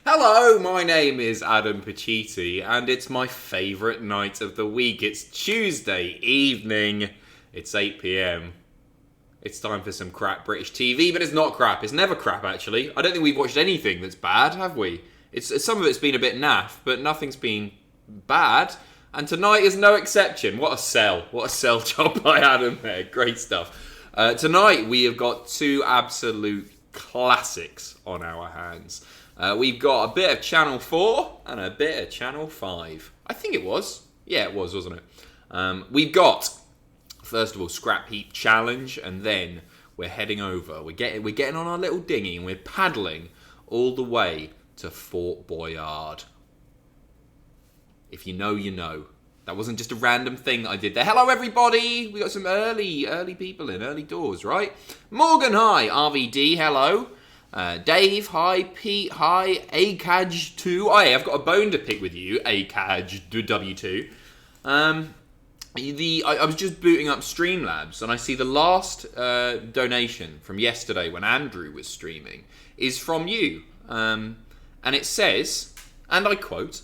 Hello, my name is Adam Pacitti, and it's my favourite night of the week. It's Tuesday evening. It's 8 p.m. It's time for some crap British TV, but it's not crap. It's never crap, actually. I don't think we've watched anything that's bad, have we? Some of it's been a bit naff, but nothing's been bad. And tonight is no exception. What a sell. What a sell job by Adam there. Great stuff. Tonight we have got two absolute classics on our hands. We've got a bit of Channel 4 and a bit of Channel 5. I think it was. Yeah, it was, wasn't it? We've got, first of all, Scrapheap Challenge, and then we're heading over. We're getting on our little dinghy and we're paddling all the way to Fort Boyard. If you know, you know. That wasn't just a random thing that I did there. Hello, everybody. We got some early people in, early doors, right? Morgan, hi. RVD, hello. Dave, hi. Pete, hi. ACAJ2. Oh, yeah, I've got a bone to pick with you, ACAJ2W2. I was just booting up Streamlabs, and I see the last donation from yesterday when Andrew was streaming is from you. And it says, and I quote,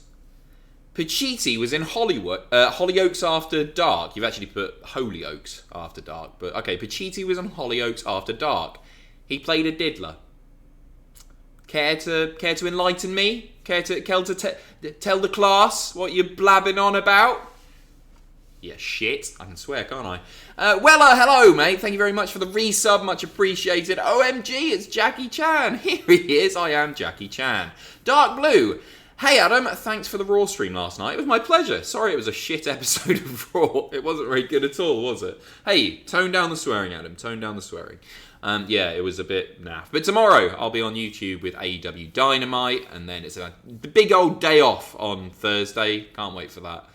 Pacitti was in Hollyoaks After Dark. You've actually put Hollyoaks After Dark, but okay, Pacitti was in Hollyoaks After Dark. He played a diddler. Care to enlighten me? Care to tell the class what you're blabbing on about? Yeah, shit. I can swear, can't I? Hello, mate. Thank you very much for the resub. Much appreciated. OMG, it's Jackie Chan. Here he is. I am Jackie Chan. Dark Blue. Hey, Adam. Thanks for the Raw stream last night. It was my pleasure. Sorry it was a shit episode of Raw. It wasn't very good at all, was it? Hey, tone down the swearing, Adam. Tone down the swearing. Yeah, it was a bit naff. But tomorrow, I'll be on YouTube with AEW Dynamite, and then it's a big old day off on Thursday. Can't wait for that.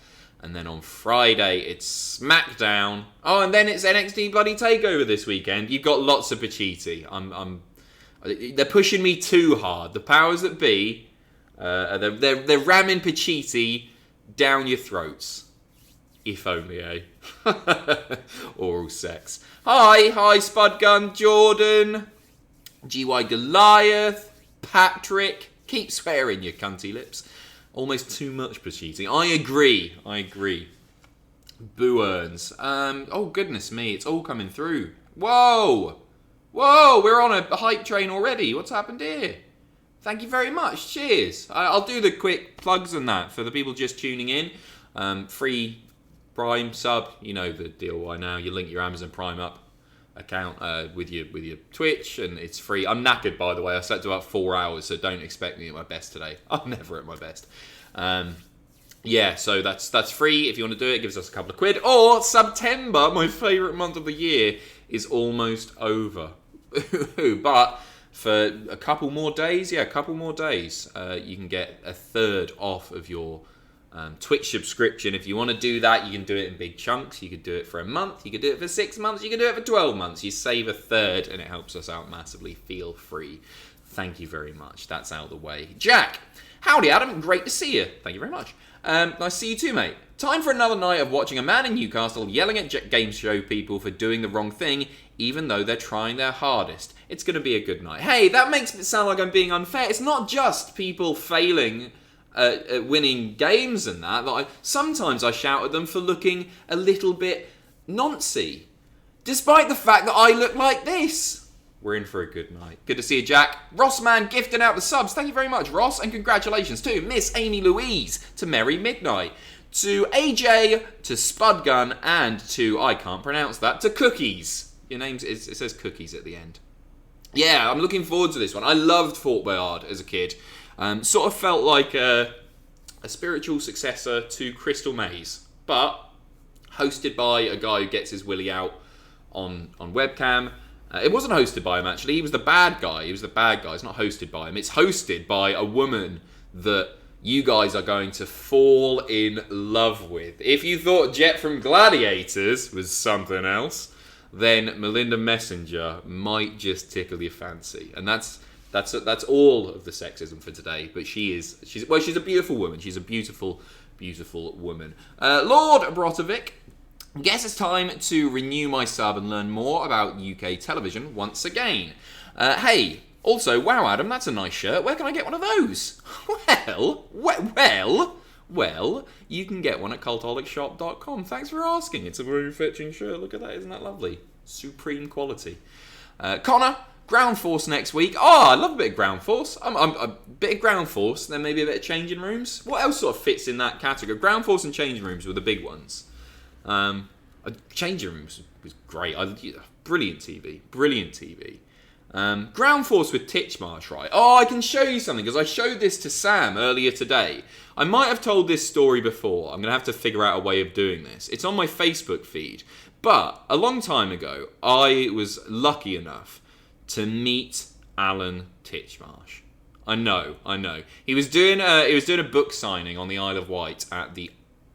And then on Friday, it's SmackDown. Oh, and then it's NXT Bloody Takeover this weekend. You've got lots of Pacitti. They're pushing me too hard. The powers that be, they're ramming Pacitti down your throats. If only, eh? Oral sex. Hi, Spud Gun, Jordan, GY Goliath, Patrick. Keep swearing, you cunty lips. Almost too much, Pacitti. I agree. Boo earns. Oh, goodness me, it's all coming through. Whoa, we're on a hype train already. What's happened here? Thank you very much. Cheers. I'll do the quick plugs and that for the people just tuning in. Free Prime sub, you know the deal by now. You link your Amazon Prime account with your Twitch, and it's free. I'm knackered, by the way. I slept about 4 hours, so don't expect me at my best today. I'm never at my best. Yeah, so that's free. If you want to do it, it gives us a couple of quid. Or September, my favourite month of the year, is almost over. But for a couple more days, you can get a third off of your Twitch subscription. If you want to do that, you can do it in big chunks. You could do it for a month, you could do it for 6 months, you could do it for 12 months. You save a third and it helps us out massively. Feel free. Thank you very much. That's out of the way. Jack, howdy Adam, great to see you. Thank you very much. Nice to see you too, mate. Time for another night of watching a man in Newcastle yelling at game show people for doing the wrong thing, even though they're trying their hardest. It's going to be a good night. Hey, that makes it sound like I'm being unfair. It's not just people failing at winning games and that. Sometimes I shout at them for looking a little bit noncy, despite the fact that I look like this. We're in for a good night. Good to see you, Jack. Rossman gifting out the subs. Thank you very much, Ross, and congratulations to Miss Amy Louise, to Merry Midnight, to AJ, to Spudgun, and to, I can't pronounce that, to Cookies. Your name, it says Cookies at the end. Yeah, I'm looking forward to this one. I loved Fort Boyard as a kid. Sort of felt like a spiritual successor to Crystal Maze, but hosted by a guy who gets his willy out on webcam. It wasn't hosted by him, actually. He was the bad guy. It's not hosted by him. It's hosted by a woman that you guys are going to fall in love with. If you thought Jet from Gladiators was something else, then Melinda Messenger might just tickle your fancy. And that's all of the sexism for today. But she's a beautiful woman. She's a beautiful, beautiful woman. Lord Brotovic, guess it's time to renew my sub and learn more about UK television once again. Hey, Also, wow, Adam, that's a nice shirt. Where can I get one of those? Well, you can get one at cultholicshop.com. Thanks for asking. It's a very fetching shirt. Look at that. Isn't that lovely? Supreme quality. Connor, ground force next week. Oh, I love a bit of ground force. I'm a bit of ground force, then maybe a bit of changing rooms. What else sort of fits in that category? Ground force and changing rooms were the big ones. Changing rooms was great. Brilliant TV. Brilliant TV. Ground force with Titchmarsh, right? Oh, I can show you something, because I showed this to Sam earlier today. I might have told this story before. I'm going to have to figure out a way of doing this. It's on my Facebook feed. But a long time ago, I was lucky enough to meet Alan Titchmarsh. I know. He was doing a book signing on the Isle of Wight at the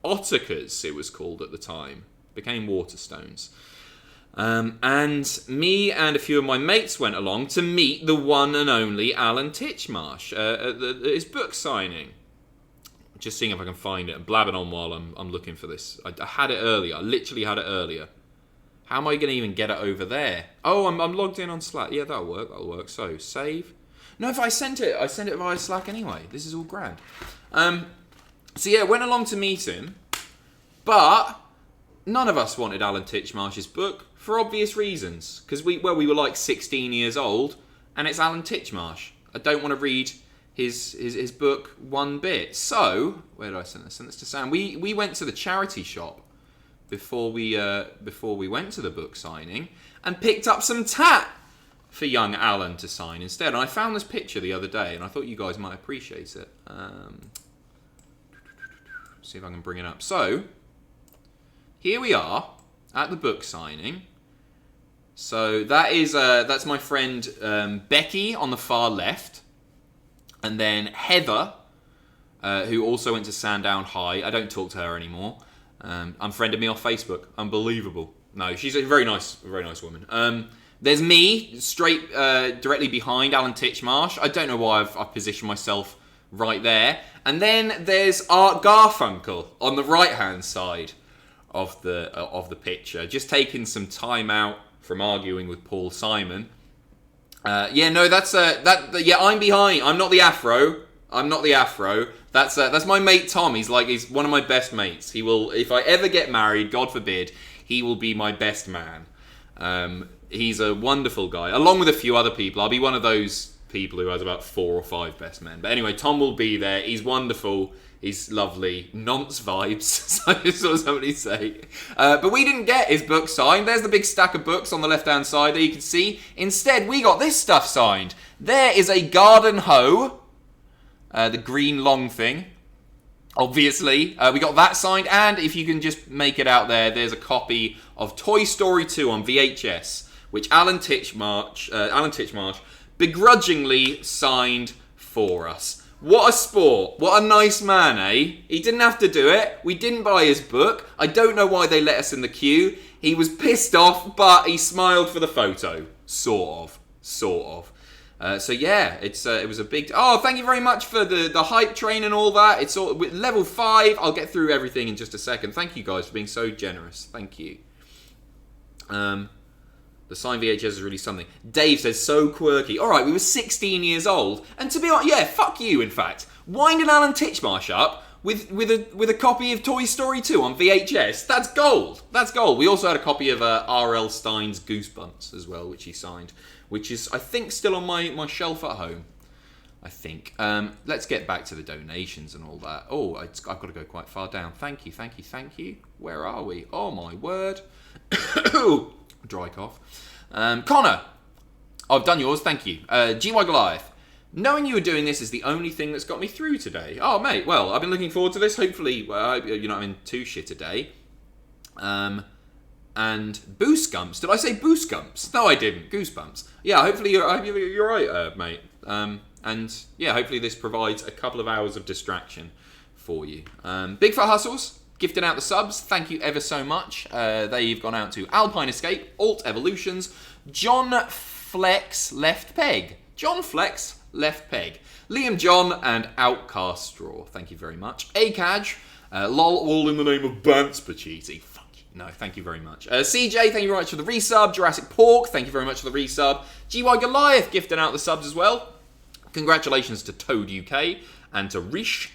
Ottakers, it was called at the time. Became Waterstones. And me and a few of my mates went along to meet the one and only Alan Titchmarsh at his book signing. Just seeing if I can find it. I'm blabbing on while I'm looking for this. I had it earlier. I literally had it earlier. How am I going to even get it over there? Oh, I'm logged in on Slack. Yeah, that'll work. So, save. No, if I sent it via Slack anyway. This is all grand. So yeah, went along to meet him. But none of us wanted Alan Titchmarsh's book for obvious reasons. Because we were like 16 years old, and it's Alan Titchmarsh. I don't want to read his book one bit. So, where did I send this? Send this to Sam. We went to the charity shop before we went to the book signing and picked up some tat for young Alan to sign instead. And I found this picture the other day, and I thought you guys might appreciate it. See if I can bring it up. So, here we are at the book signing. So that's my friend Becky on the far left, and then Heather, who also went to Sandown High. I don't talk to her anymore. Unfriended me off Facebook. Unbelievable. No, she's a very nice woman. There's me straight directly behind Alan Titchmarsh. I don't know why I've positioned myself right there. And then there's Art Garfunkel on the right hand side of the picture, just taking some time out from arguing with Paul Simon. I'm behind. I'm not the afro. That's my mate Tom. He's one of my best mates. He will, if I ever get married, God forbid, he will be my best man. He's a wonderful guy, along with a few other people. I'll be one of those people who has about 4 or 5 best men. But anyway, Tom will be there. He's wonderful. He's lovely. Nonce vibes, so I saw somebody say. But we didn't get his book signed. There's the big stack of books on the left-hand side that you can see. Instead, we got this stuff signed. There is a garden hoe. The green long thing. Obviously. We got that signed. And if you can just make it out there, there's a copy of Toy Story 2 on VHS, which Alan Titchmarsh begrudgingly signed for us. What a sport. What a nice man, eh? He didn't have to do it. We didn't buy his book. I don't know why they let us in the queue. He was pissed off, but he smiled for the photo. Sort of. So yeah, it was a big... Oh, thank you very much for the hype train and all that. It's all with level 5. I'll get through everything in just a second. Thank you guys for being so generous. Thank you. The signed VHS is really something. Dave says, so quirky. All right, we were 16 years old. And to be honest, yeah, fuck you, in fact. Winding Alan Titchmarsh up with a copy of Toy Story 2 on VHS. That's gold. We also had a copy of R.L. Stein's Goosebumps as well, which he signed, which is, I think, still on my shelf at home. I think. Let's get back to the donations and all that. Oh, I've got to go quite far down. Thank you. Where are we? Oh, my word. Dry cough. Connor, I've done yours, thank you. GY Goliath, knowing you were doing this is the only thing that's got me through today. Oh, mate, well, I've been looking forward to this. Hopefully, you're not having too shit a day. And Boosgumps. Did I say Boosgumps? No, I didn't. Goosebumps. Yeah, hopefully you're right, mate. And yeah, hopefully this provides a couple of hours of distraction for you. Big Fat Hustles, gifting out the subs. Thank you ever so much. They've gone out to Alpine Escape, Alt Evolutions, John Flex Left Peg, Liam John, and Outcast Straw. Thank you very much. Acaj, lol, all in the name of Bants Pacitti. Fuck you. No, thank you very much. CJ, thank you very much for the resub. Jurassic Pork, thank you very much for the resub. GY Goliath gifting out the subs as well. Congratulations to Toad UK and to Rish.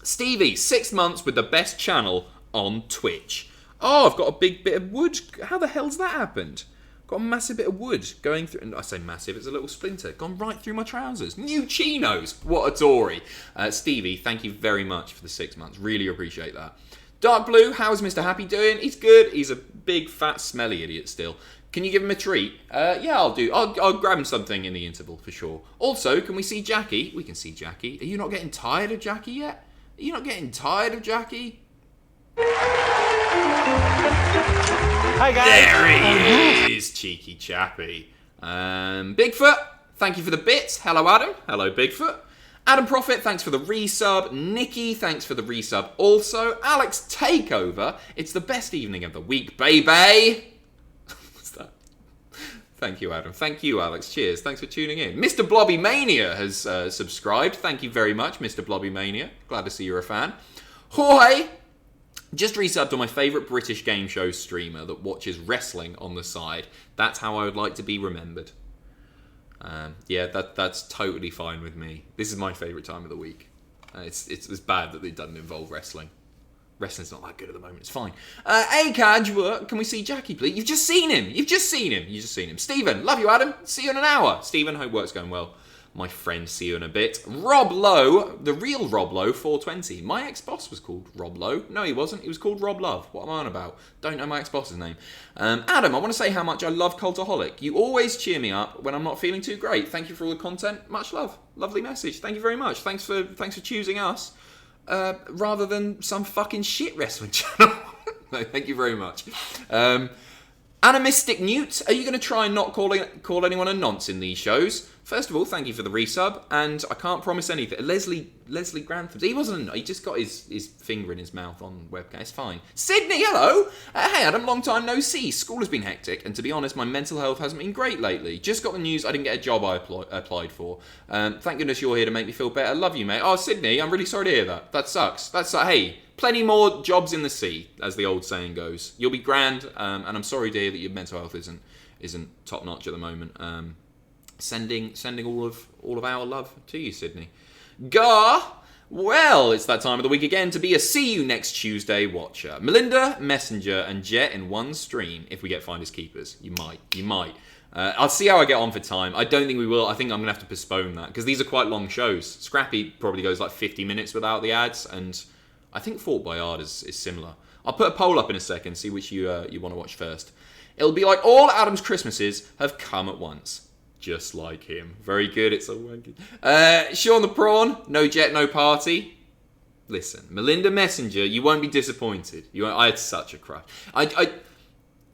Stevie, 6 months with the best channel on Twitch. Oh, I've got a big bit of wood. How the hell's that happened? Got a massive bit of wood going through. I say massive, it's a little splinter. Gone right through my trousers. New chinos. What a Tory. Stevie, thank you very much for the 6 months. Really appreciate that. Dark Blue, how's Mr. Happy doing? He's good. He's a big, fat, smelly idiot still. Can you give him a treat? Yeah, I'll do. I'll grab him something in the interval for sure. Also, can we see Jackie? We can see Jackie. Are you not getting tired of Jackie yet? Are you not getting tired of Jackie? Hi guys. There he is, cheeky chappy. Bigfoot, thank you for the bits. Hello, Adam. Hello, Bigfoot. Adam Prophet, thanks for the resub. Nikki, thanks for the resub also. Alex Takeover, it's the best evening of the week, baby. What's that? Thank you, Adam. Thank you, Alex. Cheers. Thanks for tuning in. Mr. Blobby Mania has subscribed. Thank you very much, Mr. Blobby Mania. Glad to see you're a fan. Jorge, just resubbed on my favourite British game show streamer that watches wrestling on the side. That's how I would like to be remembered. Yeah, that's totally fine with me. This is my favourite time of the week. It's bad that it doesn't involve wrestling. Wrestling's not that good at the moment. It's fine. Akaj, can we see Jackie, please? You've just seen him. Stephen, love you, Adam. See you in an hour. Stephen, hope work's going well. My friend, see you in a bit. Rob Lowe, the real Rob Lowe, 420. My ex-boss was called Rob Lowe. No, he wasn't. He was called Rob Love. What am I on about? Don't know my ex-boss's name. Adam, I want to say how much I love Cultaholic. You always cheer me up when I'm not feeling too great. Thank you for all the content. Much love. Lovely message. Thank you very much. Thanks for choosing us rather than some fucking shit wrestling channel. No, thank you very much. Animistic Newt, are you going to try and not call anyone a nonce in these shows? First of all, thank you for the resub, and I can't promise anything. Leslie Grantham, he wasn't. He just got his finger in his mouth on webcam. It's fine. Sydney, hello. Hey, Adam, long time no see. School has been hectic, and to be honest, my mental health hasn't been great lately. Just got the news I didn't get a job I applied for. Thank goodness you're here to make me feel better. Love you, mate. Oh, Sydney, I'm really sorry to hear that. That sucks. Hey, plenty more jobs in the sea, as the old saying goes. You'll be grand, and I'm sorry to hear that your mental health isn't top notch at the moment. Sending all of our love to you, Sydney. Gar, well, it's that time of the week again to be a see you next Tuesday watcher. Melinda, Messenger, and Jet in one stream. If we get Finders Keepers, you might. I'll see how I get on for time. I don't think we will. I think I'm gonna have to postpone that because these are quite long shows. Scrappy probably goes like 50 minutes without the ads, and I think Fort Boyard is similar. I'll put a poll up in a second, see which you want to watch first. It'll be like all Adam's Christmases have come at once. Just like him. Very good, it's so wanky. Sean the Prawn, no Jet, no party. Listen, Melinda Messenger, you won't be disappointed. I had such a crush.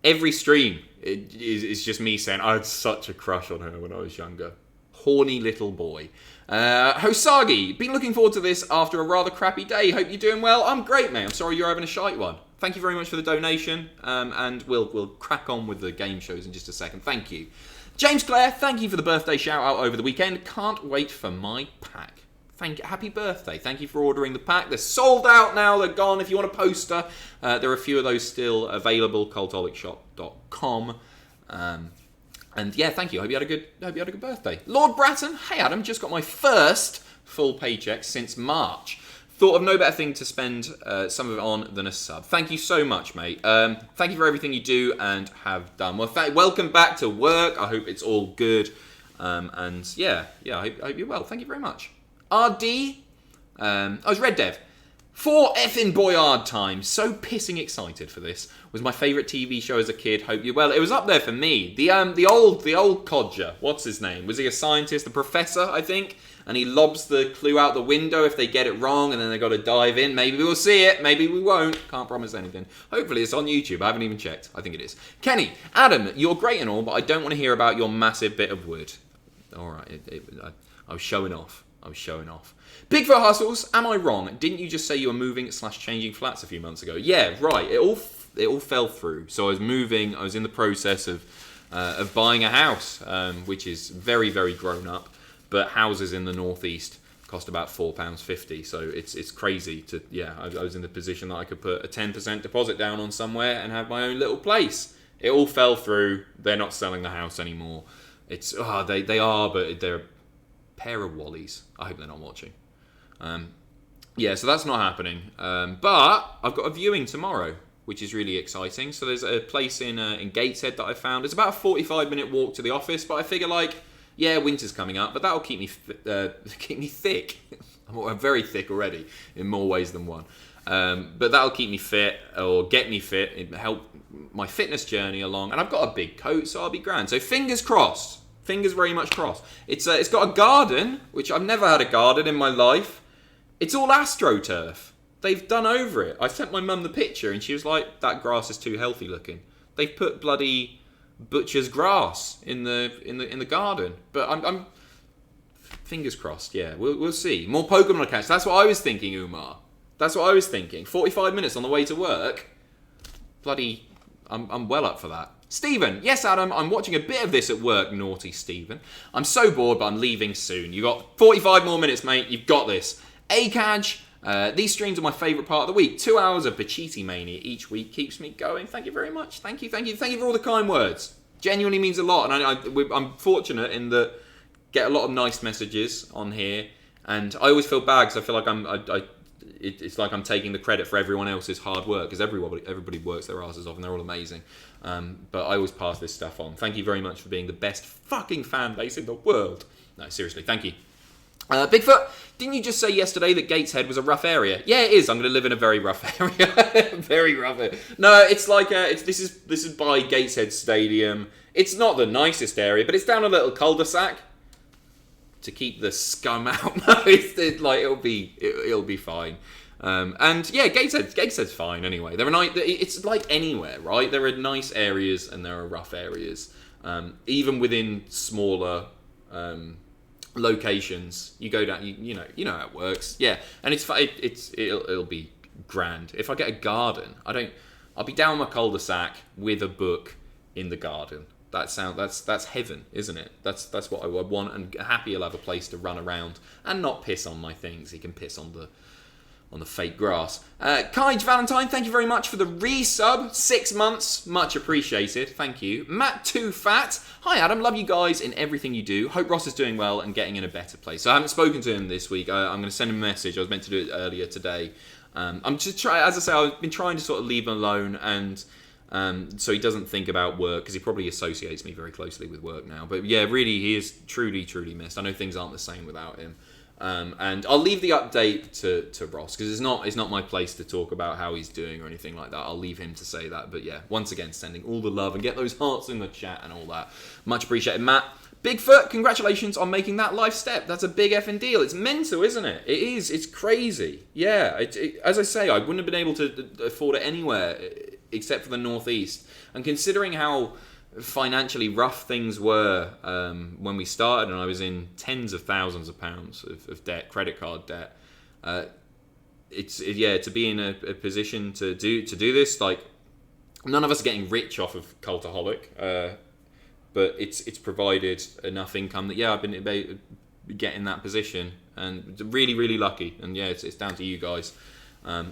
Every stream is just me saying I had such a crush on her when I was younger. Horny little boy. Hosagi, been looking forward to this after a rather crappy day. Hope you're doing well. I'm great, mate. I'm sorry you're having a shite one. Thank you very much for the donation, and we'll crack on with the game shows in just a second. Thank you. James Clare, thank you for the birthday shout-out over the weekend. Can't wait for my pack. Happy birthday. Thank you for ordering the pack. They're sold out now. They're gone. If you want a poster, there are a few of those still available. Cultaholic.com. And yeah, thank you. Hope you had a good birthday. Lord Bratton, hey Adam, just got my first full paycheck since March. Thought of no better thing to spend some of it on than a sub. Thank you so much, mate. Thank you for everything you do and have done. Well, welcome back to work. I hope it's all good. And yeah, I hope you're well. Thank you very much. RD, I was Red Dev. For effing Boyard time. So pissing excited for this. Was my favourite TV show as a kid. Hope you're well. It was up there for me. The old codger. What's his name? Was he a scientist? The professor, I think. And he lobs the clue out the window if they get it wrong, and then they got to dive in. Maybe we'll see it, maybe we won't. Can't promise anything. Hopefully it's on YouTube. I haven't even checked. I think it is. Kenny, Adam, you're great and all, but I don't want to hear about your massive bit of wood. All right, I was showing off. Bigfoot Hustles, am I wrong? Didn't you just say you were moving/changing flats a few months ago? Yeah, right. It all fell through. So I was moving. I was in the process of buying a house, which is very, very grown up. But houses in the northeast cost about £4.50. So it's crazy to, I was in the position that I could put a 10% deposit down on somewhere and have my own little place. It all fell through. They're not selling the house anymore. It's they are, but they're a pair of wallies. I hope they're not watching. So that's not happening. But I've got a viewing tomorrow, which is really exciting. So there's a place in Gateshead that I found. It's about a 45-minute walk to the office, but I figure winter's coming up, but that'll keep me thick. I'm very thick already in more ways than one. But that'll keep me fit or get me fit. It help my fitness journey along. And I've got a big coat, so I'll be grand. So fingers crossed. Fingers very much crossed. It's got a garden, which I've never had a garden in my life. It's all AstroTurf. They've done over it. I sent my mum the picture, and she was like, "That grass is too healthy looking." They've put bloody butcher's grass in the garden. But I'm fingers crossed. Yeah, we'll see. More Pokemon accounts. That's what I was thinking, Umar. That's what I was thinking. 45 minutes on the way to work. Bloody, I'm well up for that. Stephen, yes, Adam, I'm watching a bit of this at work. Naughty Stephen. I'm so bored, but I'm leaving soon. You got 45 more minutes, mate. You've got this. Akaj, these streams are my favourite part of the week. 2 hours of Pacitti mania each week keeps me going. Thank you very much. Thank you for all the kind words. Genuinely means a lot, and I'm fortunate in that get a lot of nice messages on here, and I always feel bad because I feel like it's like I'm taking the credit for everyone else's hard work, because everybody works their asses off and they're all amazing. But I always pass this stuff on. Thank you very much for being the best fucking fan base in the world. No, seriously, thank you. Bigfoot, didn't you just say yesterday that Gateshead was a rough area? Yeah, it is. I'm going to live in a very rough area. Very rough area. No, it's like this is by Gateshead Stadium. It's not the nicest area, but it's down a little cul-de-sac to keep the scum out. No, it'll be fine. And yeah, Gateshead's fine anyway. It's like anywhere, right? There are nice areas and there are rough areas. Even within smaller locations, you go down. You know how it works. Yeah, and it'll be grand. If I get a garden, I'll be down my cul-de-sac with a book in the garden. That's heaven, isn't it? That's what I would want, and happy he'll have a place to run around and not piss on my things. He can piss on the fake grass. Kaij Valentine, thank you very much for the resub. 6 months, much appreciated. Thank you. Matt Too Fat, hi Adam, love you guys in everything you do. Hope Ross is doing well and getting in a better place. So I haven't spoken to him this week. I'm going to send him a message. I was meant to do it earlier today. I'm just trying, as I say, I've been trying to sort of leave him alone, and so he doesn't think about work, because he probably associates me very closely with work now. But yeah, really, he is truly missed. I know things aren't the same without him. And I'll leave the update to Ross, because it's not my place to talk about how he's doing or anything like that. I'll leave him to say that. But yeah, once again, sending all the love and get those hearts in the chat and all that. Much appreciated, Matt. Bigfoot, congratulations on making that life step. That's a big effing deal. It's mental, isn't it? It is. It's crazy. Yeah. As I say, I wouldn't have been able to afford it anywhere except for the Northeast. And considering how financially rough things were when we started, and I was in tens of thousands of pounds of debt, credit card debt, to be in a position to do this, like, none of us are getting rich off of Cultaholic, but it's provided enough income that I've been able to get in that position, and really lucky. And yeah, it's down to you guys. I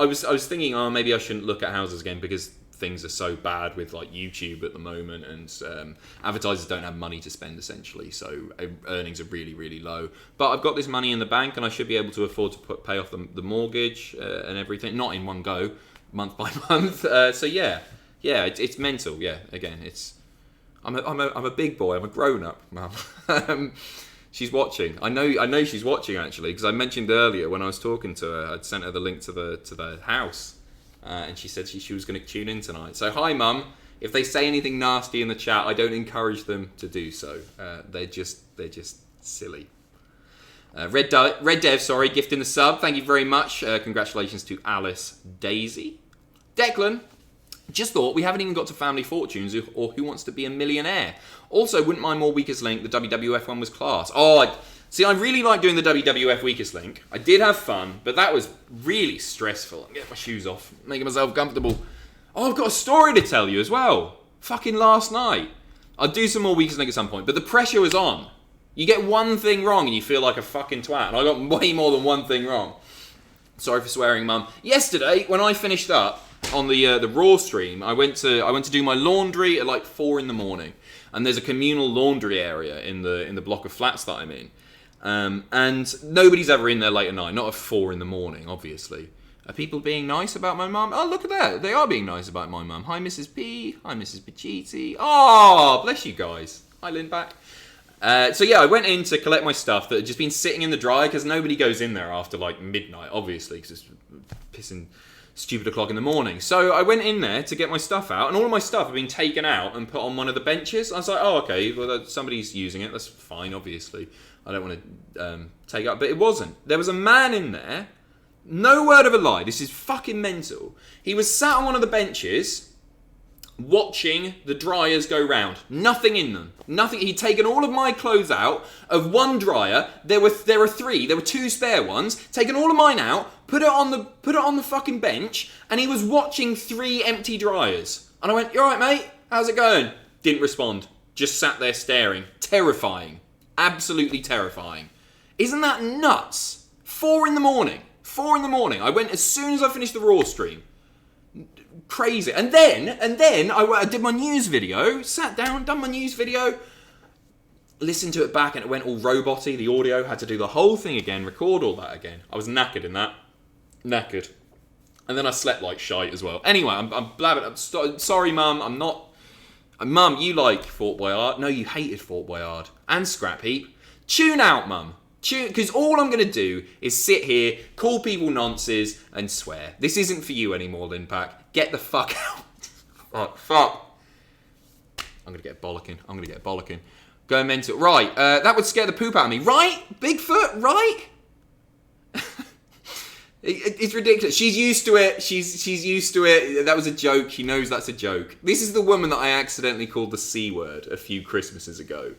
was thinking, maybe I shouldn't look at houses again, because things are so bad with like YouTube at the moment, and advertisers don't have money to spend essentially, so earnings are really low. But I've got this money in the bank, and I should be able to afford to pay off the mortgage and everything, not in one go, month by month. So yeah, it's mental. Yeah, again, I'm a big boy. I'm a grown up, Mum. She's watching. I know she's watching, actually, because I mentioned earlier when I was talking to her, I'd sent her the link to the house. And she said she was going to tune in tonight. So hi, Mum. If they say anything nasty in the chat, I don't encourage them to do so. They're just silly. Red Dev, gifting the sub. Thank you very much. Congratulations to Alice Daisy. Declan, just thought we haven't even got to Family Fortunes or Who Wants to Be a Millionaire. Also, wouldn't mind more Weakest Link. The WWF one was class. I really like doing the WWF Weakest Link. I did have fun, but that was really stressful. I'm getting my shoes off, making myself comfortable. I've got a story to tell you as well. Fucking last night. I'll do some more Weakest Link at some point, but the pressure was on. You get one thing wrong and you feel like a fucking twat. And I got way more than one thing wrong. Sorry for swearing, Mum. Yesterday, when I finished up on the Raw stream, I went to do my laundry at like 4 a.m. And there's a communal laundry area in the block of flats that I'm in. And nobody's ever in there late at night. Not at 4 a.m, obviously. Are people being nice about my mum? Oh, look at that. They are being nice about my mum. Hi, Mrs. P. Hi, Mrs. Pacitti. Oh, bless you guys. Hi, Lindback. So yeah, I went in to collect my stuff that had just been sitting in the dryer because nobody goes in there after like midnight, obviously, because it's pissing stupid o'clock in the morning. So I went in there to get my stuff out, and all of my stuff had been taken out and put on one of the benches. I was like, oh, okay, well, somebody's using it. That's fine, obviously. I don't want to take it up. But it wasn't. There was a man in there, no word of a lie, this is fucking mental. He was sat on one of the benches watching the dryers go round. Nothing in them. Nothing. He'd taken all of my clothes out of one dryer. There were 3. There were 2 spare ones. Taken all of mine out, put it on the fucking bench, and he was watching 3 empty dryers. And I went, "You alright, mate? How's it going?" Didn't respond. Just sat there staring. Terrifying. Absolutely terrifying. Isn't that nuts? 4 a.m. 4 a.m. I went as soon as I finished the Raw stream. Crazy. And then I did my news video, sat down, done my news video, listened to it back, and it went all roboty. The audio had to do the whole thing again, record all that again. I was knackered in that. Knackered. And then I slept like shite as well. Anyway, I'm blabbing. Sorry, Mum, I'm not... Mum, you like Fort Boyard. No, you hated Fort Boyard and Scrapheap. Tune out, Mum. Because all I'm going to do is sit here, call people nonces, and swear. This isn't for you anymore, Linpack. Get the fuck out. Oh, fuck. I'm going to get bollocking. Go mental. Right, that would scare the poop out of me. Right? Bigfoot, right? It's ridiculous. She's used to it. She's used to it. That was a joke. She knows that's a joke. This is the woman that I accidentally called the C word a few Christmases ago.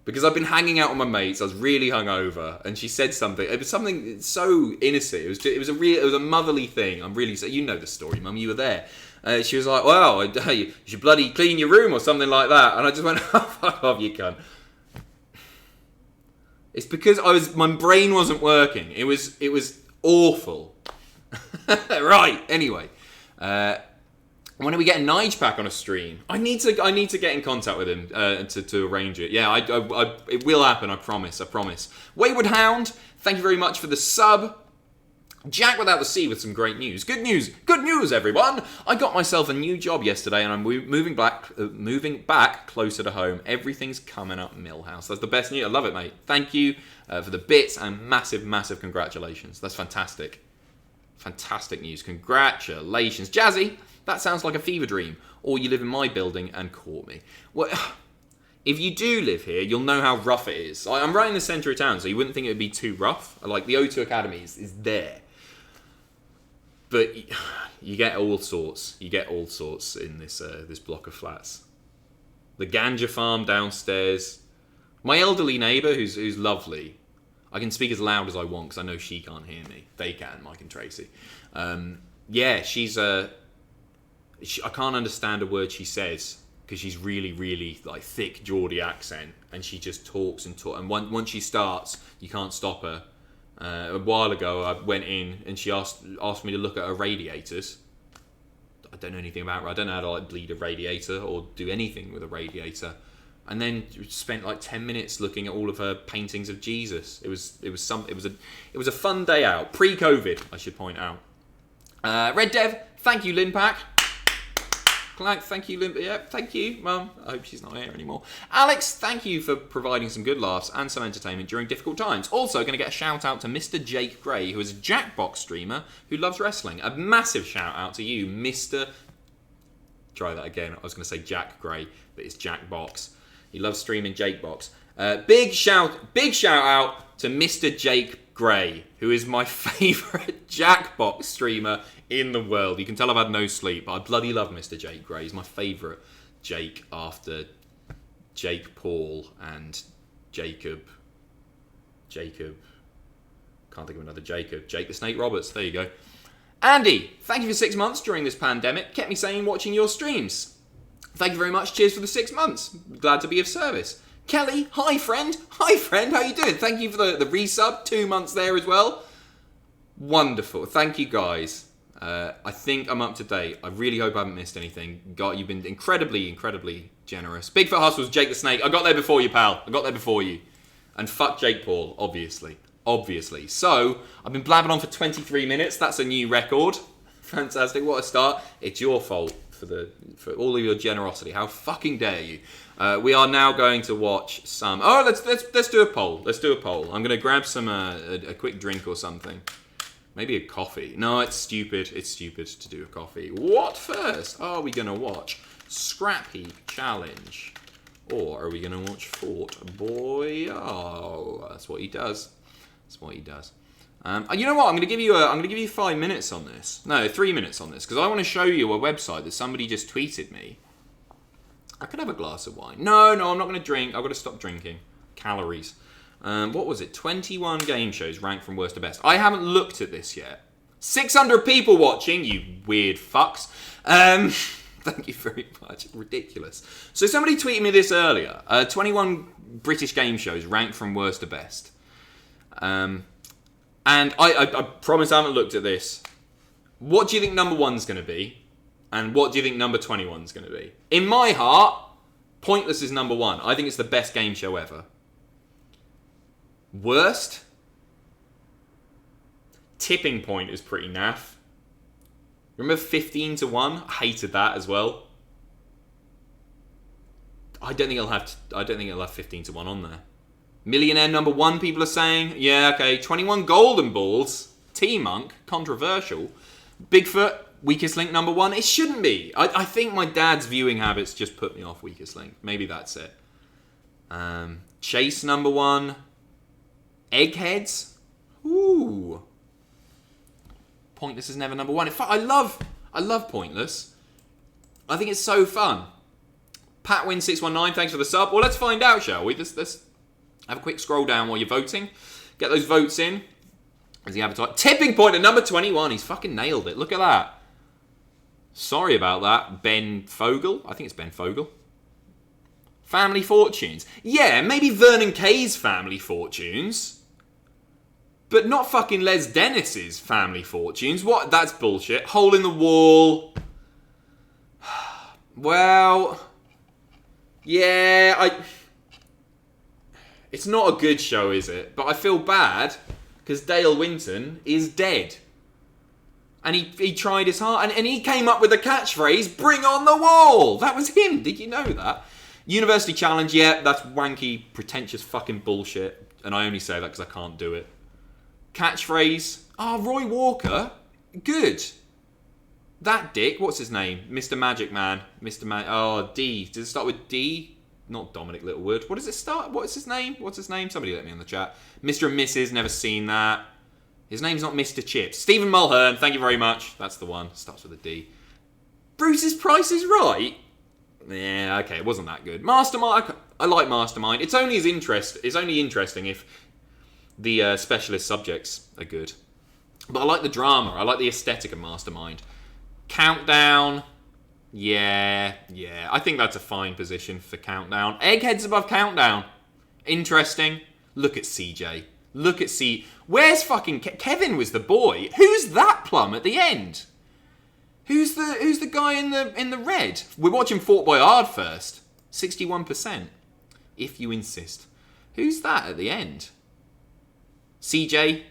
Because I've been hanging out with my mates, I was really hungover, and she said something. It was something so innocent. It was a motherly thing. I'm really you know the story, Mum. You were there. She was like, "Well, you should bloody clean your room or something like that." And I just went, "Oh, fuck off, you cunt." It's because my brain wasn't working. It was awful. Right. Anyway. When are we getting Nige back on a stream? I need to get in contact with him to arrange it. Yeah, it will happen. I promise. Wayward Hound, thank you very much for the sub. Jack without the C with some great news. Good news, everyone! I got myself a new job yesterday, and I'm moving back closer to home. Everything's coming up, Millhouse. That's the best news. I love it, mate. Thank you for the bits and massive congratulations. That's fantastic. Fantastic news. Congratulations, Jazzy. That sounds like a fever dream. Or you live in my building and caught me. Well, if you do live here, you'll know how rough it is. I'm right in the centre of town, so you wouldn't think it would be too rough. Like, the O2 Academy is there. But you get all sorts. You get all sorts in this block of flats. The ganja farm downstairs. My elderly neighbour, who's lovely. I can speak as loud as I want because I know she can't hear me. They can, Mike and Tracy. Yeah, she's I can't understand a word she says because she's really like thick Geordie accent, and she just talks and once she starts, you can't stop her. A while ago, I went in and she asked me to look at her radiators. I don't know anything about her. I don't know how to like bleed a radiator or do anything with a radiator. And then spent like 10 minutes looking at all of her paintings of Jesus. It was a fun day out, pre-COVID, I should point out. Red Dev, thank you, Linpack. Thank you, Limp. Yeah, thank you, Mum. I hope she's not here anymore. Alex, thank you for providing some good laughs and some entertainment during difficult times. Also, going to get a shout out to Mr. Jake Gray, who is a Jackbox streamer who loves wrestling. A massive shout out to you, Mr. Try that again. I was going to say Jack Gray, but it's Jackbox. He loves streaming Jakebox. Big shout out to Mr. Jake Gray, who is my favourite Jackbox streamer in the world. You can tell I've had no sleep, but I bloody love Mr. Jake Gray. He's my favourite Jake after Jake Paul and Jacob. Can't think of another Jacob. Jake the Snake Roberts. There you go. Andy, thank you for 6 months during this pandemic. Kept me sane watching your streams. Thank you very much. Cheers for the 6 months. Glad to be of service. Kelly, hi friend, how you doing? Thank you for the resub, 2 months there as well. Wonderful, thank you guys. I think I'm up to date. I really hope I haven't missed anything. God, you've been incredibly generous. Bigfoot Hustles, Jake the Snake. I got there before you, pal. I got there before you. And fuck Jake Paul, obviously. So, I've been blabbing on for 23 minutes. That's a new record. Fantastic. What a start. It's your fault for all of your generosity. How fucking dare you? We are now going to watch some... Oh, let's do a poll. Let's do a poll. I'm going to grab some a quick drink or something. Maybe a coffee. No, it's stupid. It's stupid to do a coffee. What first are we going to watch? Scrapheap Challenge. Or are we going to watch Fort Boyard? Oh, that's what he does. That's what he does. You know what? I'm going to give you 5 minutes on this. No, 3 minutes on this, because I want to show you a website that somebody just tweeted me. I could have a glass of wine. No, I'm not going to drink. I've got to stop drinking. Calories. What was it? 21 game shows ranked from worst to best. I haven't looked at this yet. 600 people watching, you weird fucks. Thank you very much. Ridiculous. So somebody tweeted me this earlier. 21 British game shows ranked from worst to best. And I promise I haven't looked at this. What do you think number one's going to be? And what do you think number 21's going to be? In my heart, Pointless is number one. I think it's the best game show ever. Worst? Tipping Point is pretty naff. Remember 15 to 1? I hated that as well. I don't think it'll have 15 to 1 on there. Millionaire number one, people are saying. Yeah, okay. 21 Golden Balls. T-Monk. Controversial. Bigfoot. Weakest Link number one. It shouldn't be. I think my dad's viewing habits just put me off Weakest Link. Maybe that's it. Chase number one. Eggheads. Ooh. Pointless is never number one. In fact, I love Pointless. I think it's so fun. Patwin619, thanks for the sub. Well, let's find out, shall we? Let's have a quick scroll down while you're voting. Get those votes in. As the appetite. Tipping Point at number 21. He's fucking nailed it. Look at that. Sorry about that. Ben Fogel. I think it's Ben Fogel. Family Fortunes. Yeah, maybe Vernon Kay's Family Fortunes. But not fucking Les Dennis's Family Fortunes. What? That's bullshit. Hole in the Wall. Well... Yeah, It's not a good show, is it? But I feel bad because Dale Winton is dead. And he tried his heart. And he came up with the catchphrase, "Bring on the wall." That was him. Did you know that? University Challenge, yeah, that's wanky, pretentious fucking bullshit. And I only say that because I can't do it. Catchphrase, Roy Walker, good. That dick, what's his name? Mr. Magic Man. D. Does it start with D? Not Dominic Littlewood. What does it start? What's his name? Somebody let me in the chat. Mr. and Mrs. Never seen that. His name's not Mr. Chips. Stephen Mulhern, thank you very much. That's the one. Starts with a D. Bruce's Price is Right? Yeah, okay, it wasn't that good. Mastermind, I like Mastermind. It's only interesting if the specialist subjects are good. But I like the drama. I like the aesthetic of Mastermind. Countdown. Yeah. I think that's a fine position for Countdown. Eggheads above Countdown. Interesting. Look at CJ. Where's fucking... Kevin was the boy. Who's that plum at the end? Who's the guy in the red? We're watching Fort Boyard first. 61%. If you insist. Who's that at the end? CJ.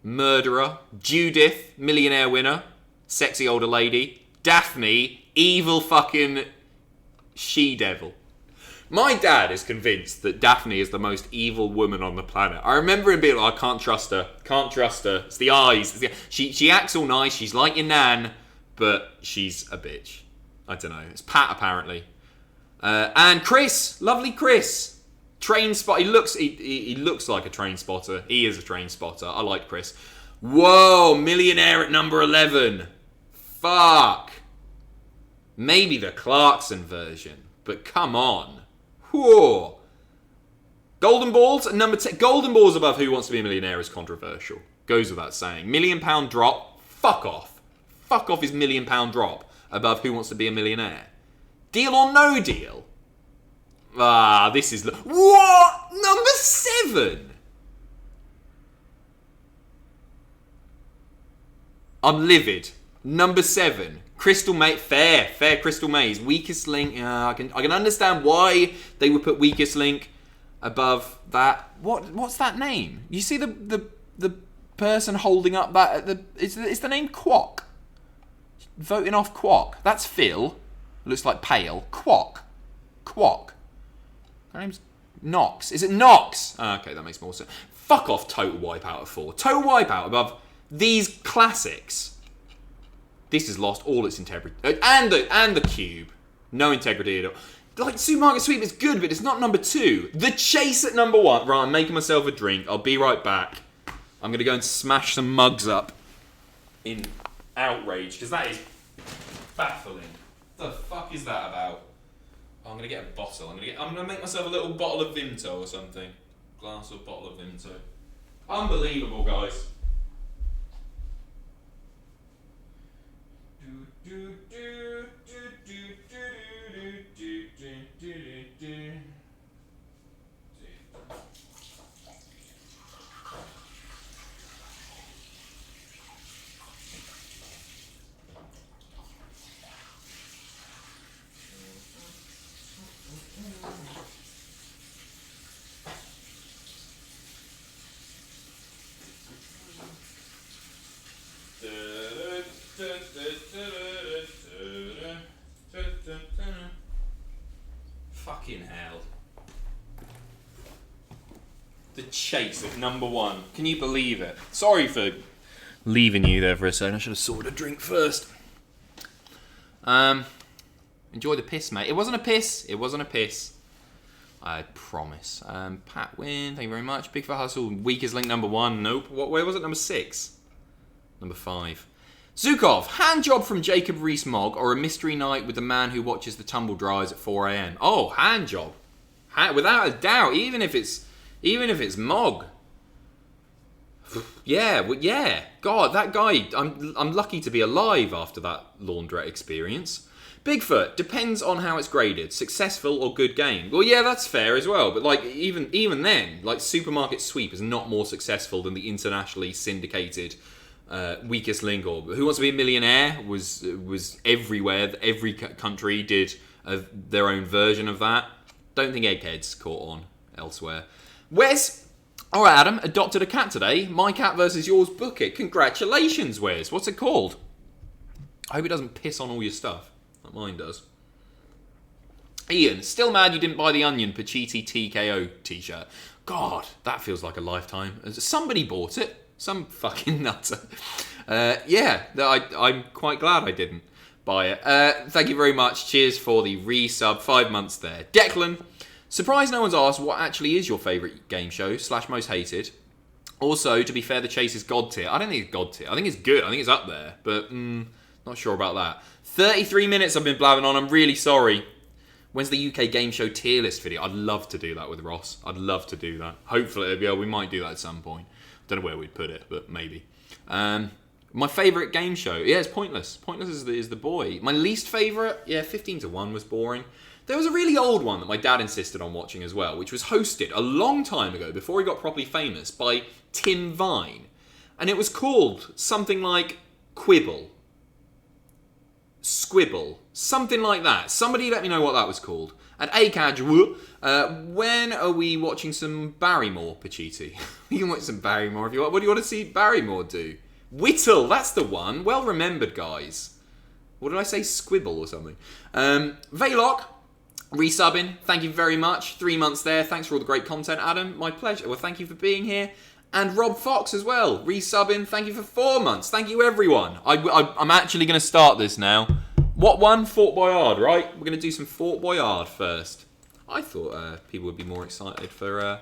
Murderer. Judith. Millionaire winner. Sexy older lady. Daphne. Evil fucking she-devil. My dad is convinced that Daphne is the most evil woman on the planet. I remember him being like, I can't trust her. It's the eyes. She acts all nice. She's like your nan, but she's a bitch. I don't know. It's Pat, apparently. And Chris. Lovely Chris. Train spot. He looks like a train spotter. He is a train spotter. I like Chris. Whoa. Millionaire at number 11. Fuck. Maybe the Clarkson version. But come on. Whoa. Golden Balls at number 10. Golden Balls above Who Wants to Be a Millionaire is controversial. Goes without saying. £1 million drop. Fuck off. Fuck off his £1 million drop above Who Wants to Be a Millionaire. Deal or No Deal? This is... What? Number 7? I'm livid. Number 7. Crystal Maze. Fair Crystal Maze. Weakest Link. I can understand why they would put Weakest Link above that. What's that name? You see the person holding up that... Is the name Quack? Voting off Quack. That's Phil. Looks like pale. Quack. Her name's Nox. Is it Nox? Okay, that makes more sense. Fuck off Total Wipeout at 4. Total Wipeout above these classics. This has lost all its integrity. And the cube. No integrity at all. Like, Supermarket Sweep is good, but it's not number 2. The Chase at number 1. Right, I'm making myself a drink. I'll be right back. I'm going to go and smash some mugs up in outrage, because that is baffling. What the fuck is that about? Oh, I'm going to get a bottle. I'm going to make myself a little bottle of Vimto or something. Glass or bottle of Vimto. Unbelievable, guys. Fucking hell. The Chase at number 1. Can you believe it? Sorry for leaving you there for a second. I should have sorted a drink first. Enjoy the piss, mate. It wasn't a piss. I promise. Pat Wynn, thank you very much. Big for Hustle. Weakest Link number 1. Nope. Where was it? Number 6. Number 5. Zukov, hand job from Jacob Rees-Mogg or a mystery night with the man who watches the tumble dryers at 4 a.m. Oh, hand job. Without a doubt, even if it's Mogg. Yeah. God, that guy, I'm lucky to be alive after that laundrette experience. Bigfoot, depends on how it's graded. Successful or good game. Well, yeah, that's fair as well. But like even then, like Supermarket Sweep is not more successful than the internationally syndicated Weakest Link or Who Wants to Be a Millionaire was everywhere. Every country did their own version of that. Don't think Eggheads caught on elsewhere. Wes, all right, Adam, adopted a cat today. My cat versus yours. Book it. Congratulations, Wes. What's it called? I hope it doesn't piss on all your stuff. Like mine does. Ian, still mad you didn't buy the Onion Pacitti TKO t-shirt. God, that feels like a lifetime. Somebody bought it. Some fucking nutter. I'm quite glad I didn't buy it. Thank you very much. Cheers for the resub. 5 months there. Declan, surprised no one's asked what actually is your favourite game show / most hated. Also, to be fair, The Chase is God tier. I don't think it's God tier. I think it's good. I think it's up there. But not sure about that. 33 minutes I've been blabbing on. I'm really sorry. When's the UK game show tier list video? I'd love to do that with Ross. I'd love to do that. Hopefully, we might do that at some point. Don't know where we'd put it, but maybe. My favourite game show? Yeah, it's Pointless. Pointless is the boy. My least favourite? Yeah, 15 to 1 was boring. There was a really old one that my dad insisted on watching as well, which was hosted a long time ago, before he got properly famous, by Tim Vine. And it was called something like Quibble. Squibble. Something like that. Somebody let me know what that was called. And Akaj, when are we watching some Barrymore, Pacitti? You can watch some Barrymore if you want. What do you want to see Barrymore do? Whittle, that's the one. Well remembered, guys. What did I say? Squibble or something. Vaylock, resubbing. Thank you very much. 3 months there. Thanks for all the great content, Adam. My pleasure. Well, thank you for being here. And Rob Fox as well. Resubbing. Thank you for 4 months. Thank you, everyone. I'm actually going to start this now. What one? Fort Boyard, right? We're going to do some Fort Boyard first. I thought people would be more excited for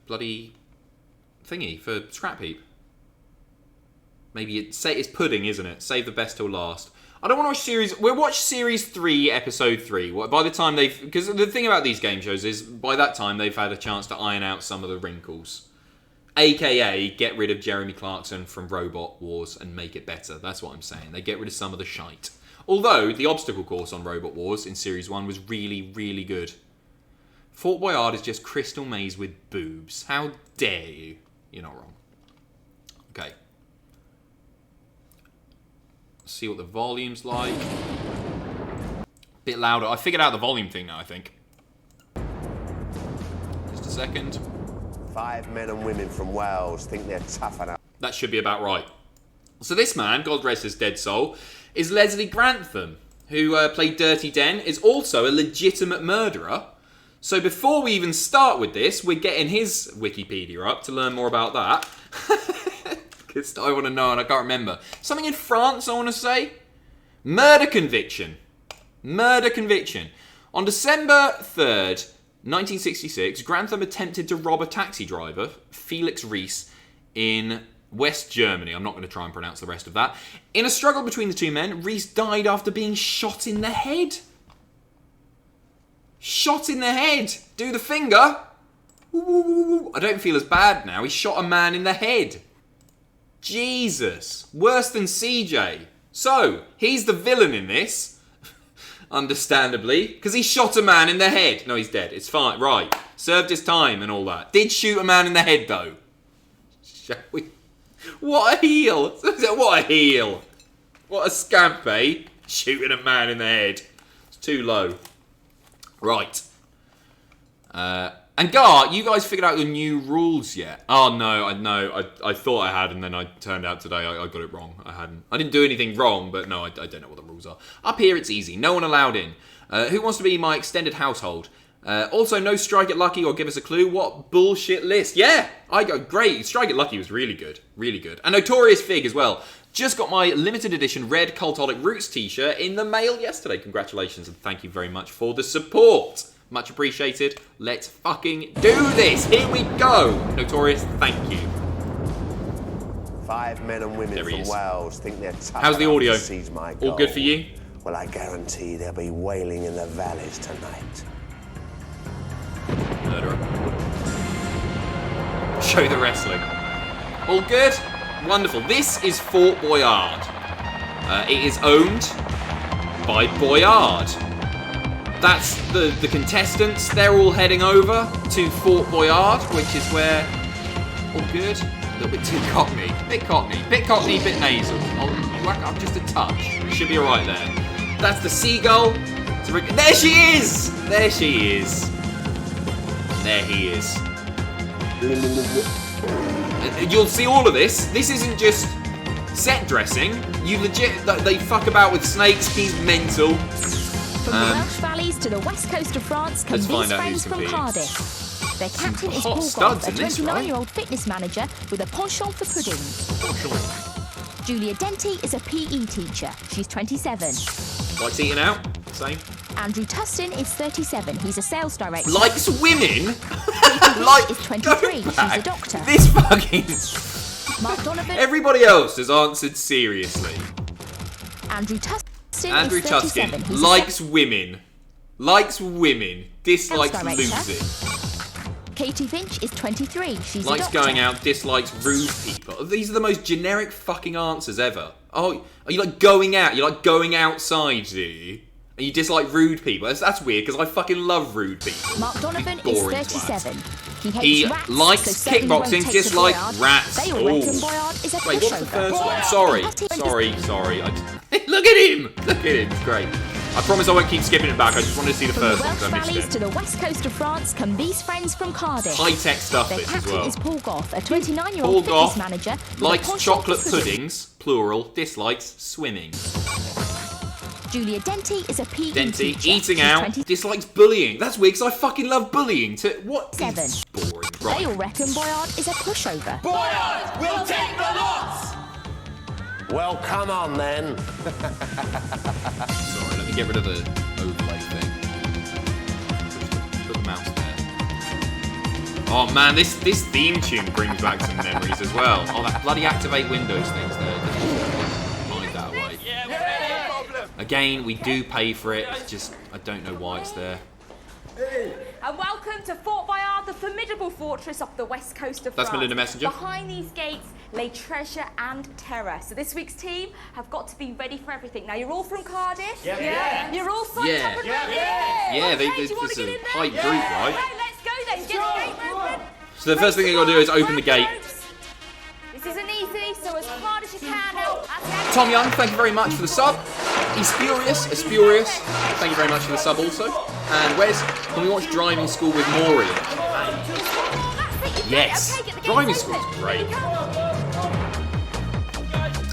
bloody thingy, for Scrapheap. Maybe it's pudding, isn't it? Save the best till last. I don't want to watch series... We'll watch Series 3, Episode 3. By the time they've... Because the thing about these game shows is, by that time, they've had a chance to iron out some of the wrinkles. AKA, get rid of Jeremy Clarkson from Robot Wars and make it better. That's what I'm saying. They get rid of some of the shite. Although, the obstacle course on Robot Wars in Series 1 was really, really good. Fort Boyard is just Crystal Maze with boobs. How dare you? You're not wrong. Okay. Let's see what the volume's like. Bit louder. I figured out the volume thing now, I think. Just a second. 5 men and women from Wales think they're tough enough. That should be about right. So this man, God rest his dead soul, is Leslie Grantham, who played Dirty Den, is also a legitimate murderer. So before we even start with this, we're getting his Wikipedia up to learn more about that. Because I want to know and I can't remember. Something in France, I want to say. Murder conviction. Murder conviction. On December 3rd, 1966, Grantham attempted to rob a taxi driver, Felix Rees, in West Germany. I'm not going to try and pronounce the rest of that. In a struggle between the two men, Rees died after being shot in the head. Shot in the head. Do the finger. Ooh, I don't feel as bad now. He shot a man in the head. Jesus. Worse than CJ. So, he's the villain in this. Understandably, because he shot a man in the head. No, he's dead. It's fine. Right. Served his time and all that. Did shoot a man in the head, though. Shall we? What a heel. What a heel. What a scamp, eh? Shooting a man in the head. It's too low. Right. And Gar, you guys figured out the new rules yet? Oh, no. I thought I had, and then I turned out today I got it wrong. I hadn't. I didn't do anything wrong, but no, I don't know what the rules are. Up here, it's easy. No one allowed in. Who wants to be my extended household? Also, no strike it lucky or give us a clue. What bullshit list? Yeah, I go great. Strike it lucky was really good. Really good. And Notorious Fig as well. Just got my limited edition red Cultolic Roots t-shirt in the mail yesterday. Congratulations and thank you very much for the support. Much appreciated. Let's fucking do this. Here we go. Notorious, thank you. 5 men and women from Wales think they're tough. How's the audio? To seize my gold. All good for you? Well, I guarantee they'll be wailing in the valleys tonight. Murderer. Show the wrestling. All good? Wonderful. This is Fort Boyard. It is owned by Boyard. That's the contestants. They're all heading over to Fort Boyard, which is where... All good. A little bit too cockney. Bit cockney. Bit cockney, bit nasal. I'll whack up just a touch. It should be alright there. That's the seagull. There she is! There she is. There he is. You'll see all of this. This isn't just set dressing. You legit... They fuck about with snakes. He's mental. From the Welsh valleys to the west coast of France come these friends from Cardiff. Their captain is Paul Goff, a 29-year-old fitness manager with a penchant for pudding. Julia Denty is a PE teacher. She's 27. Likes eating out. Same. Andrew Tustin is 37. He's a sales director. Likes women? Like is 23. She's a doctor. This fucking... Mark Donovan. Everybody else has answered seriously. Andrew Tustin Andrew is 37. Tustin likes women. Likes women. Dislikes losing. Katie Finch is 23. She's likes a doctor. going out, dislikes rude people. These are the most generic fucking answers ever. Oh, are you like going out? You like going outside, do you? And you dislike rude people? That's weird, because I fucking love rude people. Mark Donovan is 37. He hates rats, likes so kickboxing, dislikes rats. They all reckon Boyard is a Wait, what's the first one? Sorry. Look at him! Look at him, it's great. I promise I won't keep skipping it back, I just wanted to see the first one, From because the I Welsh missed valleys it. to the west coast of France come these friends from Cardiff. High-tech stuff Their this as captain well. is Paul Goff, a Paul 29-year-old fitness Goff manager with a likes penchant chocolate for pudding. puddings, plural, dislikes swimming. Julia Denty is a PE Denty, teacher. eating She's out, 20. dislikes bullying. That's weird, because I fucking love bullying. What? 7. Is boring. They Right. all reckon Boyard is a pushover. Boyard, we'll take the lots! Well, come on then. Sorry, let me get rid of the overlay thing. Put the mouse there. Oh man, this theme tune brings back some memories as well. Oh, that bloody activate Windows thing's there. Just hide that away. Again, we do pay for it. It's just, I don't know why it's there. And welcome to Fort Boyard, the formidable fortress off the west coast of France. That's Melinda Messenger. Behind these gates lay treasure and terror. So this week's team have got to be ready for everything. Now, you're all from Cardiff? Yeah. You're all psyched up and ready? Yeah, Okay, this do you want to is get a in there? hype group, right? Okay, let's go then. Get the gate open. So the first thing they've got to do is open the gate. This isn't easy, so as hard as you can now. Tom Young, thank you very much for the sub. He's furious. Thank you very much for the sub also. And Wes, can we watch Driving School with Maury? Yes, Driving School's great.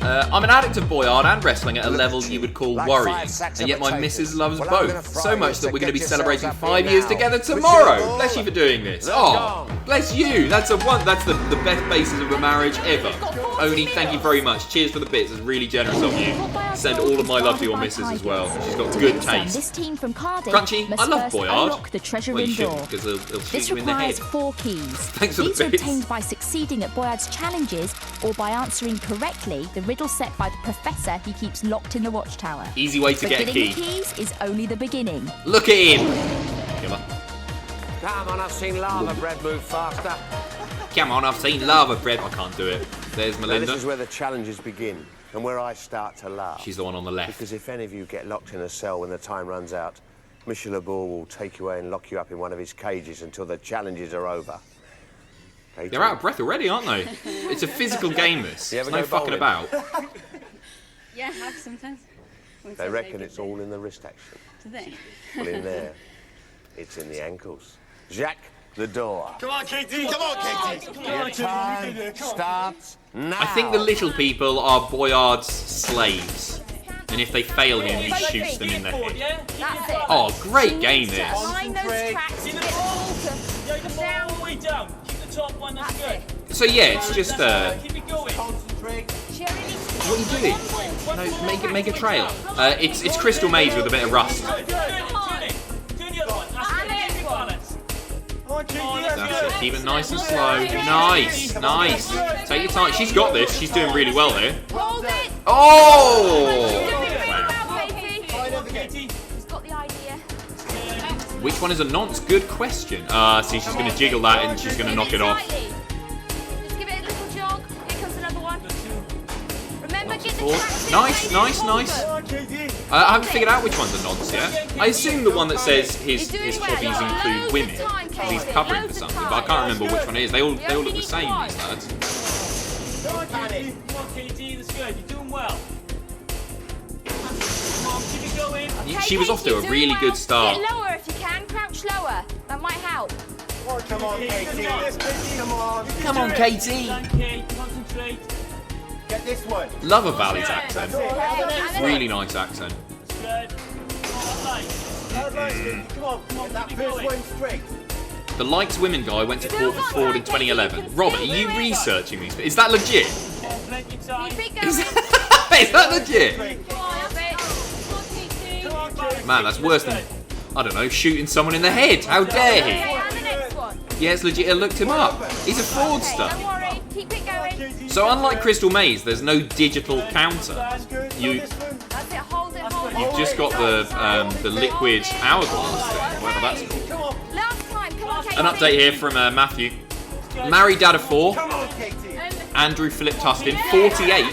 I'm an addict of Boyard and wrestling at a level you would call worrying, and yet my missus loves both, so much that we're going to be celebrating 5 years together tomorrow. Bless you for doing this. Oh, bless you. That's the best basis of a marriage ever. Oni, thank you very much. Cheers for the bits. It's really generous of you. Send all of my love to your missus as well. She's got good taste. This team from Cardiff Crunchy, I love Boyard. unlock the treasure Well, you room door. shouldn't, because he'll shoot This you in the head. requires 4 keys. Thanks for the These are bits. obtained by succeeding at Boyard's challenges or by answering correctly the riddle set by the professor he keeps locked in the watchtower. Easy way to But get a getting key. the keys is only the beginning. Look at him. Killer. Come on, I've seen lava bread move faster. Come on, I've seen lava bread. I can't do it. There's Now, Melinda. this is where the challenges begin and where I start to laugh. She's the one on the left. Because if any of you get locked in a cell when the time runs out, Monsieur Labour will take you away and lock you up in one of his cages until the challenges are over. Okay, They're out of breath already, aren't they? It's a physical game, this. You ever There's no go fucking bowling? about. Yeah, I have sometimes. They reckon it's all in the wrist action. Do they? Well, in there, it's in the ankles. Jacques, the door. Come on, Katie. Come on, Katie. Your time starts now. I think the little people are Boyard's slaves. And if they fail him, he shoots them in the head. That's it. Oh, great game, this. Find those tracks, get the ball to come down. All the way down. Keep the top one. That's good. So yeah, it's just Keep it going. Concentrate. what are you doing? No, make a trail. It's Crystal Maze with a bit of rust. Do the other one. That's it. Balance. That's it. Keep it nice and slow. Nice. Take your time. She's got this. She's doing really well here. Hold it. Oh! Katie. He's got the idea. Which one is a nonce? Good question. See, she's going to jiggle that and she's going to knock it off. Just give it a little jog. Here comes another one. Remember, get the Forward. tracks in. Nice. I haven't figured out which one's a nonce yet. I assume the one that says his hobbies include women. Because he's covering for something, but I can't remember which one it is. They all look the same, these lads. Come on, Katie. That's good. You're doing well. Come on, keep it going. She was off to a really good start. Get lower if you can. Crouch lower. That might help. Come on, Katie. Come on, Katie. Okay, concentrate. Get this one. Love a Valley's accent. Really nice accent. That's good. Come on, that first one straight. The Likes Women guy went to court for fraud in 2011. Robert, are you researching these? Is that legit? Plenty of time. Keep it Is going. that legit? Come on, Katie. Man, that's worse than, I don't know, shooting someone in the head. How dare he? Okay, and the next one. Yeah, it's legit. I looked him up. He's a fraudster. Don't worry. Keep it going. So unlike Crystal Maze, there's no digital counter. You, That's it. Hold it. you've just got the liquid hourglass thing, whatever that's called. Last time. Come on, Katie. An update here from Matthew. Married dad of 4. Andrew Philip Tustin, 48,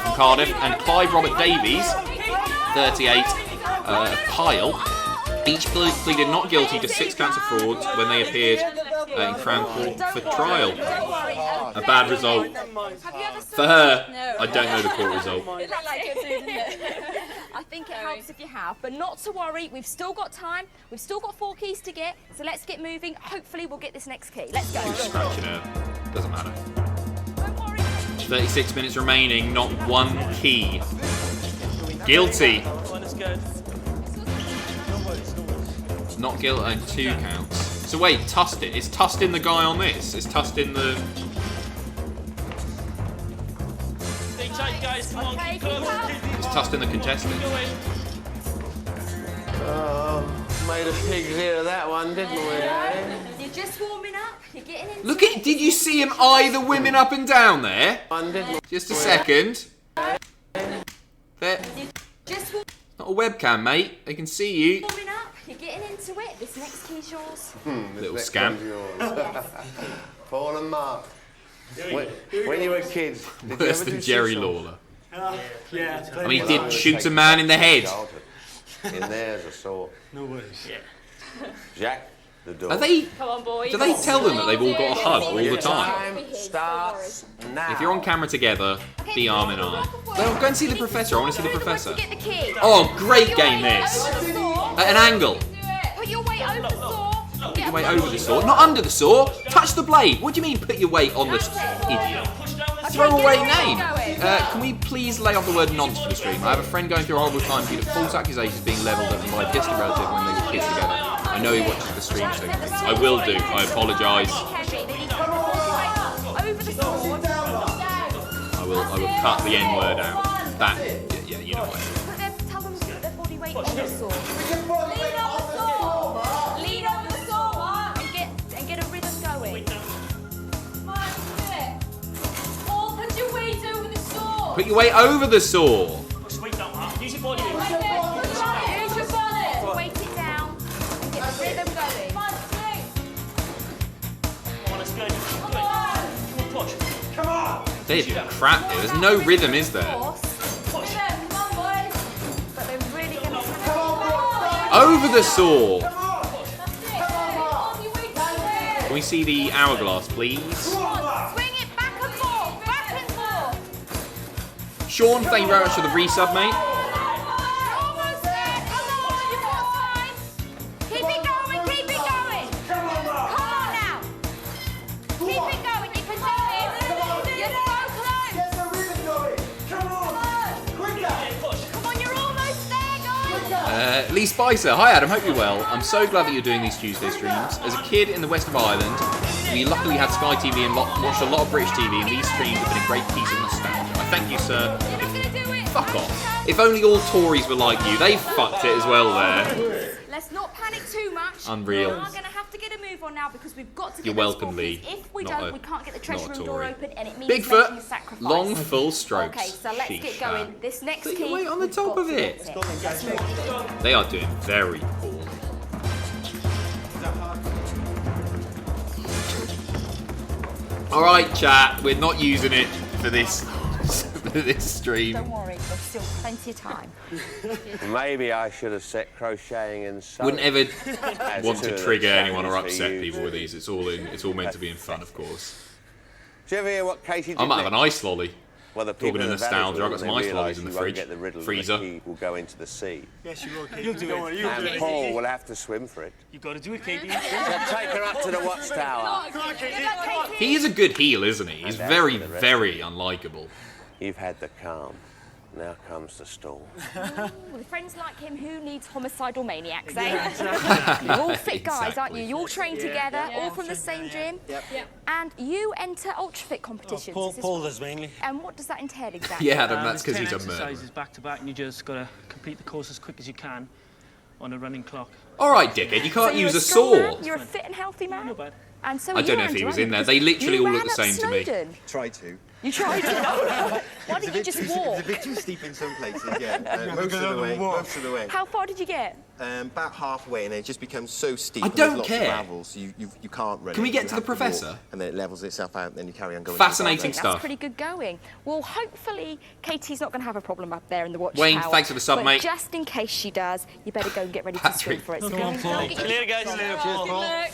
from Cardiff, and Clive Robert Davies, 38, Pyle. Each pleaded not guilty to 6 counts of fraud when they appeared in Crown Court for trial. A bad result. For her, I don't know the court result. I think it helps if you have, but not to worry. We've still got time. We've still got 4 keys to get, so let's get moving. Hopefully, we'll get this next key. Let's go. Just scratching her. Doesn't matter. Don't worry. 36 minutes remaining, not 1 key. Guilty. One is good. Not guilty and 2 counts. So wait, Tustin. Is Tustin the guy on this? Is Tustin the... Stay tight, guys. Come on, keep close. Is Tustin the contestant? Oh, made a pig's ear of that one, didn't we, eh? You're just warming up. You're getting into Look at... Did you see him eye the women up and down there? One, didn't we? Just a second. There. just Not a webcam, mate. They can see you. warming up. You're getting into it. This next key's yours. Little scamp. Paul and Mark. When you were kids, did you Worse ever than do Jerry seesaw? Lawler. Yeah. I mean, he did shoot a man in the head. In there's a saw. No worries. Yeah. Jack, the door. Are they? Come on, boys. Do they tell them that they've all got a hug all the time? Time starts now. If you're on camera together, be arm in arm. Well, go and see the professor. I want to see the professor. Get the key. Oh, great game this. Over the saw. At an angle. Put your weight over the saw. Put your weight over the saw, not under the saw. Touch the blade. What do you mean put your weight on the idiot? Throwaway name. Can we please lay off the word nonce for the stream? I have a friend going through a horrible time due to false accusations being levelled at him by a distant relative when they were kids together. I know he watches the stream, so I will do. I apologise. Over the sword. I will cut the N word out. That, yeah, you know what. Tell them to put their body weight on the sword. Lean on the sword. Lean over the sword and get a rhythm going. Come on, do it. Paul, put your weight over the sword. Put your weight over the saw. Sweet down, Mark. Use your body. Use your body. Weight it down and get the rhythm going. Come on, Come on, let's go. Come on, push. Come on. They're crap here. There's no rhythm, is there? Come on, boys. But they're really going to Over the saw. That's it. Can we see the hourglass, please? Swing it back and forth. Back and forth. Sean, thank you very much for the resub, mate. Almost there. Come on, you've got time. Keep it going. Keep it going. Come on now. Keep it going. You can do it. You're so close. Come on, you're almost there, guys. Lee Spicer, hi Adam, hope you're well. I'm so glad that you're doing these Tuesday streams. As a kid in the west of Ireland, we luckily had Sky TV and watched a lot of British TV, and these streams have been a great piece of nostalgia. I thank you, sir. You're not going to do it. Fuck off. If only all Tories were like you. They fucked it as well there. Let's not panic too much. Unreal. We are going to have to get a move on now because we've got to get You're those welcome, 4 Lee. keys. If we Not don't, a- we can't get the not treasure a room door Tory. open, and it means making a Bigfoot, sacrifice. long full strokes. Okay, so let's get Sheesh, going. man. This next Put key. your weight on the we've top got of to it. get Let's move. They are doing very poorly. Alright, chat, we're not using it for this for this stream. Don't worry, there's still plenty of time. Maybe I should have set crocheting and sewing. Wouldn't ever as want two to of the trigger anyone or challenges for upset you people two. with these. It's all meant to be in fun, of course. Did you ever hear what Katie did I might have an next? ice lolly. Well, the Talking people of in the valley nostalgia, I've got will, some when ice they lollies realise in the you won't fridge, get the riddle, freezer. The key will go into the sea. Yes, you will, Katie. You'll do it. And Paul will have to swim for it. You've got to do it, Katie. So take her up to the watchtower. Come on, Katie. He is a good heel, isn't he? He's And as very, for the rest very unlikable. You've had the calm. Now comes the storm. With friends like him, who needs homicidal maniacs, eh? You're all fit guys, aren't you? You all train together, all from the same gym. Yep. And you enter ultra-fit competitions. Is this Paul does mainly. And what does that entail exactly? Yeah, Adam, that's because There's he's 10 a murderer. exercises back to back, and you just got to complete the course as quick as you can on a running clock. Alright, dickhead, you can't So you're use a strong saw. man, you're a fit and healthy man. Not bad. And so I don't know if Andrew, he was aren't in there. you? They literally You all ran look the up same to me. Snowdon. Try to. You tried to. Why didn't you just walk? It's a bit too steep in some places, yeah. Most of the way. Most of the way. How far did you get? About halfway, and it just becomes so steep. I and there's don't lots care. Of gravel, so you can't run. Can we it. get You to the have walk, professor? and then it levels itself out, and then you carry on going. Fascinating That's stuff. pretty good going. Well, hopefully Katie's not going to have a problem up there in the watchtower. Wayne, thanks for the sub, but mate. just in case she does, you better go and get ready to Patrick. swim for it. So Come on, go Paul. and get Later, guys. Later, Paul.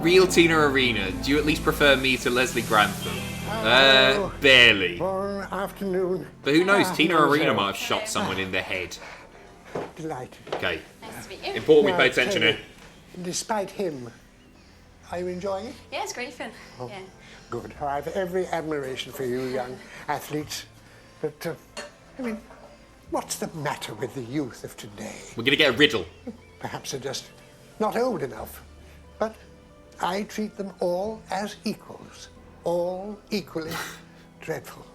Real Tina Arena, do you at least prefer me to Leslie Grantham? Barely. Bon afternoon. But who knows, Tina Arena mademoiselle. might have shot someone in the head. Delighted. Okay, Nice to meet you. important we Now, pay attention tell here. me, despite him, are you enjoying it? Yeah, it's great fun. Yeah. Good. I have every admiration for you young athletes. But, I mean, what's the matter with the youth of today? We're going to get a riddle. Perhaps they're just not old enough. But I treat them all as equals. All equally dreadful.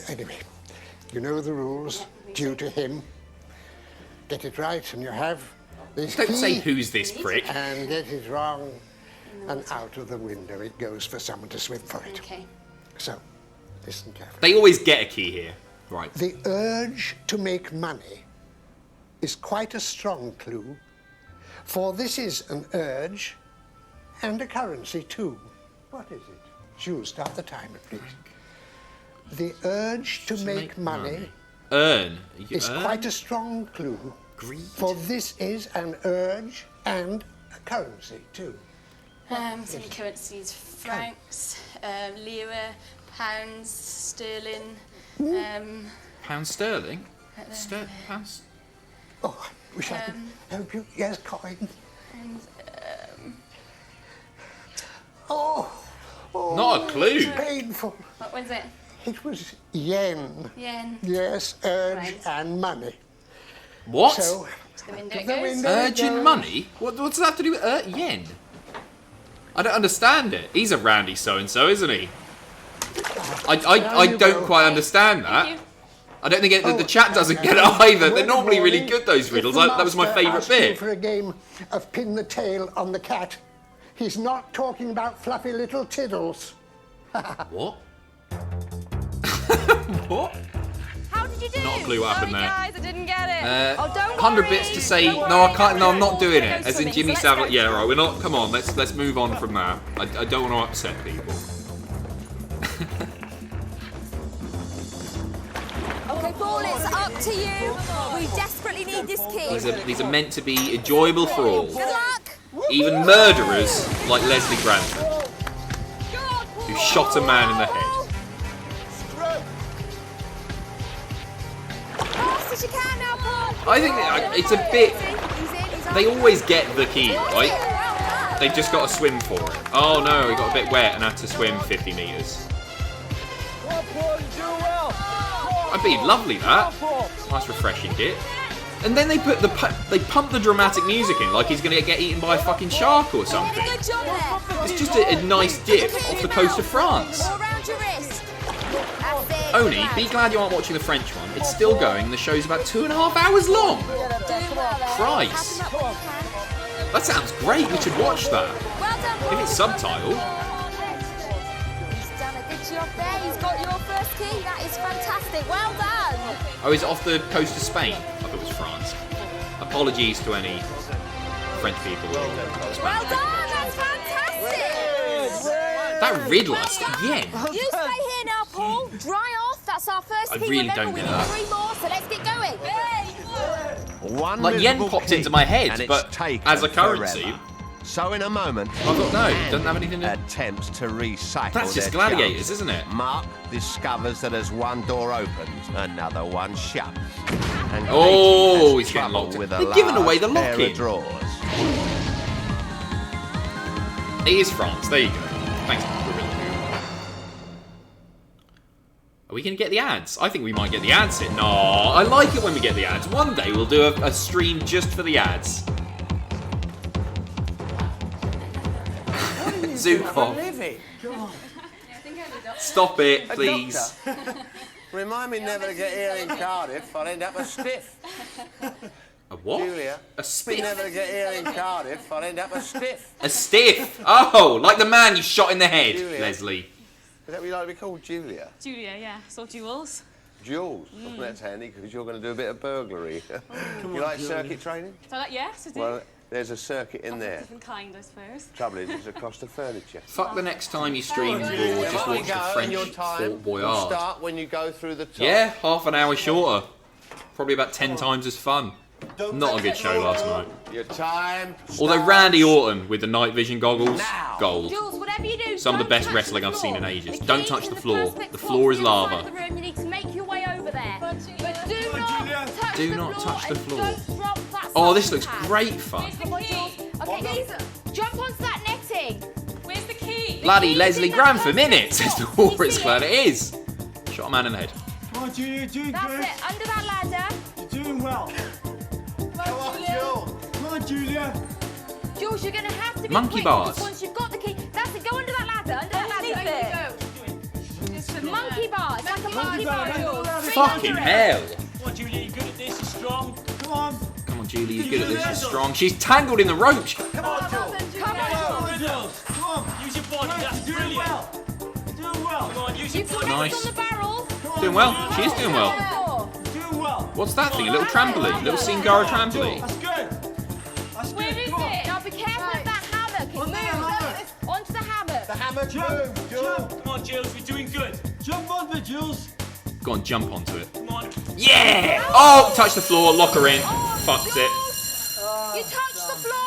Anyway, you know the rules. Due to him. Get it right and you have this Don't key, say who's this prick. and get it wrong and out of the window it goes for someone to swim for it. Okay. So, listen carefully. They always get a key here. Right. The urge to make money is quite a strong clue, for this is an urge and a currency too. What is it? Jules, start the timer, please. The urge to make money is quite a strong clue, for this is an urge and a currency too. Some currencies: francs, lira, pounds, sterling. Pound sterling? Pounds? Oh, I wish I could help you. Yes, coin. And, Not a clue. It's painful. what was it? It was yen. Yen. Yes, urge Right. and money. What? So, To the window to it the goes. window it Urgent goes. money? What does that have to do with yen? I don't understand it. He's a randy so-and-so, isn't he? I don't quite understand that. Thank you. I don't think the chat doesn't get it either. They're normally really good, those riddles. That was my favourite Asking bit. for a game of pin the tail on the cat. He's not talking about fluffy little tiddles. What? What? How did you do? Not a clue what happened Sorry, there. guys, I didn't get it. Oh, don't 100 worry. bits to say. Don't No, I worry, can't. No, I'm don't not doing worry. it. As in Go Jimmy swimming, so Savile. let's Yeah, right. We're not. Come on. Let's move on from that. I don't want to upset people. Okay, Paul, it's up to you. We desperately need this key. These are meant to be enjoyable for all. Good luck. Even murderers like Leslie Grantham, who shot a man in the head. Fast as you can now, Paul. I think it's a bit. He's in, he's They up. always get the key, right? Well done. They've just got to swim for it. Oh no, he got a bit wet and had to swim 50 metres. That'd be lovely, that. Nice refreshing hit. And then they put they pump the dramatic music in like he's gonna get eaten by a fucking shark or something. Good job there. It's just a nice dip off the coast of France. More around your wrist. That's it. Oni, Good be lad. glad you aren't watching the French one. It's still going. The show's about 2.5 hours long. Doing well there. Christ. Tap him up when you can. That sounds great. We should watch that. Well done, Paul. If it's subtitled. He's done a good job there. He's got your first key. That is fantastic. Well done. Oh, is it off the coast of Spain? I thought it was France. Apologies to any French people or Well Spanish. done. That's fantastic. That riddler, yen. You stay here now, Paul. Dry off. That's our first I key. really Remember, don't we get need that. 3 more, so let's get going. One Like yen miserable popped key, into my head, and it's but taken as a currency, forever. So in a moment, I thought no, it doesn't have anything to. attempts to recycle That's just their gladiators, chance. isn't it? Mark discovers that as one door opens, another one shuts. And Oh, Clayton has he's getting trouble locked in. with a They've given away the large pair of lock-in. drawers. It is France. There you go. Thanks, Gorilla. Are we going to get the ads? I think we might get the ads in. No, I like it when we get the ads. One day we'll do a stream just for the ads. Zoom off. Stop it, please. Remind me never to get here in Cardiff. I'll end up a stiff. A what? Julia. A Me never spiff. to get here in Cardiff. I'll end up a stiff. A stiff. Oh, like the man you shot in the head, Julia. Leslie. Is that what you like to be called, Julia? Julia, yeah. So Jules. Jules. Well, that's handy because you're going to do a bit of burglary. You like circuit training? So that, yes, I do. Well, there's a circuit in there. Different kind, I suppose. Trouble is, it's across the furniture. Fuck the next time you stream or just watch the French Fort will Boyard. start when you go through the top. Yeah, half an hour shorter. Probably about 10 times as fun. Not a good show last night. Your time. Although Randy Orton with the night vision goggles, Now. gold. Jules, whatever you do, Some of the don't best touch wrestling the I've seen in floor. ages. The Don't key's touch in the floor. perspex The box floor is on the other lava. side of the room. You need to make your way over there. But do Do not not touch touch the the floor. floor. And don't drop that Oh, this sauce looks pan. great fun. Come on, Jules. Okay, guys, jump onto that netting. Where's the key? Bloody key's Leslie in that Grantham in it, perspex says the box. Walrus You Clan. see It is. Shot a man in the head. Come on, Julia, you're doing That's good. it, under that ladder. You're doing well. Come on, Jules. Come on, Julia. Jules, you're going to have to be Monkey quick, bars. because once you've got the key, that's it, go under that ladder, under that ladder. Monkey bars, like a monkey bar, Jules. Fucking hell. Come on, Julia, you're good at this. You're strong. Come on. Come on, Julie, you're good at this. You're strong. She's tangled in the rope. Come on, Jules. Come on. Jules. Come on. Use your body. Nice, That's you're doing brilliant. well. You're doing well. Come on, use your You've got body. Nice. this on the barrel. Do doing well. She is doing well. Doing well. What's that thing? A little trampoline? Little Singara trampoline? That's good. That's Where good. is Come on. it? Now be careful of that hammock. It's Onto the hammock. Onto the hammock. The hammer Jump, jump. Come on, Jules, we're doing good. Jump on the Jules. Go on, jump onto it. Come on. Yeah! Oh, touch the floor, lock her in. Fucked it. You touch the floor.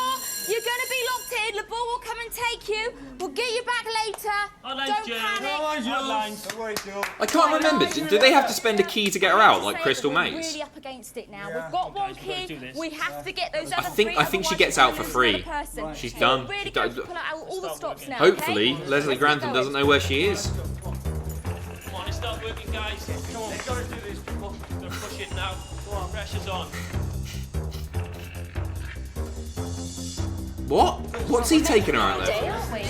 You're going to be locked in. The ball will come and take you. We'll get you back later. Hard lines, Don't Jules. panic. Come on, lines. Jules. Don't worry, Jules. I can't remember. Do they have to spend a key to get her out, like Say Crystal that we're Maze? really up against it now. Yeah. We've got one Guys, we've got to key. do this. We have to get those other I think three, she otherwise gets we're out for gonna lose free. another person. She's So done. Really go to pull out all the stops now. Hopefully, okay? Leslie Let's Grantham get doesn't going. know where she is. Come on, let's start working, guys. Come on, we've got to do this, people. We're going to push it now. Come on, pressure's on. What? What's he taking her out there Day, for? aren't we?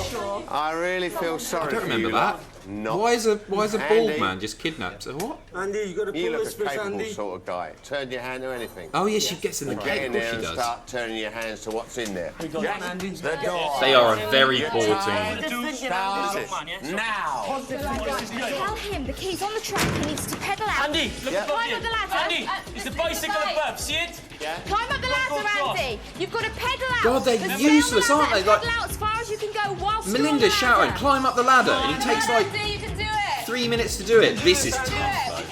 Sure. I really feel sorry I don't for remember you that. lot. Not. Why is a bald Andy. man just kidnapped? So what? Andy, you got to You pull look this a fish, capable Andy. sort of guy. Turn your hand to anything. Oh yeah, she gets in the Get gate. in Of course there she and does. start turning your hands to what's in there. We got Jack, one, Andy. the door. They are a very You're poor tired. team. Start now. Tell him the key's on the track. He needs to pedal out. Andy, look Yeah. above Climb you. up the ladder. Andy, it's the bicycle above. See it? Climb up the ladder, across. Andy. You've got to pedal out. God, they're The useless, sound aren't ladder, they? Like- pedal out as far as you can go whilst you're on the Melinda's shouting, ladder. climb up the ladder, and it takes like Andy, you can do it. 3 minutes to do it. This is tough,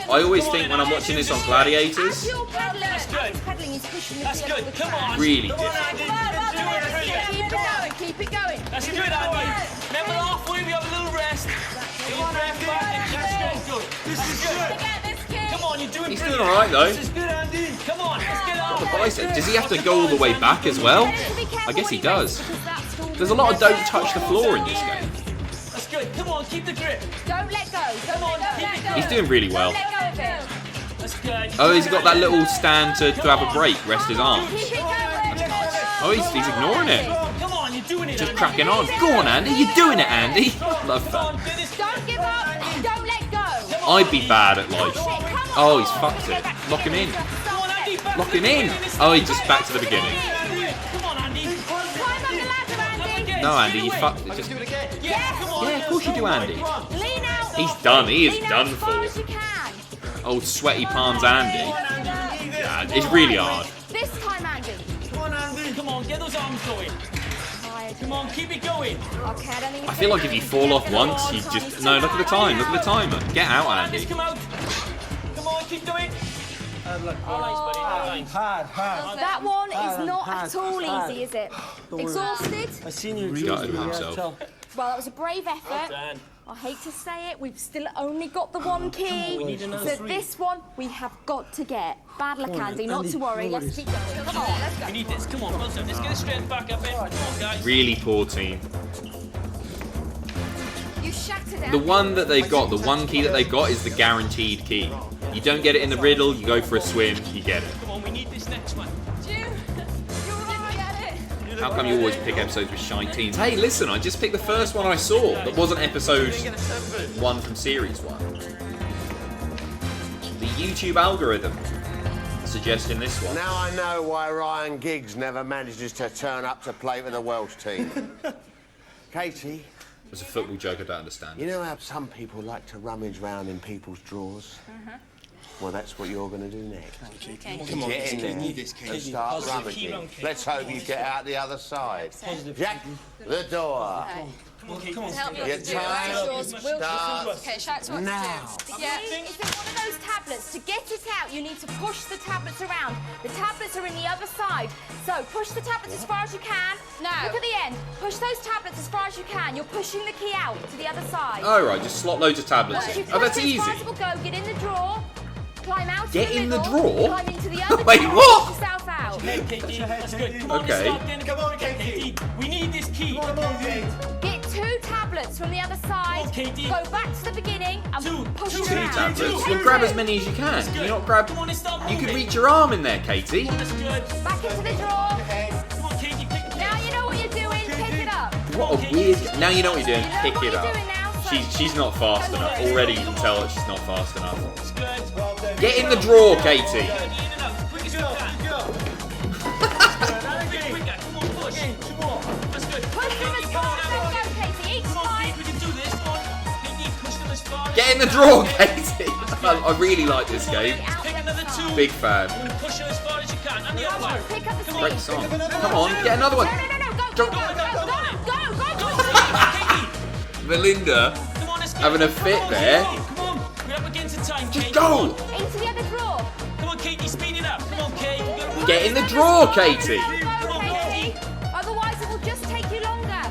though. I always think when I'm watching this on As Gladiators, you're pedaling, That's good. he's pedaling, he's pushing the That's key up good. the Come track. on. really Come on, difficult. Andy. You can do it. Brilliant. Keep it going, keep it going. That's good, Andy. Remember halfway, we have a little rest. Get your breath back and that's good. This is good. Get this key. Come on, you're doing He's brilliant. doing all right, though. This is good, Andy. Come on, let's get on. The bicep. Does he have to go all the way back as well? I guess he does. There's a lot of don't touch the floor in this game. That's good. Come on, keep the grip. Don't let go. Don't let go. He's doing really well. Don't let go of it. That's good. Oh, he's got that little stand to have a break, rest his arms. Keep it going. Oh, he's ignoring it. Come on, you're doing it, Just Andy. cracking on. Go on, Andy. You're doing it, Andy. Love Come that. on, get this. Don't give up. Don't let go. I'd be bad at like. Come on. Oh, he's fucked it. Lock him in. Come on, Andy. Back Lock to him the in. beginning. This is Oh, he's good. just back to the beginning. Andy. Come on, Andy. Climb up the ladder, Andy. No, Andy, you fucked it. Just, Yeah, come on. yeah, of course you do, Andy. Lean out. He's done. He is Lean out done as far for. as you can. Old sweaty palms, Andy. Yeah, it's really hard. This time, Andy. Come on, Andy. Come on, get those arms going. Come on, keep it going. Okay, I don't think I feel like if you fall off once, you just. No, look at the time. Look at the timer. Get out, Andy's Andy. come out. Come on, keep doing. No lines, buddy. No lines. Hard, hard. that one is Hard, not hard, at all hard. easy, is it? Exhausted? I seen you. Gutted with Jules. himself. Tell. Well, that was a brave effort. Done. I hate to say it, we've still only got the one key. need another So three. this one we have got to get. Bad luck, Come on, Andy, not Andy, to worry. no Let's worries. keep going. Come on, let's go. We need this. Come on, well done. Let's get the strength back up in. Come on, guys. Really poor team. You shattered out. The one that they got, the one key that they got is the guaranteed key. You don't get it in the riddle, you go for a swim, you get it. Come on, we need this next one. How come you always pick episodes with shy teens? Hey, listen, I just picked the first one I saw that wasn't episode 1 from series 1. The YouTube algorithm suggesting this one. Now I know why Ryan Giggs never manages to turn up to play for the Welsh team. Katie, It's a football joke I don't understand. you know how some people like to rummage round in people's drawers? Well, that's what you're going to do next. Come on, Get in there need this, Kate. and start rummaging. Let's hope you get out the other side. Jack, the door. Come on, Your time starts now. Yeah, it's in one of those tablets. To get it out, you need to push the tablets around. The tablets are in the other side. So push the tablets as far as you can. No. Look at the end. Push those tablets as far as you can. You're pushing the key out to the other side. Oh, right, just slot loads of tablets Once you in. Oh, that's push it easy. as far as it will go, get in the drawer. Climb out Get to the in the middle, drawer? Climb into the other Wait, drawer, what? Get yourself out. Katie, that's good. Come on, Okay. let's start getting. Come on, Katie. We need this key. Get 2 tablets from the other side. Come on, Katie. Go back to the beginning and push it 2 around. tablets. Well, grab as many as you can. Can you not grab... Come on, let's start You could moving. reach your arm in there, Katie. That's good. Back into the drawer. Come on, Katie, pick the Now you know what you're doing. Pick it up. What a weird... Now you know what you're doing. You know Pick what it you're up. doing now, so- She's not fast enough. Already you can tell that she's not fast enough. That's good. Get in the drawer, Katie. In and out, quick as you can. Quicker. Come on, push. That's good. Push them as far as they go, Katie. Each Come on, time. Katie, we can do this. Come on. Katie, push them as far as Get in the drawer, Katie. I really like this game. Pick another two. Big fan. Push her as far as you can. And the other one. Pick up the speed. Great song. Come on, get another one. No, go. Melinda Come on, let's go. having a fit there. Come on. We're up against the time, Kate. Go! Into the other drawer. Come on, Katie, speed it up. Come on, Kate. Get in the drawer, Katie. Go, Katie. Otherwise, it will just take you longer.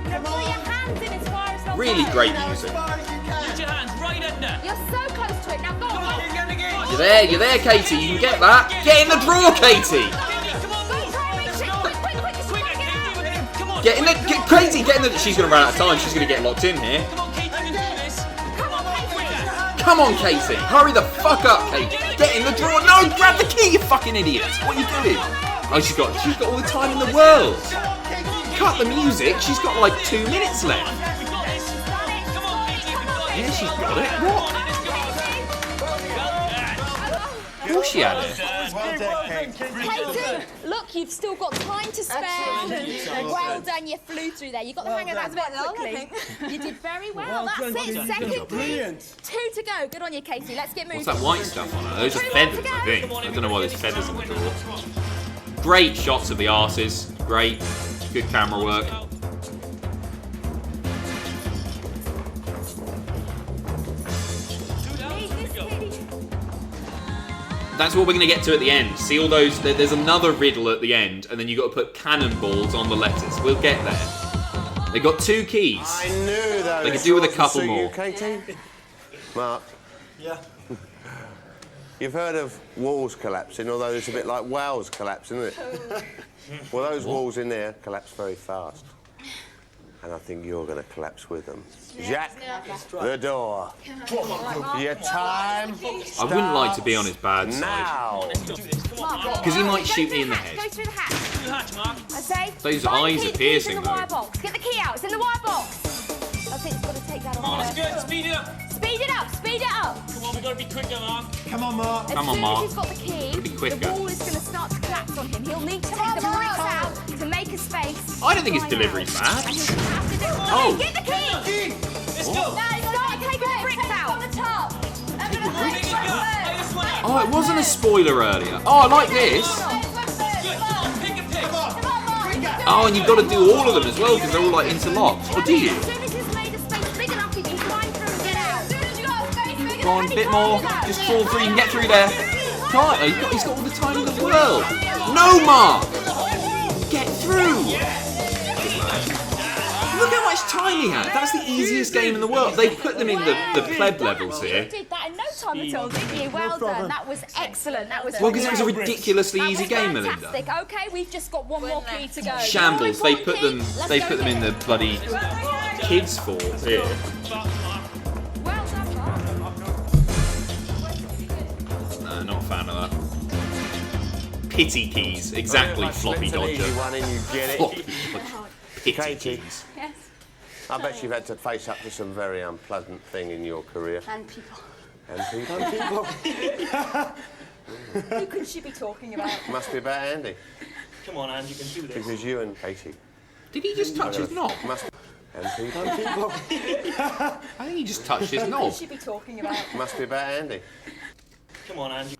Put your hands in as far as long. Really great music. Use your hands right under. You're so close to it. Now go on. You're there, Katie. You can get that. Get in the drawer, Katie. Get in the, Katie. Get in the. She's gonna run out of time. She's gonna get locked in here. Come on, Katie. Hurry the fuck up, Katie. Get in the drawer. No, grab the key, you fucking idiot. What are you doing? Oh, she's got all the time in the world. Cut the music. She's got like 2 minutes left. Yeah, she's got it. What? Of course she had it. Katie, look, you've still got time to spare. Well done, you flew through there. You got the hang of that quite quickly. You did very well. That's it. Second key. 2 to go. Good on you, Katie. Let's get moving. What's that white stuff on her? Those are feathers, I think. I don't know why there's feathers in the drawer. Great shots of the arses. Great. Good camera work. That's what we're going to get to at the end. See all those... There's another riddle at the end, and then you've got to put cannonballs on the letters. We'll get there. They've got 2 keys. I knew that. They could do with a couple more. You, Katie? Mark. Yeah. You've heard of walls collapsing, although it's a bit like whales collapsing, isn't it? Well, those walls in there collapse very fast. And I think you're going to collapse with them. Jack, the door. Your time. I wouldn't like to be on his bad side. Now. Because he might shoot me in the head. Go through the hatch. I say. Those find eyes the are key, piercing, It's in the wire though. box. Get the key out. It's in the wire box. I think it's got to take that off. That's good. Speed it up. Speed it up. Speed it up. Come on, we've got to be quicker, Mark. Come on, Mark. Come on, Mark. As soon as he's got the key, Be quicker. the wall is going to start to collapse on him. He'll need to take the bricks out to make a space. I don't think his delivery's bad. And he's going to have to do it. Oh. Get the key. Let's go. Start taking the bricks out. On the top. Oh, it wasn't a spoiler earlier. Oh, I like this. Pick a pick. Oh, and you've got to do all of them as well because they're all like interlocked. Or do you? As soon as he's made a space big enough, he can climb through and get out. As soon as you got a space big enough, Go on, a bit more. Just crawl through. You can get through there. Can't. He's got all the time in the world. No, Mark. Get through. Look how much time he had. That's the easiest game in the world. They put them in the pleb levels here. You did that in no time at all, didn't you? Well done. That was excellent. That was Well, because it was a ridiculously easy game, Melinda. fantastic. Okay, we've just got one more key to go. Shambles. They put them. They put them in the bloody kids' fort here. Well done, Mark. No, not a fan of that. Pity keys. Exactly, floppy Slip an easy dodger. one in, you get it. Floppy dodger. Pity Katie. keys. Yes. I bet you've had to face up to some very unpleasant thing in your career. And people. And people. Who could she be talking about? Must be about Andy. Come on, Andy, you can do this. Because you and Katie. Did he just touch his knob? Must. And people. I think he just touched his Who knob. could she be talking about? Must be about Andy. Come on, Andy.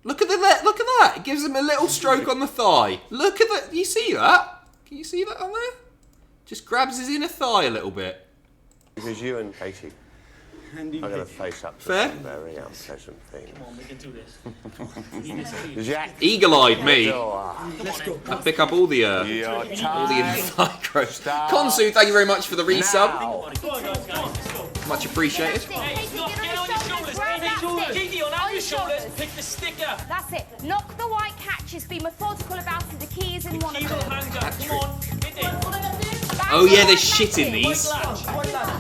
Look at that! It gives him a little stroke on the thigh. Look at that! You see that? Can you see that on there? Just grabs his inner thigh a little bit. Because you and Katie are going to face up to Fair. some very unpleasant things. Come on, we can do this. Jack. Eagle-eyed me. Door. I pick up all the Your all the inner time. thigh growth. Start Konsu, thank you very much for the resub. now. Come on, guys, let's go. Much appreciated. Katie, Stop, get on your shoulders. Grab that stick. Katie, on On your Andy's shoulders. shoulders. Pick the sticker. That's it. Knock the white catches. Be methodical about it. The key is in one of Key will them. hang up. Come on. Hit it. Oh yeah, there's shit in these.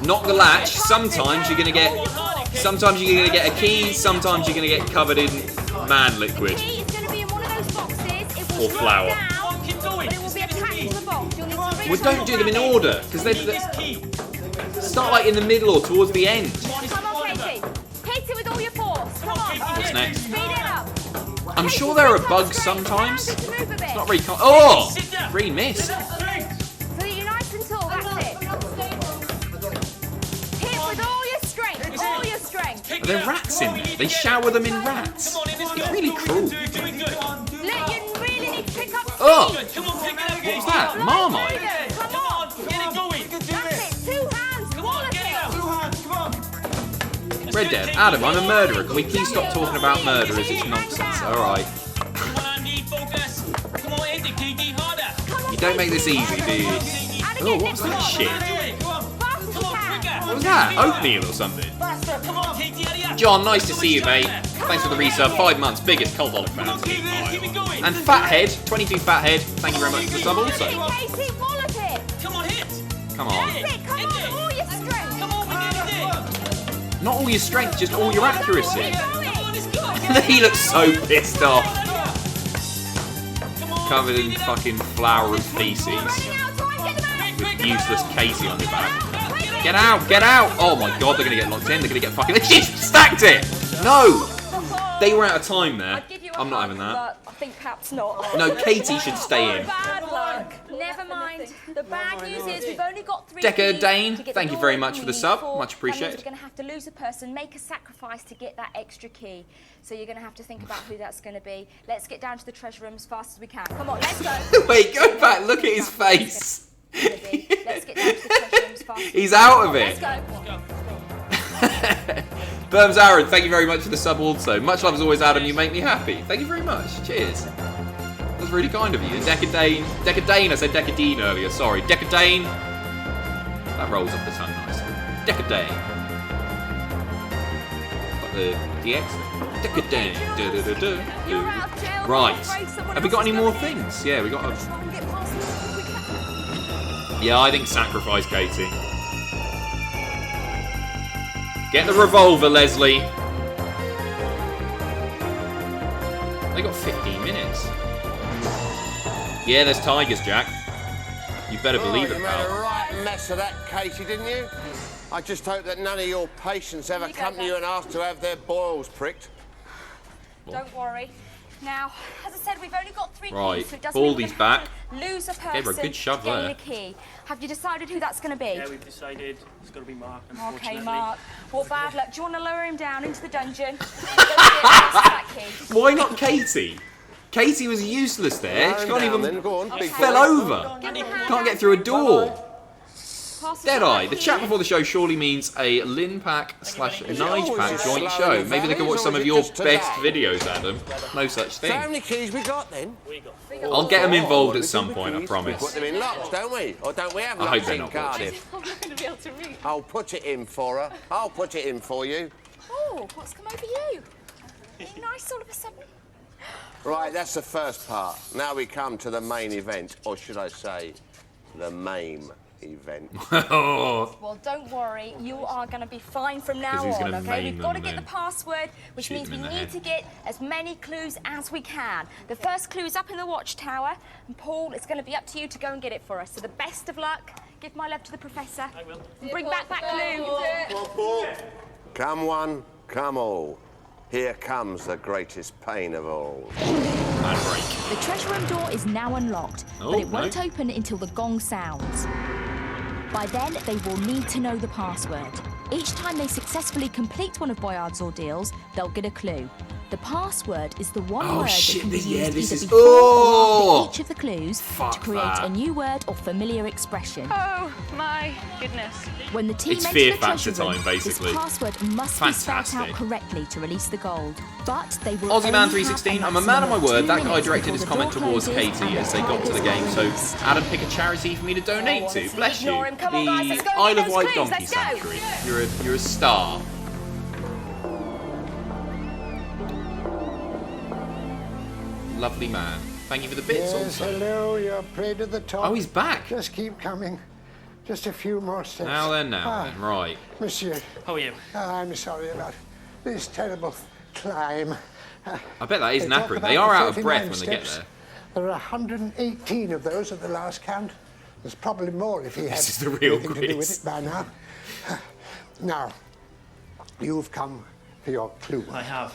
Knock the latch. Sometimes you're gonna get a key. Sometimes you're gonna get covered in man liquid. The key is going to be in one of those boxes. It will Or drop flour. down, Keep going. but it will be attached to the box. You'll need to bring Well, don't do them in order because they Key. start like in the middle or towards the end. Come on, Katie. Hit it with all your force. Come on. What's next? Speed it up. I'm Katie, sure there are bring bugs that straight. Allow sometimes. it to move a bit. Not very. Oh, Sit down. free miss. So that you're nice and tall. That's it. Hit with all your strength. All your strength. Are there rats in there? They shower them in rats. It's really cruel. Look, you really need to pick up speed. Oh! Come on, pick it up. What was that? Marmite? Come on. Get it going. That's it. 2 hands. All of Get it it. out. 2 hands, come on. Red Dead, Adam, I'm a murderer. Can we please stop talking about murderers? It's nonsense. Alright. Come on, Andy, focus. Come on, hit the KD harder. You don't make this easy, do you? Oh, what was that shit? What was that? Oatmeal or something? Faster, come on. KD, hurry up. John, nice to see you, mate. Thanks for the resub. 5 months, biggest Cultaholic fans. Keep it going. And Fathead, 22 Fathead, thank you very much for the sub also. Casey, all of it. Come on, hit. Come on. That's it. Come on, all your strength. Come on, we get it. Not all your strength, just all your accuracy. Keep going. Come on, let's go. He looks so pissed off. Come on. Covered in fucking flour and feces. Running out of time. Get them out. With useless Casey on your back. Get out, get out! Oh my god, they're gonna get locked in, they're gonna get fucking... She stacked it! No! They were out of time there. I'm not having that. I think perhaps not. No, Katie should stay in. Bad luck. Never mind. The bad news is we've only got 3 Decker keys Dane, to get thank the you very door much for the we sub. need for. Much That means appreciated. we're going to have to lose a person, make a sacrifice to get that extra key. So you're going to have to think about who that's going to be. Let's get down to the treasure room as fast as we can. Come on, let's go. Wait, go back, look at his face. Let's get down to the treasure room as fast as we He's can. out Come of on, it. Let's go. Burms Aaron, thank you very much for the sub also. Much love as always, Adam, you make me happy. Thank you very much, cheers. That was really kind of you. Decadane, I said Decadine earlier, sorry. Decadane. That rolls off the tongue nicely. Decadane. Got the DX. Decadane. You're out of jail. Right. I'm afraid someone Have we else got is any more going in. things? Yeah, we got a... Try and get past them as quick as we can. Yeah, I think sacrifice Katie. Get the revolver, Leslie. They got 15 minutes. Yeah, there's tigers, Jack. You better believe it, You made a pal. right mess of that, Katie, didn't you? I just hope that none of your patients ever come to you and ask to have their boils pricked. Don't worry. Now, as I said, we've only got 3 Right, keys, so it doesn't mean Baldy's we're gonna have back. to lose a person Gave her a good shove to gain there. a key. Have you decided who that's going to be? Yeah, we've decided it's got to be Mark, unfortunately. Okay, Mark. Well, bad luck. Do you want to lower him down into the dungeon? Go get that key. Why not Katie? Katie was useless there. She can't Down even... then, go on, big Fell boy. over. Can't get through a door. Pass the Deadeye, the key. chat before the show surely means a Lin Pack / Nige Pack joint slow show. in Maybe they can watch valleys, or some is of it your just best today? videos, Adam. No such So how thing. many keys we got then? I'll get them involved Oh, at some we point, I put promise. them in locks, don't we? Or don't we have I hope locks they're in not Cardiff? I'm not going to be able to read. I'll put it in for her. I'll put it in for you. Oh, what's come over you? Are you nice all of a sudden? Right, that's the first part. Now we come to the main event, or should I say, the MAME event. Oh, Well, don't worry. You are going to be fine from now 'Cause he's on, gonna okay? maim We've got to them get the then. password, which Shoot means them we in the need head. to get as many clues as we can. The first clue is up in the watchtower, and Paul, it's going to be up to you to go and get it for us. So the best of luck. Give my love to the professor. I will. And bring back that clue. Come one, come all. Here comes the greatest pain of all. bad break. The treasure room door is now unlocked, Oh, but it won't no. open until the gong sounds. By then, they will need to know the password. Each time they successfully complete one of Boyard's ordeals, they'll get a clue. The password is the one Oh, word shit, that can be this- yeah, used this either is- before or Oh! after each of the clues Fuck to create that. a new word or familiar expression. Oh my goodness. When the team It's enter Fear the treasure Factor room, time, basically. this password must be spelled out Fantastic. correctly to release the gold. But they will Aussie only Man have 316, I'm a maximum man of my of word. 2 That guy minutes directed before his the comment door towards closes Katie and as the they got to the game. So, tigers are Adam, pick a charity for me to donate to. Bless you. ignore him. Come on, guys, let's The go and Isle get of those Wight clues. Donkey Let's go. Sanctuary. You're a star. Lovely man. Thank you for the bits Yes, also. hello, you're prey to the top. Oh, he's back. Just keep coming. Just a few more steps. Now then, Ah, right. Monsieur, How are you? I'm sorry about this terrible climb. I bet that is They talk knackering. about They are the out of 39 breath when they get steps. there. There are 118 of those at the last count. There's probably more if he had This is the real anything to do with quiz. it by now. Now, you've come for your clue. I have.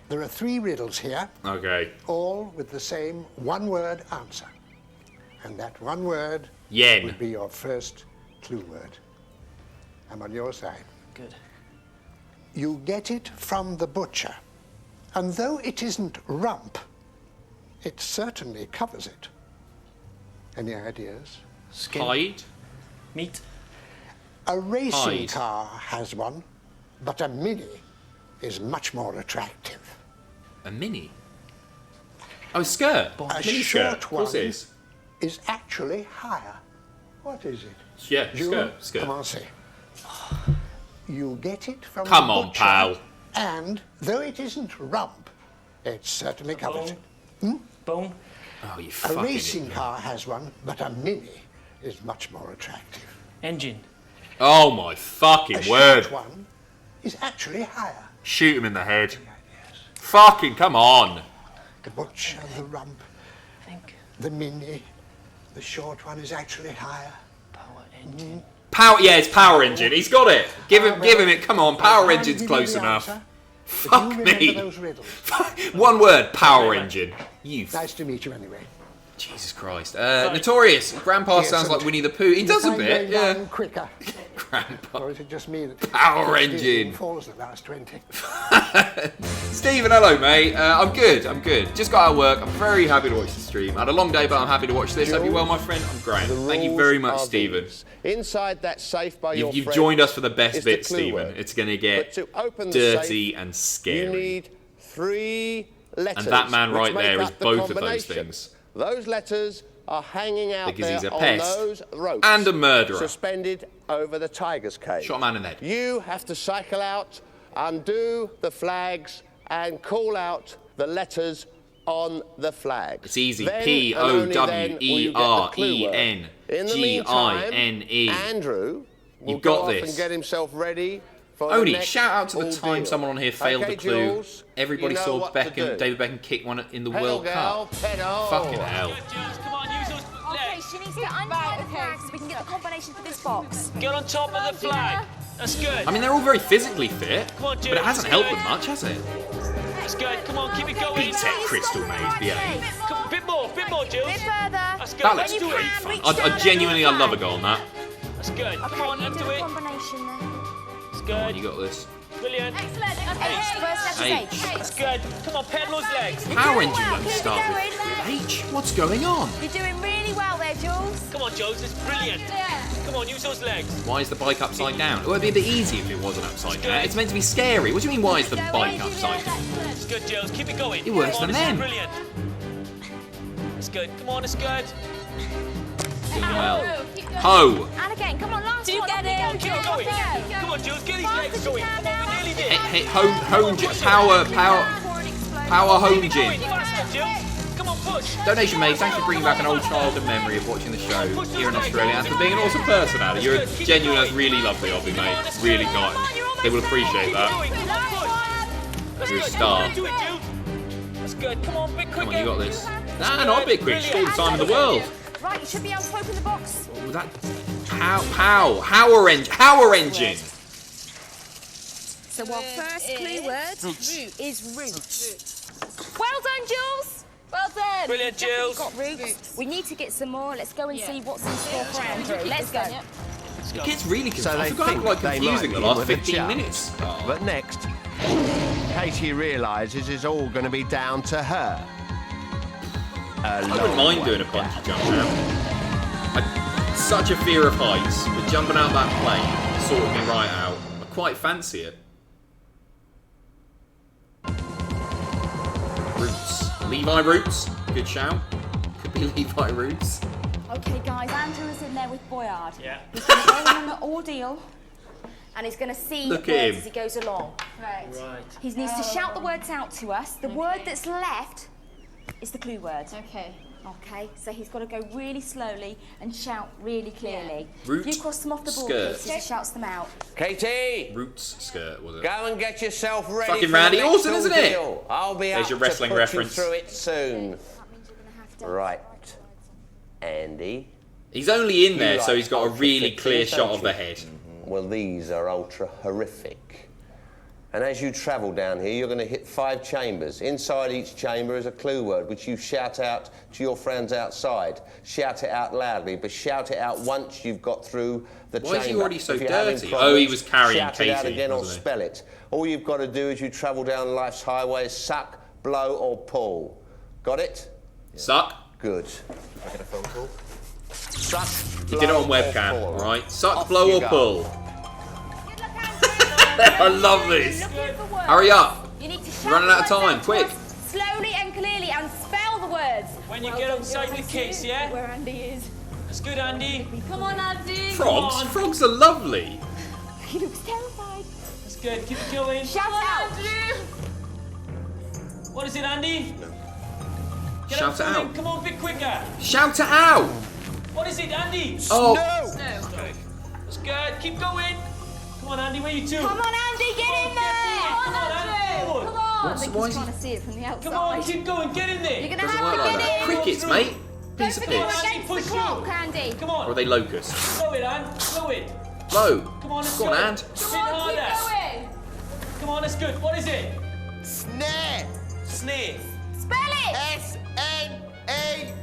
There are 3 riddles here, Okay. all with the same one-word answer. And that one word Yen. would be your first clue word. I'm on your side. Good. You get it from the butcher. And though it isn't rump, it certainly covers it. Any ideas? Skin. Hide. Meat. A racing Hide. car has one, but a Mini is much more attractive. A mini? Oh, skirt. A Mini skirt. short Of course one it is actually higher. What is it? Yeah, Jewel? skirt. Come on, say. You get it from Come the on, butcher, pal. And though it isn't rump, it certainly covers it. Bone. Oh, you A fucking racing idiot. car has one, but a Mini is much more attractive. Engine. Oh my fucking A word. short one is actually higher. Shoot him in the head. Fucking come on. The butcher, the rump, I think. the Mini, the short one is actually higher. Power engine. Power, yeah, it's power engine. He's got it. Give him it. Come on, power engine's close enough. Fuck me. Those riddles. One word, power engine. You. Nice to meet you anyway. Jesus Christ. Notorious. Grandpa Yes, sounds and like Winnie the Pooh. He does a time bit, going yeah. down quicker. Grandpa. Or is it just me that Power keeps engine. stealing falls the last 20? Stephen, hello, mate. I'm good. Just got out of work. I'm very happy to watch the stream. I had a long day, but I'm happy to watch this. Hope you're well, my friend. I'm great. Thank you very much, Stephen. Inside that safe by your You've friend joined us for the best is the bit, clue Stephen. word. It's going to get But to open the dirty safe, and You scary. need 3 letters. And that man which right make there is up the both of those combination. things. Those letters are hanging out Because there he's a on pest those ropes. and a murderer. Suspended over the tiger's cage. Shot a man in the head. You have to cycle out, undo the flags, and call out the letters on the flags. It's easy. Then, and only then, will you get the clue word. In the meantime, P-O-W-E-R-E-N-G-I-N-E. Andrew will You've go got off this. and get himself ready for Only, the next shout out to the time ordeal. someone on here failed Okay, the clue. Jules, Everybody you know saw what to do. David Beckham kick one in the Pedal, World girl, Cup. pedal. Fucking hell. Jules, come on, use those Okay, legs. she needs to untie the flag so we can get the combination for this box. Get on top of the flag. That's good. I mean, they're all very physically fit, Come on, but Jules, it hasn't it's helped good. them much, has it? That's good. Come on, keep it going. B-Tech Crystal Maze, behave. Come, bit more, Jules. Bit further. That's good. That Let's looks do pretty it. fun. reach down I genuinely, I and do love a the goal on that. That's good. Come on, Okay, you undo do the it. combination there. That's Come on, good. you got this. Brilliant. Excellent. First letter H. is H. That's good. Come on, pedal those legs. Power doing engine well. don't Keep it start going. with H. What's going on? You're doing really well there, Jules. Come on, Jules. It's brilliant. Come on, use those legs. Why is the bike upside down? It would be a bit easy if it wasn't upside down. It's meant to be scary. What do you mean, why is the bike upside down? It's good, Jules. Keep it going. You're worse Come on, than this is them. Brilliant. It's good. Come on, it's good. Doing well. Ho! And again, come on, last Do you one. get Off you it? go, Keep Jules. it going. Off you go. Come on, Jules. Get these Fast legs as you going. can Come on, we now. nearly did. Hey, power Keep it going. engine. Faster, Jules. Come on, push. Donation made. Thanks for bringing back an old childhood memory of watching the show here in Australia and for being an awesome person, Adam. You're genuine, that's really lovely of you, mate. Really kind. They will appreciate that. You're a star. Do it, Jules. That's good. Come on, a bit quicker. Come on, you got this. Nah, not a bit quick. It's all the time in the world. Right, you should be able to open the box. Oh, that power engine. So our first clue word is root. Well done, Jules. Well done. Brilliant, Jules. Got roots. We need to get some more. Let's go and see what's in store for Andrew. Let's go. It gets really So confusing. I they forgot think like they confusing might the be last with a 15 chap. minutes. But next, Katie realises it's all going to be down to her. I wouldn't mind doing a bungee jump now. Such a fear of heights, but jumping out that plane sorted me right out. I quite fancy it. Roots. Levi Roots. Good shout. Could be Levi Roots. Okay, guys, Andrew is in there with Boyard. Yeah. He's going to go on an ordeal, and he's going to see Look words at him. as he goes along. Right. He needs to shout the words out to us. The word that's left is the clue word. Okay. Okay, so he's got to go really slowly and shout really clearly. Root, If you cross them off the board, skirt. Katie, he shouts them out. Katie, Roots skirt, was it? go and get yourself ready Fucking for Randy the next Orton, isn't it? ordeal. I'll be There's up your to wrestling put reference. you through it soon. That means you're going to have to... Right, Andy. He's only in there, You so like he's got a really ultra clear fitness, shot don't of the you? head. Well, these are ultra horrific. And as you travel down here, you're going to hit 5 chambers. Inside each chamber is a clue word, which you shout out to your friends outside. Shout it out loudly, but shout it out once you've got through the chamber. Why is he already so If you're having dirty? problems, Oh, he was carrying shout Katie, it out again or wasn't he? spell it. All you've got to do as you travel down life's highway is suck, blow or pull. Got it? Suck. Good. I get a phone call. Suck, You did it on blow, or webcam, pull. right? Suck, Off blow you or go. pull. I love this. Hurry up. You need to shout We're running out of the words time, quick. to us slowly and clearly, and spell the words. When you get outside the case, yeah? Where Andy is. That's good, Andy. Come on, Andy. Frogs? on. Frogs are lovely. He looks terrified. That's good. Keep it going. Shout out. What is it, Andy? Get Shout up it for out. him. Come on, a bit quicker. Shout it out. What is it, Andy? Oh. That's good. Keep going. Come on, Andy. Where you two? Come on, Andy, get in there. Come on, Andy. Forward. Come on. What's- why is he- trying to see it from the outside. Come on, keep going. Get in there. You're going to Doesn't have work to like get that. in. Crickets, mate. Don't Piece of forget piss. we're against Push the through. clock, Andy. Come Or on. are they locusts? Slow it, Andy. Slow it. Blow. Come on, let's Go on, And. Bit Come on, keep harder. going. Come on, that's good. What is it? Snare. Snare. Spell it. S-N-A-R-E.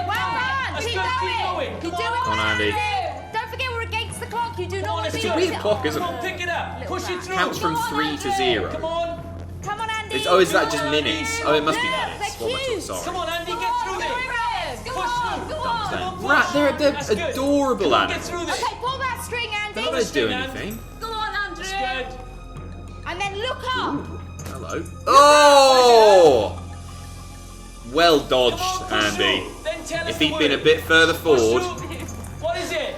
Well done. That's Keep good, keep going. going. You're Come doing on. Come on, well, Andy. Don't forget we're against the clock. You do Come not on, want to it's be a weird clock, isn't Come it? on, pick it up. Little Push it rat. through. Counts from Come on, 3 to Andy. 0. Come on. Come on, Andy. Oh, is that Come just on, minutes? Andy. Oh, it must be Look, minutes. they're What am I cute. talking? Come on, Andy, Come get on, through do there. it. Come Push on, through. come on. Come on, push. Rat, they're That's good. adorable Come on, animals. get through there. Okay, pull that string, They're Andy. not going to do String, Ann. anything. Come on, Andrew. That's good. And then look up. Hello. Oh! Well dodged, Come on, push Andy. through. Then tell us If the he'd been a word. bit further Push forward. through. What is it?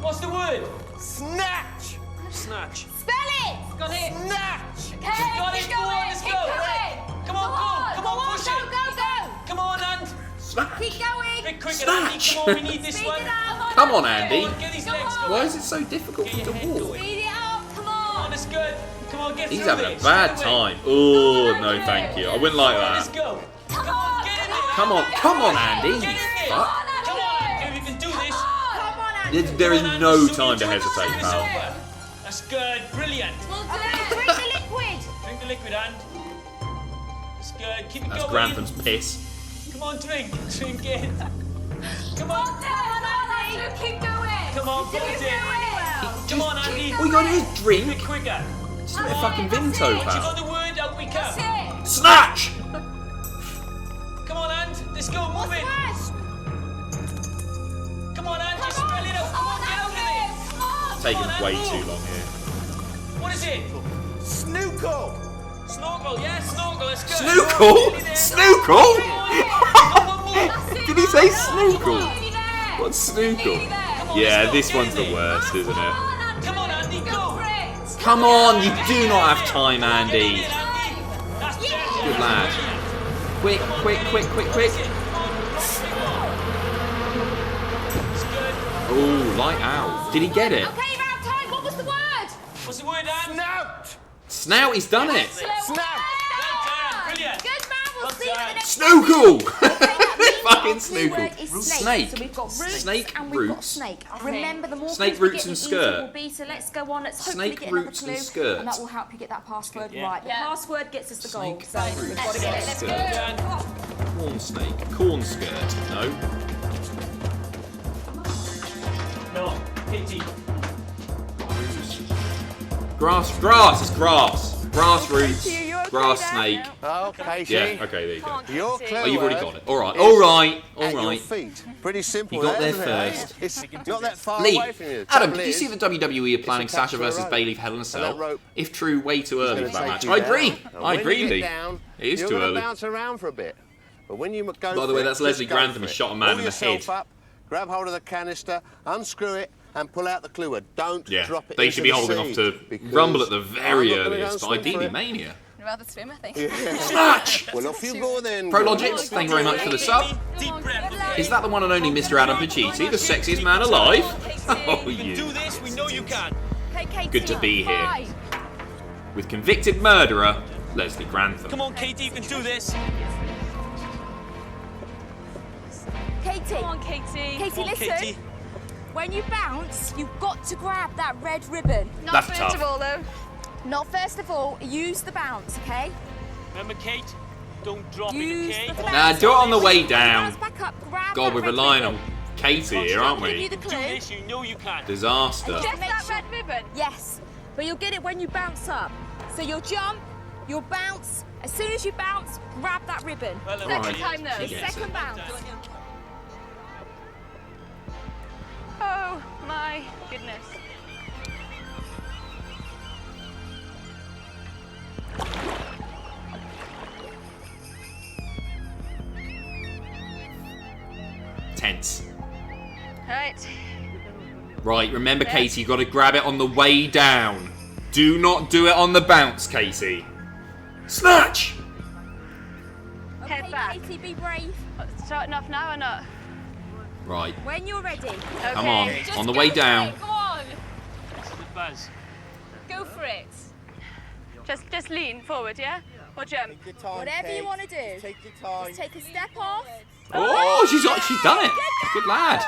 What's the word? Snatch. Snatch. Spell it. Got it. Snatch. Okay, Got it. keep Come on, going. let's Keep go. going. Come on, go. Come on, push go, it. go, go. Come on, and Smash. Keep going. bit quicker, Snatch. Andy. Come on, we need this Speed one. it up. Come on, Andy. Come on, get his legs on. going. Why is it so difficult for Get him your to head walk? going. Speed it up. Come Come on, on. that's good. Come on, get He's through having there. a bad Straight away. time. Oh, Come no on, thank you. I wouldn't like Let's that. go. Come on, get in there. Come on, come on, Andy. Get in there. Fuck. Come on, you can do this. Come on, Andy. There is Come on, no Andy, soon time to you do it, hesitate, soon it's pal. over. That's good, brilliant. We'll do Okay, it. drink the liquid. Drink the liquid, and that's good. Keep it That's going. Grantham's piss. Come on, drink it. Come on, Come on, Andrew. Keep going. come on, put it in. Come on, Andy. All you gotta do is A bit drink. quicker. Just like a fucking Vimto, Once you pal. got the word, out we That's come. it. Snatch! Come on, and let's go, move it. Come on, and just spell it out. Come on, get out of there. Come on. Taking Come on, way Andy. too long here. What is it? Snookle. Snorkel, yeah, snorkel, let's go. Snookle? Nearly there. Snookle? Come on, move. That's it. Did he say Come on, snookle? nearly there. What's Nearly snookle? there. Yeah, this one's the worst, isn't it? Come on, Andrew. Come on, Andy, Go go. for it. Come on, you do not have time, Get in Andy. there, Andy. That's it. Good lad. Quick, quick, quick, quick, quick. Oh, light out. Did he get it? Okay, you're out of time. What was the word? What's the word, Anne? Snout. Snout, he's done it. Snout. Brilliant. Good man. We'll see you in the next Snookle! Fucking Fucking snooker. snookle. Snake. Snake. So we've got roots Snake, and we've got roots. snake. Remember, the more Snake, clues we roots get, and the easier skirt. it will be. So let's go on. Let's hopefully Snake, get another roots clue, and skirt. and that will help you get that password Yeah. right. The Yeah. password gets us the goal. Snake, So we've got to roots, get it. Let's go. skirt. Come on. Corn snake. Corn skirt. No. No, Katie. Grass. Grass. It's grass. Grass roots. Grass snake. Okay, Yeah, okay, there you go. Your clue Oh, you've already word got it. All right, is all right, at all your right. feet. Pretty simple. You got that, there isn't it, eh? first. It's not that far Lee, away from you. Adam, Trouble did you is, see the WWE are planning it's a catch Sasha for a versus rope. Bailey for Hell in a And Cell? that rope If true, way too early gonna for that take match. you I down. agree. And I when agree, you get Lee. down, It is you're too gonna early. bounce around for a bit. But when you go By the for way, it, that's just Leslie go Grantham for who it. shot a man Pull in the yourself head. up, grab hold of the canister, unscrew it, and pull out the clue word. Don't Yeah, drop it they into should be the holding sea, off to because Rumble at the I'm very not gonna go earliest, and but swim for ideally it. Mania. I'd rather swim, I think. Snatch! Well, off you go then. Prologics, thank you very much for the sub. Deep breath. Is that the one and only Mr. Adam Pacitti, the sexiest man alive? Oh, You can do you. this, we know you can. Okay, Katie. Good to be here. 5. With convicted murderer, Leslie Grantham. Come on, Katie, you can do this. Katie. Come on, Katie. Katie, Come on, listen. Katie. When you bounce, you've got to grab that red ribbon. Not That's first tough. of all, though. Not first of all. Use the bounce, okay? Remember, Kate? Don't drop Use it, okay? the bounce. Nah, do it on the way down. Bounce back up, grab God, that we're red relying ribbon. on Katie here, aren't Give we? you the Do clue. this, you know you can. Disaster. Just That red ribbon. Yes, but you'll get it when you bounce up. So you'll jump, you'll bounce. As soon as you bounce, grab that ribbon. Well, Second time though. She gets Second it. bounce. Oh my goodness. Tense. Right. Right, remember, Katie, you've got to grab it on the way down. Do not do it on the bounce, Katie. Snatch! Okay, Head back. Katie, be brave. Starting off now or not? Right, When you're ready. come on. Okay. On the way down. Come on. This is the buzz. Go for it. Just lean forward, yeah? Or jump. Take your time, Whatever Kate. you want to do. Take your time. Just take a step off. Oh, she's done it. Good lad.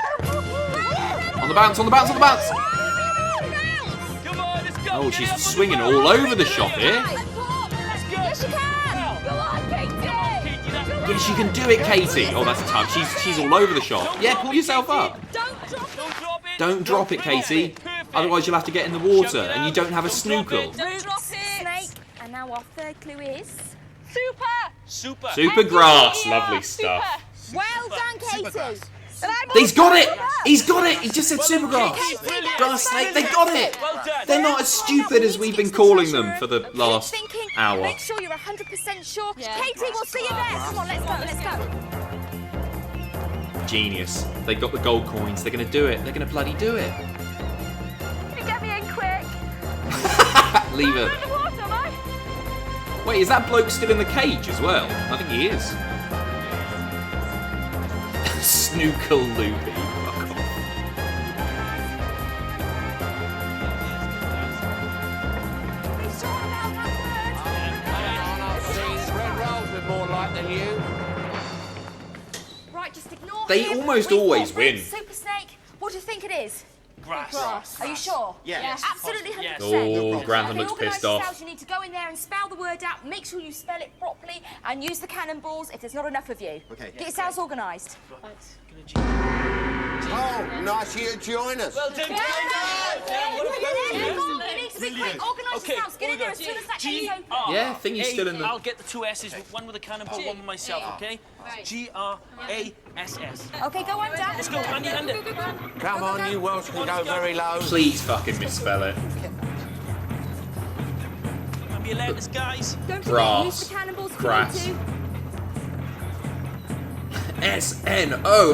On the bounce, on the bounce, on the bounce. Come on, let's go. Oh, Get she's it up on the swinging board. all over the shop here. Let's go. Yes, you can. Go on, Katie. Come on, Katie. That's Yes, you can do it, Katie. Oh, that's tough. She's all over the shop. Yeah, pull yourself up. Don't drop it. Don't drop it. Don't drop it, Katie. Perfect. Otherwise, you'll have to get in the water, and you don't have a snookle. Don't drop it. Snake. And now our third clue is. Super. Super. Super grass, lovely stuff. Well done, Katie. He's got it! He's got it! He just said super grass. Katie, Grass snake, they got it! Well done. They're not as stupid as we've been calling them for the last Keep thinking. hour. Make sure you're 100% sure. Yeah. Katie, we'll see you there. Come on, let's go, let's go. Genius. They got the gold coins. They're going to do it. They're going to bloody do it. You get me in quick. Leave it. I'm in the water, am I? Wait, is that bloke still in the cage as well? I think he is. Snookle loopy. Fuck off. Be sure about that I've seen bread rolls with more light than you. word. Right, just ignore They him. almost We've always got win. Red Super Snake. What do you think it is? Grass. Are you sure? Yes. Absolutely 100%. Yes. Oh, Grantham Okay, looks organise pissed yourselves. off. You need to go in there and spell the word out. Make sure you spell it properly and use the cannonballs if there's not enough of you. Okay. Get yourselves organised. Oh, nice of you to join us. Well done. You need to be quick. Organise Okay, yourselves. Get in there as soon as that key opens. Yeah, thingy's still in the... I'll get the two S's, one with a cannonball, one with myself, okay? G-R-A-S-S. Okay, go under. Let's go, under. Come on, you Welsh can go very low. Please fucking misspell it. I'll be alertness, guys. Don't Grass. forget, use the cannonballs if Crass. you need to.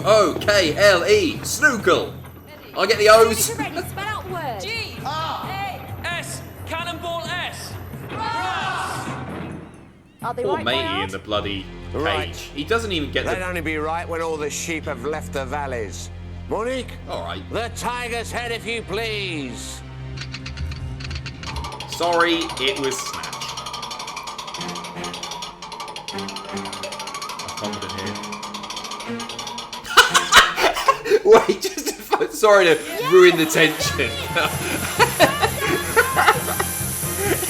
S-N-O-O-K-L-E. Snookle. I get the As O's. soon as you're ready, spell out the word. S. Cannonball S. Are they Poor right, matey Boyard? in the bloody cage. Right. He doesn't even get They'd the... only be right when all the sheep have left the valleys. Monique, Alright. the tiger's head, if you please. Sorry, it was Snatch. I'm confident here. Wait, just... Sorry to ruin the tension.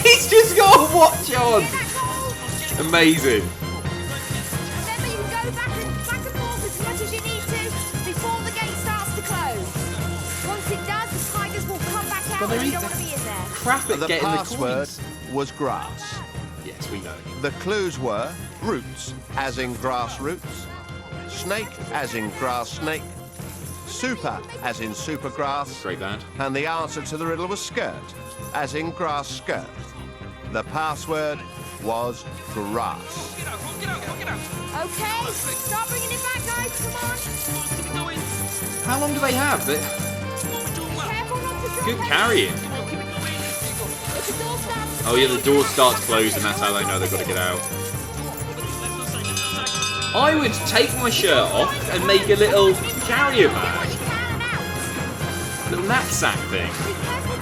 He's just got a watch on. Amazing. Remember, you can go back and forth as much as you need to before the gate starts to close. Once it does, the tigers will come back out and you don't want to be in there. Crap at The getting password the coins. was grass. Yes, we know. The clues were roots, as in grass roots, snake, as in grass snake, super, as in super grass, Great lad. and the answer to the riddle was skirt, as in grass skirt. The password was grass. Okay, start bringing it back, guys. Come on. How long do they have? Careful not to drop Good it. carrying. If the door starts to Oh yeah, the door starts closed and that's how they know they've got to get out. I would take my shirt off and make a little carrier bag. Little knapsack thing.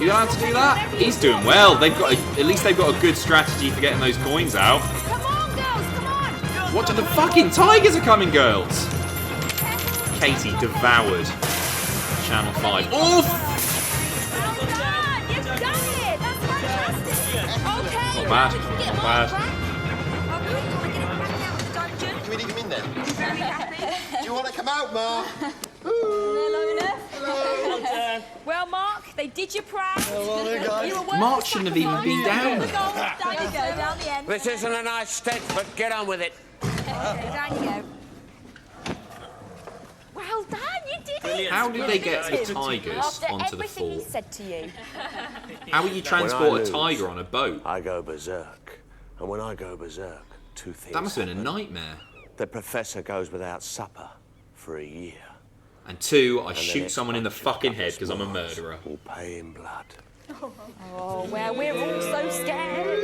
You allowed to do that? He's doing well. They've got at least they've got a good strategy for getting those coins out. Come on, girls, come on. What? The fucking tigers are coming, girls. Katie devoured. Channel 5. Oof! Well done. You've done it. That's fantastic. bad. We can get Not Mark bad. back. Oh, do you want to get him back out of the dungeon? Can we dig him in then? Very happy. Do you want to come out, Mark? Well, Mark, they did you proud. Well done, guys. You were worth Mark the shouldn't have even been down sacrifice. there. Down you go, down the end. This isn't a nice stench, but get on with it. Down you go. Well done, you did it. How did they get the After tigers onto the everything he fort? said to you. How will you transport a tiger on a boat? I go berserk. And when I go berserk, two things That must have been a happen. nightmare. The professor goes without supper for a year. And two, I And the shoot next someone in the bunch of fucking head covers because I'm a Mars murderer. will pay in blood. Oh, well, we're all so scared.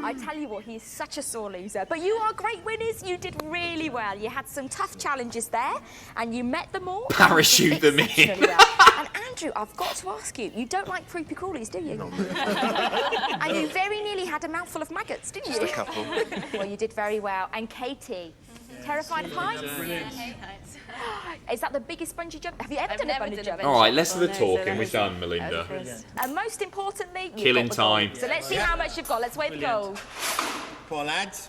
I tell you what, he is such a sore loser. But you are great winners. You did really well. You had some tough challenges there, and you met them all. Parachute them in. Exceptionally well. And Andrew, I've got to ask you don't like creepy crawlies, do you? And you very nearly had a mouthful of maggots, didn't you? Just a couple. Well, you did very well. And Katie, terrified of heights? Is that the biggest bungee jump? Have you ever done a bungee jump? All right, less of the talking. We're done, Melinda. And most importantly, you've Killing got the gold. time. So let's see how much you've got. Let's weigh the gold. Come on, lads.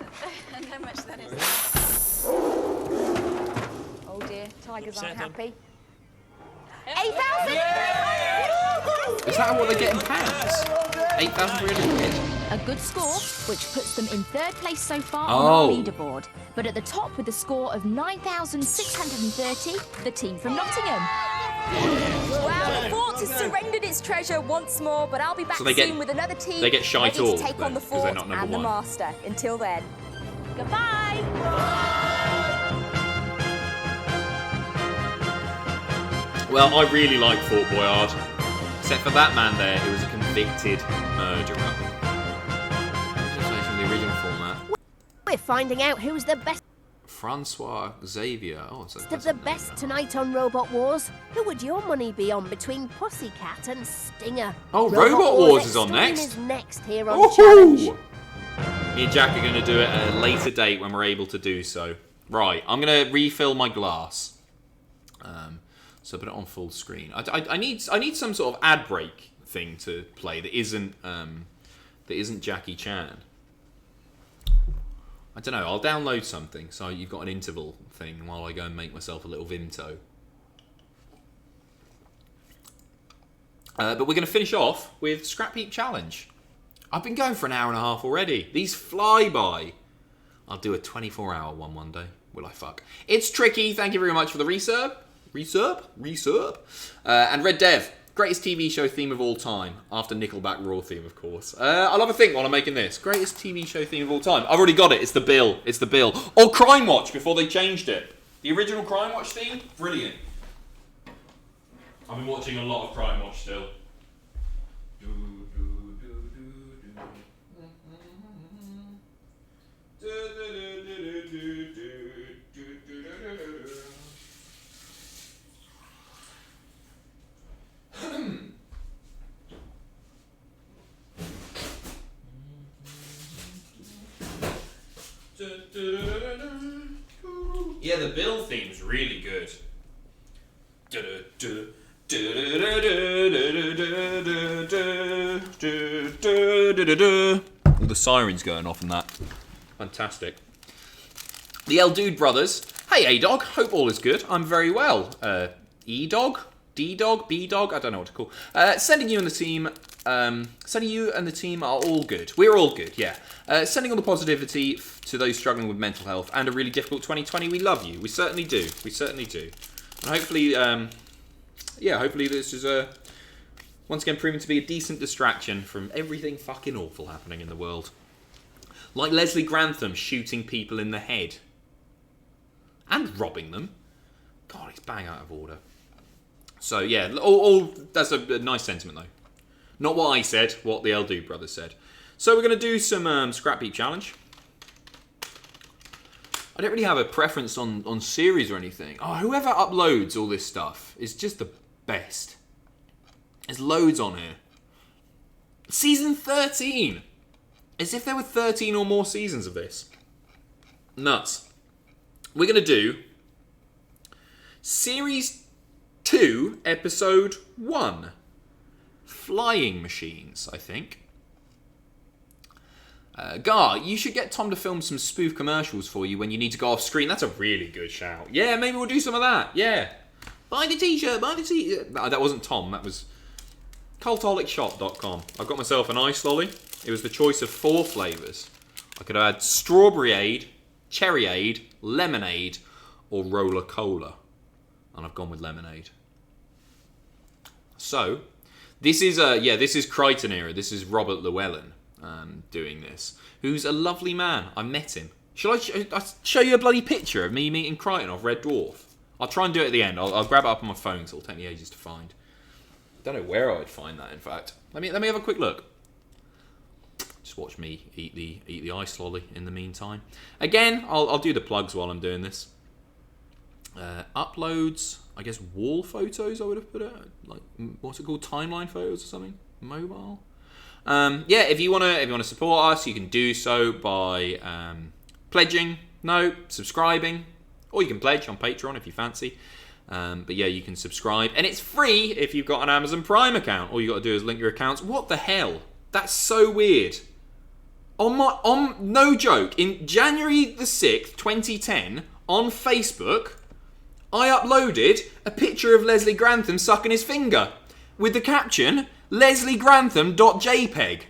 How much that is. Oh dear, tigers aren't Settle. happy. 8,000! Is that what they get in pounds? 8,300 quid. A good score, which puts them in third place so far Oh. on our leaderboard. But at the top with a score of 9,630, the team from Nottingham. Well, the fort has surrendered its treasure once more, but I'll be back So they get- soon with another team they get shite ready all to take then, on the 'cause they're fort not number and the one. master. Until then, goodbye! Well, I really like Fort Boyard. Except for that man there who was a convicted murderer. This from the original format. We're finding out who's the best Francois Xavier. Oh, it's of the best tonight on Robot Wars. Who would your money be on between Pussycat and Stinger? Oh, Robot Wars is on Extreme next. is next here on Challenge. Woohoo! Me and Jack are going to do it at a later date when we're able to do so. Right, I'm going to refill my glass. So put it on full screen. I need some sort of ad break thing to play that isn't Jackie Chan. I don't know. I'll download something so you've got an interval thing while I go and make myself a little Vimto. But we're going to finish off with Scrapheap Challenge. I've been going for an hour and a half already. These fly by. I'll do a 24-hour one day. Will I fuck? It's tricky. Thank you very much for the resub. And Red Dev. Greatest TV show theme of all time. After Nickelback Raw theme, of course. I'll have a think while I'm making this. Greatest TV show theme of all time. I've already got it. It's the bill. Or Crime Watch before they changed it. The original Crime Watch theme? Brilliant. I've been watching a lot of Crime Watch still. Yeah, the Bill theme's really good. All the sirens going off and that. Fantastic. The El Dude Brothers. Hey, A-Dog. Hope all is good. I'm very well. E-Dog? D-Dog? B-Dog? I don't know what to call. Sending you and the team are all good. We're all good, yeah. Sending all the positivity to those struggling with mental health and a really difficult 2020. We love you. We certainly do. And hopefully, hopefully this is once again proven to be a decent distraction from everything fucking awful happening in the world. Like Leslie Grantham shooting people in the head. And robbing them. God, he's bang out of order. So yeah, all that's a nice sentiment though. Not what I said, what the El Dude Brothers said. So we're going to do some Scrapheap Challenge. I don't really have a preference on series or anything. Oh, whoever uploads all this stuff is just the best. There's loads on here. Season 13! As if there were 13 or more seasons of this. Nuts. We're going to do Series 2, Episode 1. Flying Machines, I think. Gar, you should get Tom to film some spoof commercials for you when you need to go off screen. That's a really good shout. Yeah, maybe we'll do some of that. Yeah. Buy the t-shirt, buy the t-shirt. No, that wasn't Tom, that was cultolicshop.com. I've got myself an ice lolly. It was the choice of 4 flavours. I could have had strawberryade, cherryade, lemonade, or roller cola. And I've gone with lemonade. So, this is Crichton era. This is Robert Llewellyn doing this, who's a lovely man. I met him. Shall I show you a bloody picture of me meeting Crichton off Red Dwarf? I'll try and do it at the end. I'll grab it up on my phone, because it'll take me ages to find. Don't know where I would find that, in fact. Let me have a quick look. Just watch me eat the ice lolly in the meantime. Again, I'll do the plugs while I'm doing this. Uploads, I guess wall photos I would have put it. Like, what's it called? Timeline photos or something? Mobile? Yeah, if you wanna support us, you can do so by pledging, subscribing, or you can pledge on Patreon if you fancy. But yeah, you can subscribe, and it's free if you've got an Amazon Prime account. All you got to do is link your accounts. What the hell? That's so weird. On no joke, in January the 6th, 2010, on Facebook, I uploaded a picture of Leslie Grantham sucking his finger with the caption lesliegrantham.jpg.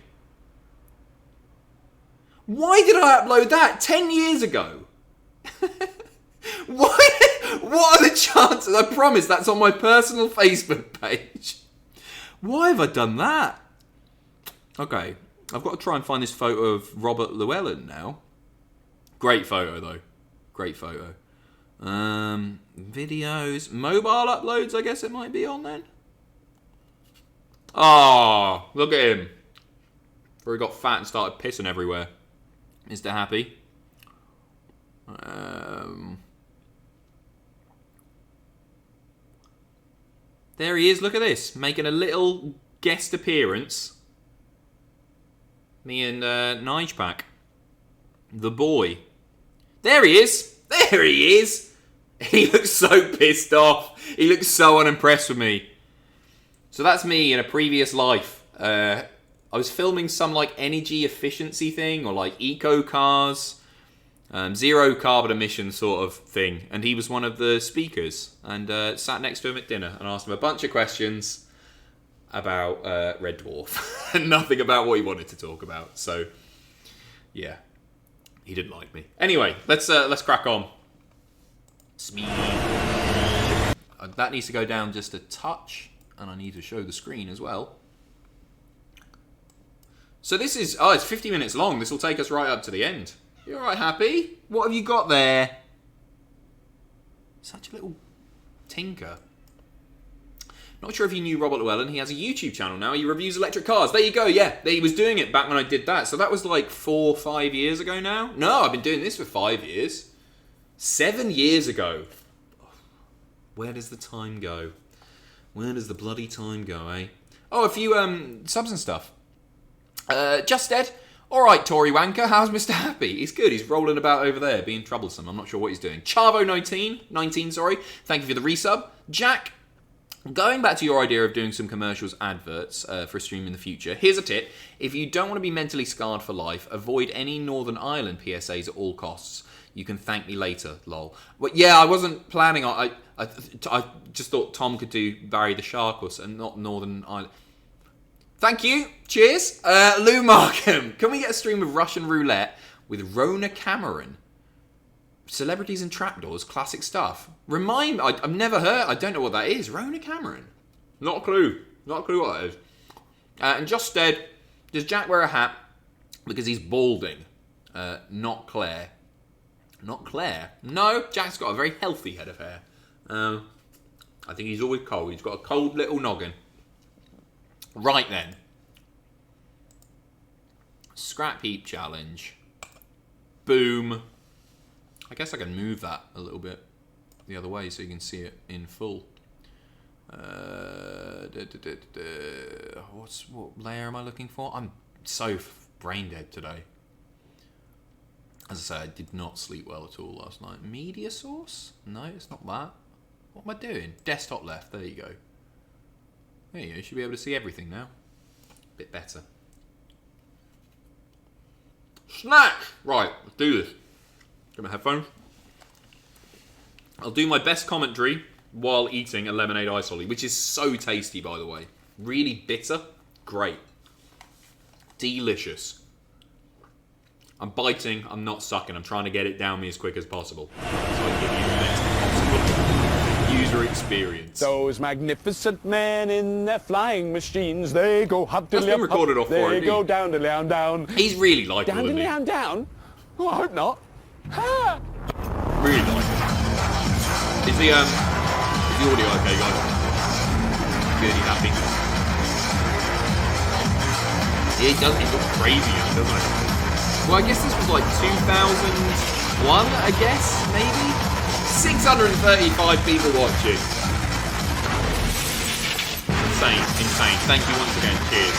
Why did I upload that 10 years ago? Why? What are the chances? I promise that's on my personal Facebook page. Why have I done that? Okay, I've got to try and find this photo of Robert Llewellyn now. Great photo, though. Great photo. Videos. Mobile uploads, I guess it might be on then. Oh, look at him. Where he got fat and started pissing everywhere. Mr. Happy. There he is, look at this. Making a little guest appearance. Me and Nige Pack. The boy. There he is. There he is. He looks so pissed off. He looks so unimpressed with me. So that's me in a previous life. I was filming some like energy efficiency thing or like eco cars. Zero carbon emission sort of thing. And he was one of the speakers. And sat next to him at dinner and asked him a bunch of questions about Red Dwarf. And nothing about what he wanted to talk about. So, yeah. He didn't like me. Anyway, let's crack on. Speed. That needs to go down just a touch. And I need to show the screen as well. So this is... Oh, it's 50 minutes long. This will take us right up to the end. You alright, Happy? What have you got there? Such a little tinker. Not sure if you knew Robert Llewellyn. He has a YouTube channel now. He reviews electric cars. There you go, yeah. He was doing it back when I did that. So that was like 4 or 5 years ago now. No, I've been doing this for 5 years. 7 years ago. Where does the time go? Where does the bloody time go, eh? Oh, a few subs and stuff. Just Dead. Alright, Tory Wanker, how's Mr. Happy? He's good, he's rolling about over there, being troublesome. I'm not sure what he's doing. Chavo19, sorry. Thank you for the resub. Jack, going back to your idea of doing some commercials adverts for a stream in the future, here's a tip. If you don't want to be mentally scarred for life, avoid any Northern Ireland PSAs at all costs. You can thank me later, lol. But yeah, I wasn't planning on... I just thought Tom could do Barry the Shark and not Northern Ireland. Thank you. Cheers. Lou Markham. Can we get a stream of Russian roulette with Rona Cameron? Celebrities and trapdoors, classic stuff. Remind me, I've never heard, I don't know what that is. Rona Cameron. Not a clue. Not a clue what that is. And Just Dead, does Jack wear a hat because he's balding? Not Claire. Not Claire. No, Jack's got a very healthy head of hair. I think he's always cold. He's got a cold little noggin. Right then. Scrap heap challenge. Boom. I guess I can move that a little bit the other way so you can see it in full. What layer am I looking for? I'm so brain dead today. As I say, I did not sleep well at all last night. Media source? No, it's not that. What am I doing? Desktop left. There you go. There you go. You should be able to see everything now. Bit better. Snacks! Right, let's do this. Get my headphones. I'll do my best commentary while eating a lemonade ice lolly, which is so tasty, by the way. Really bitter. Great. Delicious. I'm biting, I'm not sucking. I'm trying to get it down me as quick as possible. So I give you the best possible user experience. Those magnificent men in their flying machines, they go hop That's been recorded off they go down to down down. He's really likeable, down isn't he? down down. Oh, I hope not. Ah. Really likeable. Is the audio okay, guys? Good, he's happy. It looks crazy, doesn't it? Well, I guess this was like 2001, I guess, maybe? 635 people watching. Insane. Thank you once again, cheers.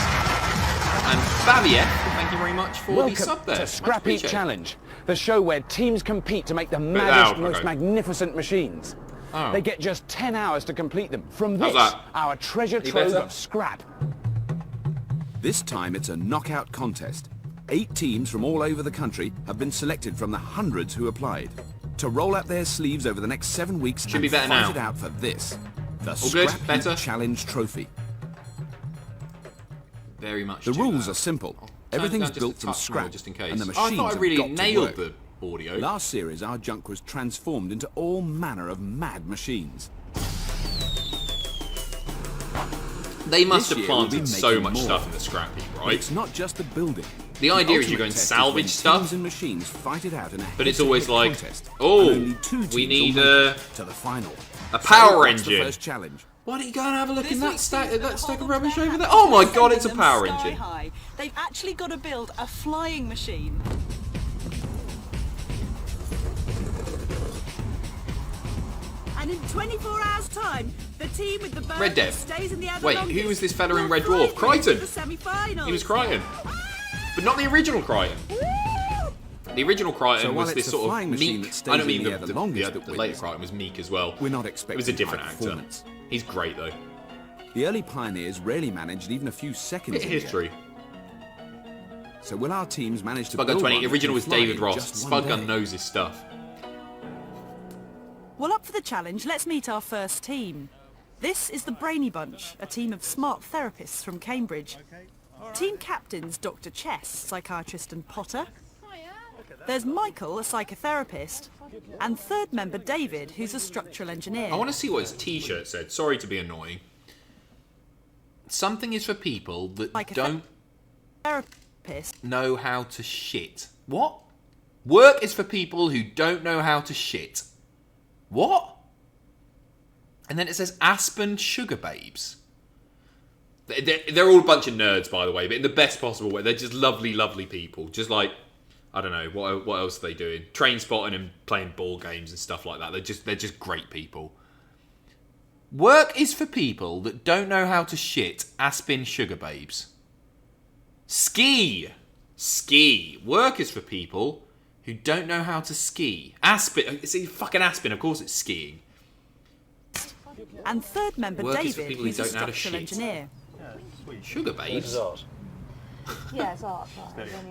And Bavier, thank you very much for the sub there. Welcome to Scrapheap Challenge, the show where teams compete to make the maddest, most magnificent machines. Oh. They get just 10 hours to complete them. From this, our treasure Any trove better? of scrap. This time it's a knockout contest. 8 teams from all over the country have been selected from the hundreds who applied to roll up their sleeves over the next 7 weeks Should and be better fight now. it out for this, the All good? Better? Scrapheap Challenge Trophy. Very much. The rules are simple. Everything's just built a from touch more, scrap, just in case. and the I machines thought I have really got nailed to work. the audio. Last series, our junk was transformed into all manner of mad machines. They must This have year we'll be planted so making much more. stuff in the scrap heap, But right? it's not just the building. The idea is you ultimate go and test is salvage when stuff. Teams and machines fight it out in a But it's head-to-head always like, contest, oh, and only 2 teams we need will make it a to the final. power So, what's the engine. first challenge. Why don't you go and have a look in that stack of rubbish over there? Oh my god, it's a power engine. High. They've actually got to build a flying machine. And in 24 hours' time, the team with the bird Red Dev. stays in the air the Wait, longest who was this fella in will Red fly Dwarf? Crichton. through to the semi-finals. He was Crichton. But not the original Crichton. The original Crichton So while was this it's a sort of flying machine meek. that stays I don't in mean the air the longest that the later wins, Crichton was meek as well. we're not It expecting was a different high actor. performance. He's great though. The early pioneers rarely managed even a few seconds Bit of in the history. air. So will our teams manage to Spud build Gun 20. one that Original can was fly David in Ross. just one Spud day? Gun knows his stuff. Well, up for the challenge, let's meet our first team. This is the Brainy Bunch, a team of smart therapists from Cambridge. Team captains Dr. Chess, psychiatrist and Potter. There's Michael, a psychotherapist, and third member David, who's a structural engineer. I want to see what his t-shirt said. Sorry to be annoying. Something is for people that don't therapist. know how to shit. What? Work is for people who don't know how to shit. What? And then it says Aspen Sugar Babes. They're all a bunch of nerds, by the way, but in the best possible way. They're just lovely, lovely people. Just like, I don't know, what else are they doing? Train spotting and playing ball games and stuff like that. They're just great people. Work is for people that don't know how to shit. Aspen Sugar Babes. Ski. Work is for people who don't know how to ski. Aspen. See, fucking Aspen. Of course it's skiing. And third member Work is for David, people who who's a don't know how to structural shit. engineer. Sugar Babes. Yeah, it's art.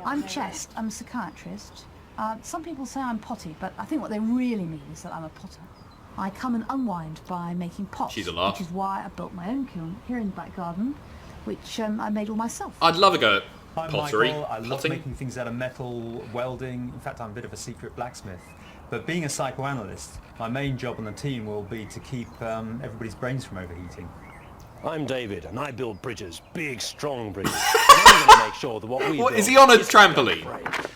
I'm Chest. I'm a psychiatrist. Some people say I'm potty, but I think what they really mean is that I'm a potter. I come and unwind by making pots, She's a laugh. which is why I built my own kiln here in the back garden, which I made all myself. I'd love a go at Hi, pottery. Michael. I love Potting. making things out of metal, welding. In fact, I'm a bit of a secret blacksmith. But being a psychoanalyst, my main job on the team will be to keep everybody's brains from overheating. I'm David, and I build bridges, big, strong bridges. And I'm going to make sure that what we What, build is he on a trampoline?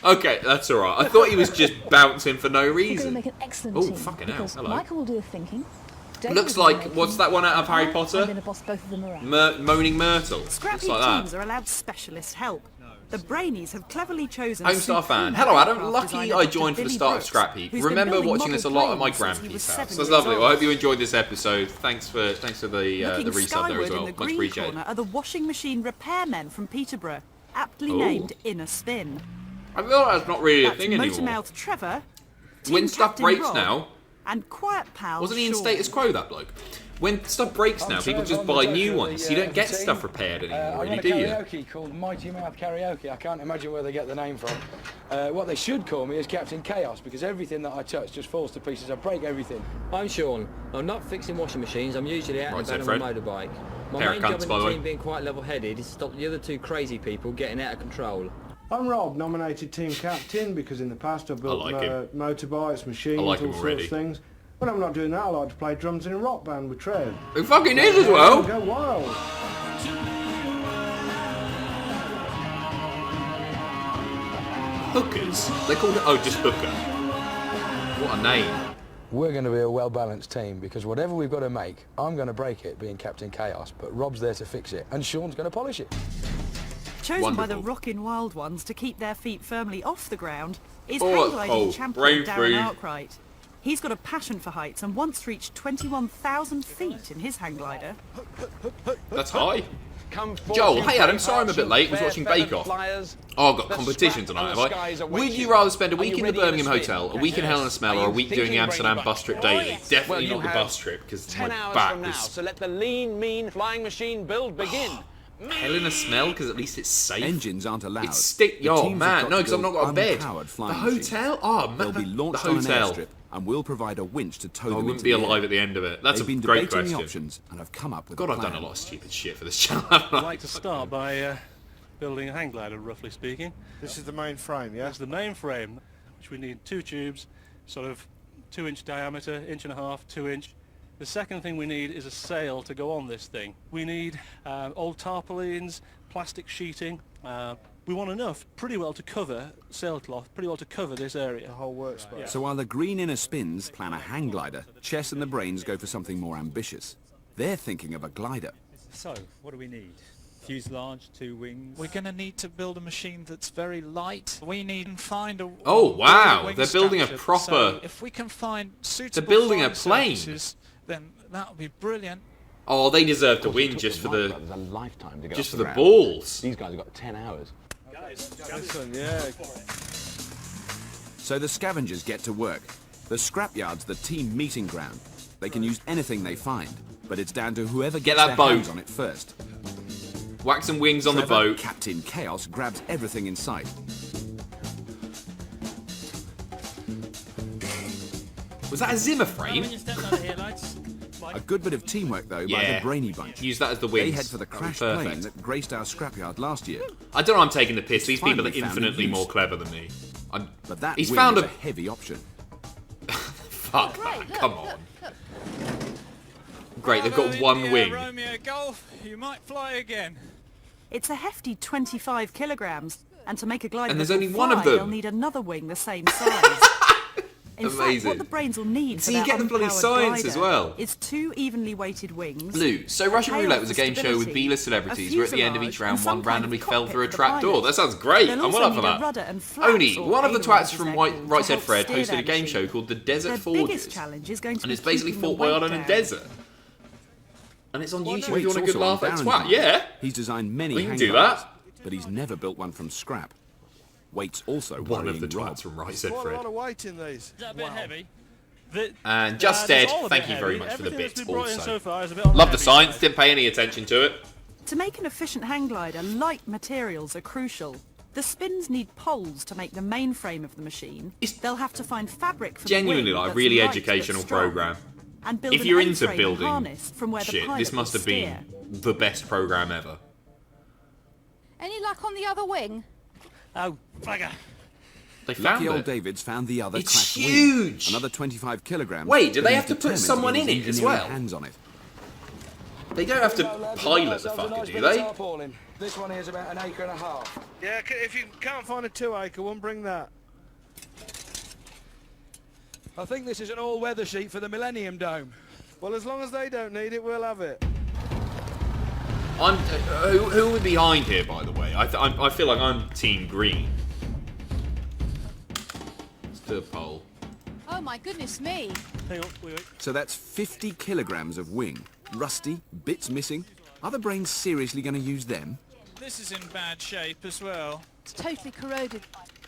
Okay, that's alright. I thought he was just bouncing for no We're going to reason. make an excellent Oh, team. fucking hell. Because Hello. Michael will do the thinking. David Looks will do like, the what's that one out of Harry Potter? I'm going to boss both of them around. Moaning Myrtle. Scrappy Looks like teams that. are allowed specialist help. The Brainies have cleverly chosen Homestar fan. Hello Adam, lucky I joined for the start of Scrapheap. Remember watching this a lot at my grandpa's house. That's lovely. Well, I hope you enjoyed this episode. Thanks for the resub there Looking as skyward well. in the Much green appreciated. corner are the washing machine repairmen from Peterborough, aptly Ooh. named Inner Spin. I feel like that's not really a That's thing anymore. Motormouth Trevor, When Team stuff Captain breaks Rob, now, And quiet pal Wasn't he in Sean. status quo, that bloke? When stuff breaks now, people just buy new ones. You don't get stuff repaired anymore, really, do you? I run a karaoke called Mighty Mouth Karaoke. I can't imagine where they get the name from. What they should call me is Captain Chaos, because everything that I touch just falls to pieces. I break everything. I'm Sean. I'm not fixing washing machines. I'm usually out and about on my motorbike. My main job in the team being quite level-headed is to stop the other two crazy people getting out of control. I'm Rob, nominated team captain, because in the past I've built motorbikes, machines, all sorts of things. When I'm not doing that, I like to play drums in a rock band with Trev. Who fucking is as well? Go wild. Hookers? They called it... Oh, just hooker. What a name. We're going to be a well-balanced team, because whatever we've got to make, I'm going to break it, being Captain Chaos, but Rob's there to fix it, and Sean's going to polish it. Chosen by the rockin' wild ones to keep their feet firmly off the ground is hang gliding champion Darren Arkwright. He's got a passion for heights and once reached 21,000 feet in his hang glider. That's high. Joel, hey Adam, sorry I'm a bit late. Was watching Bake Off. Oh, I've got competition tonight, have I? Would you rather spend a week in the Birmingham hotel, a week in Hell in a Smell, or a week doing the Amsterdam bus trip daily? Definitely not the bus trip, because my back is... So let the lean, mean flying machine build begin. Hell in a Smell, because at least it's safe. Engines aren't allowed. It's oh man, no, because I've not got a bed. The hotel? Oh man, they'll be launched on an airstrip, and we'll provide a winch to tow them into the air. I wouldn't be alive at the end of it. That's a great question. The options and have come up with God, a I've plan. done a lot of stupid shit for this channel. I'd like to start by building a hang glider, roughly speaking. This is the main frame, yeah? This is the main frame, which we need 2 tubes, sort of 2-inch diameter, 1.5 inch, 2-inch. The second thing we need is a sail to go on this thing. We need old tarpaulins, plastic sheeting. We want enough, pretty well to cover, sailcloth, pretty well to cover this area. The whole workspace. Yeah. So while the green inner spins plan a hang glider, Chess and the Brains go for something more ambitious. They're thinking of a glider. So, what do we need? Fuselage, 2 wings. We're going to need to build a machine that's very light. We need to find a... Oh wow, wing they're building a structure. proper... So if we can find suitable... They're building a flying plane. surfaces, then that would be brilliant. Oh, they deserve to win just for the... There's a lifetime to get just off for the the ground. balls. These guys have got 10 hours. Listen, yeah. So the scavengers get to work. The scrapyard's the team meeting ground. They can use anything they find, but it's down to whoever gets that their hands boat on it first. Whack some wings on the boat. Captain Chaos grabs everything in sight. Was that a Zimmer frame? A good bit of teamwork, though, by the Brainy Bunch. Use that as the wings. They head for the crashed plane that graced our scrapyard last year. I don't know, I'm taking the piss. These people are infinitely more clever than me. But that he's wing found is a heavy option. Fuck that, come on. Great, they've got one wing. Romeo Golf, you might fly again. It's a hefty 25 kilograms, and to make a glider And there's that will only one of fly, them. they'll need another wing the same size. In fact, what the Brains will need So for you their get the bloody unpowered science glider as well. is 2 evenly weighted wings. Blue. So Russian tail Roulette was a for game show with stability, B-list celebrities where at the end of each fuselage, round and one some kind randomly of fell through a cockpit for the trap door. pilot. That sounds great. They'll I'm also well up for need a that. rudder and flaps, Oni, or one of the ailerons, twats as from they're Right called, to Said help Fred steer hosted their a game machine. show called The Desert Their Forges. biggest challenge is going to And be it's basically keeping the Fort Boyard weight and down. Desert. And it's on YouTube if you Wade's want a good also laugh on at Darren's twat. mind. Yeah. He's designed many We can hang do gliders, that. but he's never built one from scrap. Wade's also One of the worrying Rob. twats from Right Said Quite a Fred. lot of weight in these. Is that a bit heavy? And Just It's Dead, all a thank bit you very heavy. much for the Everything that's bits been brought in also. so far is a bit on the Love the heavy science, side. didn't pay any attention to it. To make an efficient hang glider, light materials are crucial. The spins need poles to make the main frame of the machine. They'll have to find fabric for Genuinely the wing like a that's really light but educational strong, program. and build If an you're into A-frame and building harness from where the shit, pilot this must will have been the best program ever. Any luck on the other wing? Oh, bugger. They found Lucky old it. David's found the other It's cracked huge! wing. Another 25 kilograms. Wait, do but they he's have to put determined someone get in his it as engineering well? Hands on it. They don't have to pilot the fucker, do they? This one here's about 1.5 acres. Yeah, if you can't find a 2-acre one, bring that. I think this is an all-weather sheet for the Millennium Dome. Well, as long as they don't need it, we'll have it. I'm who are we behind here, by the way? I feel like I'm Team Green. Let's do a poll. Oh my goodness me. Hang on, wait. So that's 50 kilograms of wing. Rusty, bits missing. Are the Brains seriously going to use them? This is in bad shape as well. It's totally corroded.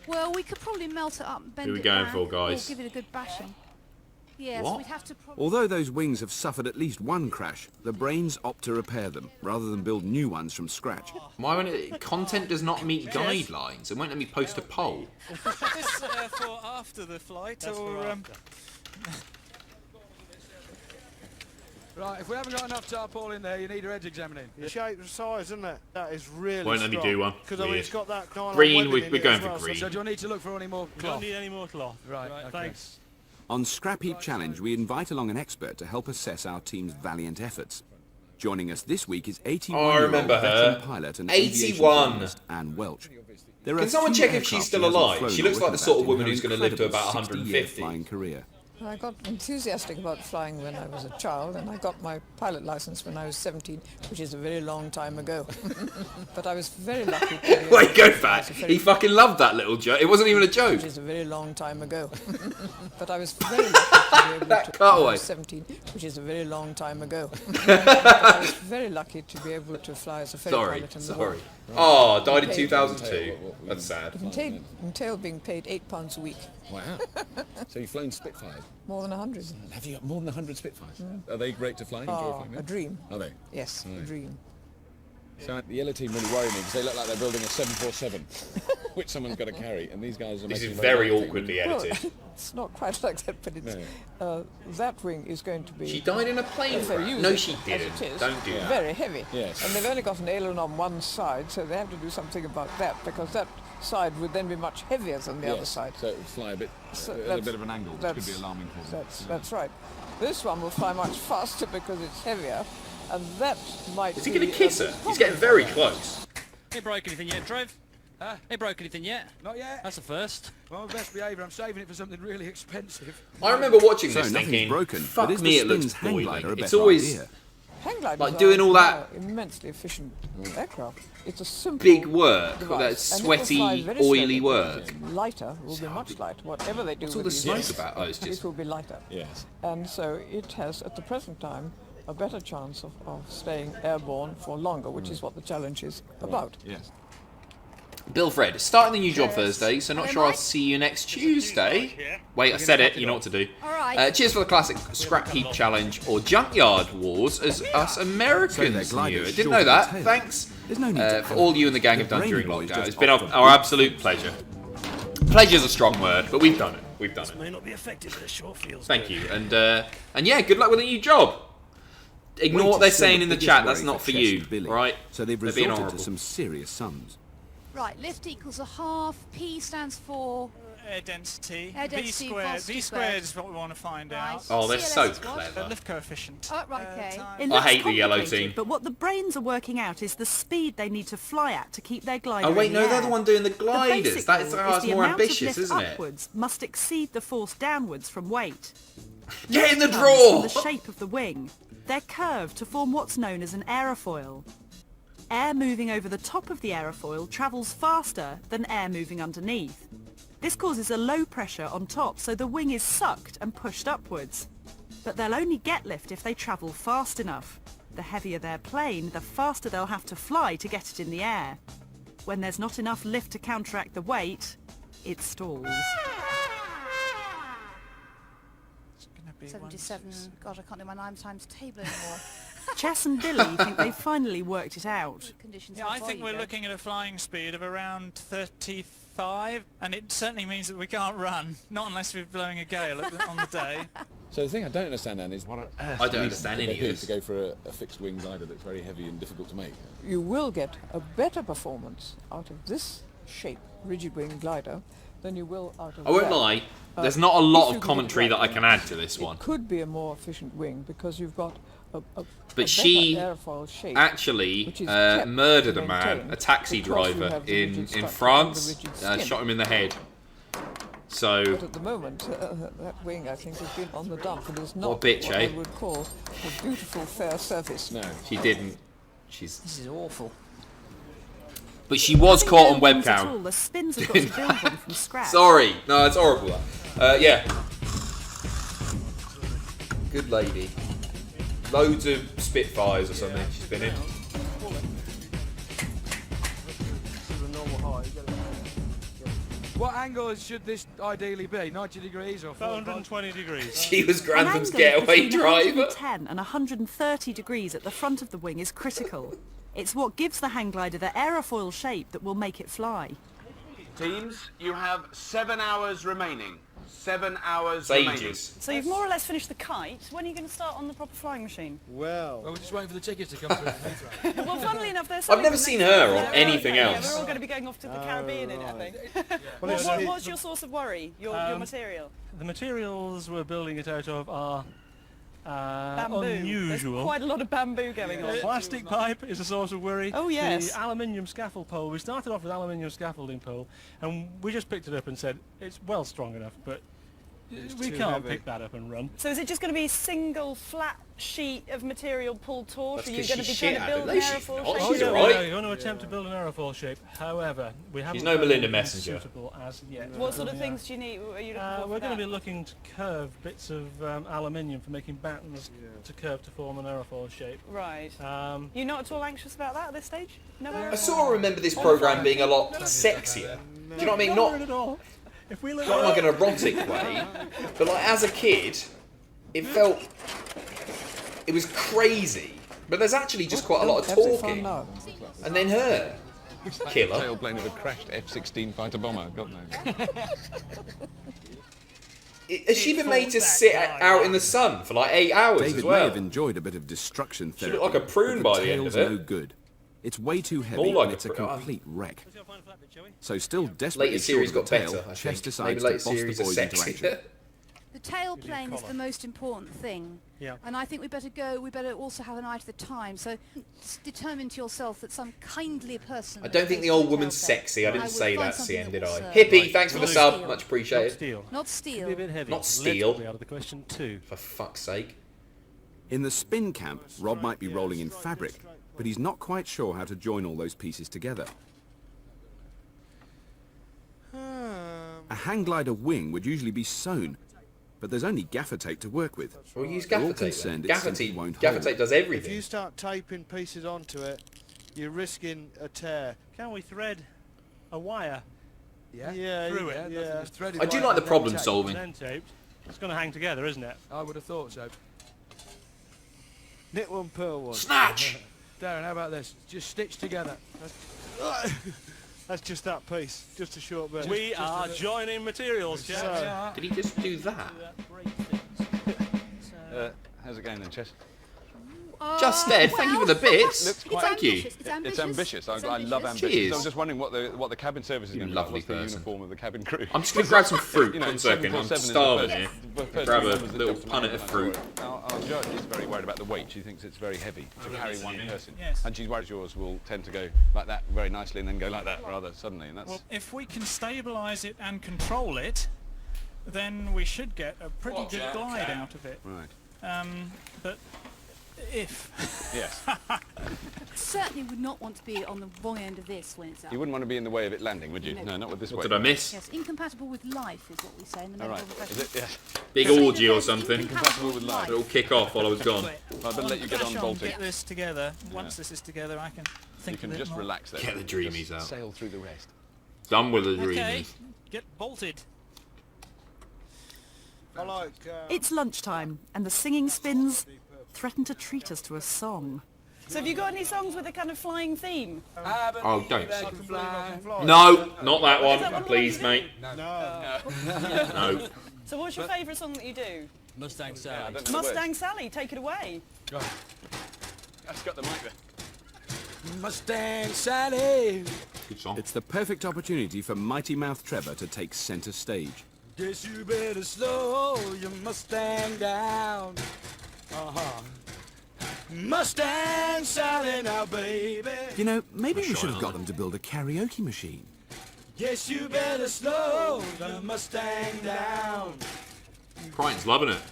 Well, we could probably melt it up and bend Who are we it going back, for, guys? or give it a good bashing. Yes, What? we'd have to Although those wings have suffered at least one crash, the brains opt to repair them rather than build new ones from scratch. Why won't it? Content does not meet guidelines. It won't let me post a poll. Is this for after the flight or? Right, if we haven't got enough tarpaulin in there, you need your edge examining. The shape and size, isn't it? That is really Won't let me do one. Because I mean, it's got that nylon Green, webbing we're in it going as for well, green. So do I need to look for any more We cloth? don't need any more cloth. Right, okay. Thanks. On Scrapheap Challenge, we invite along an expert to help assess our team's valiant efforts. Joining us this week is 81-year-old I remember veteran her. pilot and 81. aviation journalist Anne Welch. There Can are someone few check if she's aircraft still she hasn't alive? flown She or looks like written the sort of about in woman her who's going to live to incredible about 60-year 150. flying career. I got enthusiastic about flying when I was a child, and I got my pilot license when I was 17, which is a very long time ago. But I was very lucky to be able Wait, go to fly back. as a very- He fucking loved that little joke. It wasn't even a joke. Which is a very long time ago. But I was very lucky to be able That to cutaway. I was 17, which is a very long time ago. But I was very lucky to be able to fly as a ferry pilot in the war. Oh, died in 2002. That's sad. Entailed being paid £8 a week. Wow. So you've flown Spitfires? More than 100. Have you got more than 100 Spitfires? Mm. Are they great to fly? Enjoy Oh, flying them? a dream. Are they? Yes, a dream. So the yellow team really worry me because they look like they're building a 747, which someone's got to carry, and these guys are This making is a very light thing. awkwardly edited. Well, it's not quite like that, but it's, that wing is going to be... She died in a plane if they crash. use No, it she as didn't. it is, Don't do that. Very heavy. Yes. And they've only got an aileron on one side, so they have to do something about that, because that side would then be much heavier than the other side. So it would fly a bit, So at a that's- bit of an angle, which could be alarming for them. That's right. This one will fly much faster because it's heavier, and that might Is he be going to kiss a her? big He's getting problem. very close. Ain't broke anything yet, Trev? Huh? Ain't broke anything yet? Not yet. That's a first. Well, best behaviour. I'm saving it for something really expensive. I remember watching So this nothing's thinking, broken, fuck but is me, the it looks Spins hang glider a boiling. It's better always idea? Hang gliders like doing all that immensely efficient aircraft. It's a simple big work, device, that and it will sweaty, fly very oily slowly. work. Lighter will be much lighter. Whatever they do What's all with the these smoke about? Oh, it's just... it will be lighter. Yes. And so it has, at the present time, a better chance of staying airborne for longer, which is what the challenge is about. Yes. Bill Fred, starting the new job Thursday, so not sure I'll see you next Tuesday. Wait, I said it, you know what to do. All right. Cheers for the classic Scrap Heap Challenge or Junkyard Wars as us Americans knew it. Didn't know that. Thanks for all you and the gang have done during lockdown. It's been our absolute pleasure. Pleasure's a strong word, but we've done it. We've done it. May not be effective, but it sure feels Thank you. And yeah, good luck with the new job. Ignore what they're saying in the chat, that's not for you, right? So they've They're being resorted horrible. to some serious sums. Right, lift equals a half, P stands for... Air density. Air density, V squared. velocity V squared is what we want to find out. Oh, they're so CLS what? clever. Lift coefficient. Oh, right, okay. It I looks hate the yellow complicated, team. But what the brains are working out is the speed they need to fly at to keep their glider Oh wait, in the no, they're air. the one doing the The gliders. basic That is rule how it's the more amount ambitious, of lift isn't it? upwards must exceed the force downwards from weight. Get in the This comes drawer! From the shape of the wing. They're curved to form what's known as an aerofoil. Air moving over the top of the aerofoil travels faster than air moving underneath. This causes a low pressure on top, so the wing is sucked and pushed upwards. But they'll only get lift if they travel fast enough. The heavier their plane, the faster they'll have to fly to get it in the air. When there's not enough lift to counteract the weight, it stalls. 77. God, I can't do my 9 times table anymore. Chess and Billy think they've finally worked it out. Yeah, I think we're looking at a flying speed of around 35, and it certainly means that we can't run, not unless we're blowing a gale on the day. So the thing I don't understand, Anne, is what on earth I don't understand any of it this. to go for a fixed wing glider that's very heavy and difficult to make. You will get a better performance out of this shape, rigid wing glider, than you will out of I won't that. lie, there's not a lot if you of can commentary get that I can add to this it one. could be a more efficient wing because you've got a But better she airfoil shape, actually which is kept murdered a and man, maintained a taxi because you driver have the rigid in structure and the France, rigid skin. shot him in the head. So, But at the moment, that wing, I think, has been on the dump and is not What a bitch, what eh? I would call a beautiful, fair surface. No. she didn't. She's. This is awful. But she was caught on Having no wings at all, webcam. the Spins have got to build one from scratch. Sorry, no, it's horrible. Yeah. Good lady. Loads of Spitfires or something she's been in. What angle should this ideally be? 90 degrees or 420 degrees? She was Grantham's getaway driver. 110 and 130 degrees at the front of the wing is critical. It's what gives the hang glider the aerofoil shape that will make it fly. Teams, you have 7 hours remaining. 7 hours remaining. So you've more or less finished the kite. When are you going to start on the proper flying machine? Well, we're just waiting for the tickets to come through. Well, funnily enough, there's I've never seen her on anything else. Yeah, we're all going to be going off to the Caribbean in it, I think. What's your source of worry, your material? The materials we're building it out of are bamboo. unusual. There's quite a lot of bamboo going on. Plastic pipe is a source of worry. Oh, yes. The aluminium scaffold pole, we started off with aluminium scaffolding pole, and we just picked it up and said, it's well strong enough, but we can't pick that up and run. So is it just going to be a single flat sheet of material pulled taut? Or are you going to be shit trying to build an aerofoil shape? She's alright. We're going to attempt to build an aerofoil shape. However, we haven't. She's no Melinda Messenger. Suitable as yet. What sort of things do you need? Are you looking for we're going to that? be looking to curve bits of aluminium for making battens to curve to form an aerofoil shape. Right. You're not at all anxious about that at this stage? No. I sort of remember this programme being a lot sexier. Do you know what I mean? Not at all. If we not like an erotic way, but like as a kid, it felt, it was crazy. But there's actually just quite a lot of talking. And then her, killer. Tailplane of a crashed F-16 fighter bomber. God knows. Has she been made to sit out in the sun for like 8 hours David as well? may have enjoyed a bit of destruction therapy. She looked like a prune by the end of it. No good. It's way too heavy More like and it's a complete wreck. So still Later desperately series short got of the tail, better, I Chess think. decides Maybe to later boss the series are boys into sexier. action. The tail plane is the most important thing. Yeah. And I think we better also have an eye to the time. So determine to yourself that some kindly person... I don't think the old woman's sexy. I didn't say that, CN, did I? Hippie, thanks for the sub. Much appreciated. Not steel. Could be a bit heavy. Not steel. Out of the question too. For fuck's sake. In the spin camp, Rob might be rolling in fabric, but he's not quite sure how to join all those pieces together. A hang glider wing would usually be sewn, but there's only gaffer tape to work with. Well, use We're all gaffer tape. concerned it Gaffer simply tape. won't Gaffer hold. tape does If everything. you start taping pieces onto it, you're risking a tear. Can we thread a wire? Yeah, through yeah, it. yeah. Just thread it I do right like the and then problem tape. solving. And then taped. It's going to hang together, isn't it? I would have thought so. Knit one, purl one. Snatch! Darren, how about this? Just stitch together. That's just that piece. Just a short bit. We are joining materials, chaps. Did he just do that? How's it going then, Chess? Just dead. Thank you for the bits. Looks quite Thank you. It's ambitious. I love ambition. Cheers. So I was just wondering what the cabin service is You going to be. lovely What's the person. uniform of the cabin crew? I'm just going to grab some fruit. You know, One second. I'm 747 is the starving first- here. first Grab a numbers that little jump to punnet mind of when I fruit. Our judge is very worried about the weight. She thinks it's very heavy to carry one person. Yes. And she's worried yours will tend to go like that very nicely and then go like that rather suddenly. And that's Well, if we can stabilise it and control it, then we should get a pretty good glide out of it. right. But if... Yes. Certainly would not want to be on the wrong end of this when it's up. You wouldn't want to be in the way of it landing, would you? No. No, not with this What weight. did I miss? Yes, incompatible with life is what we say in the All medical right. profession. Is it? Yeah. Big orgy or something. Incompatible with life. It'll kick off while I was gone. I better let you get on bolting. Get this together. Once this is together, I can think You can a bit just more. relax there. Get the dreamies Just out. Sail through the rest. Done with the Okay, dreamies. get bolted. I like... It's lunchtime, and the singing spins threaten to treat us to a song. So have you got any songs with a kind of flying theme? Oh, don't. No, not that one. Please, mate. No. So what's your favourite song that you do? Mustang Sally. Mustang Sally, take it away. That's got the mic there. Mustang Sally. Good song. It's the perfect opportunity for Mighty Mouth Trevor to take centre stage. Guess you better slow your Mustang down. Mustang Sally now, baby. You know, maybe we should have got them to build a karaoke machine. Guess you better slow the Mustang down. Crichton's loving it.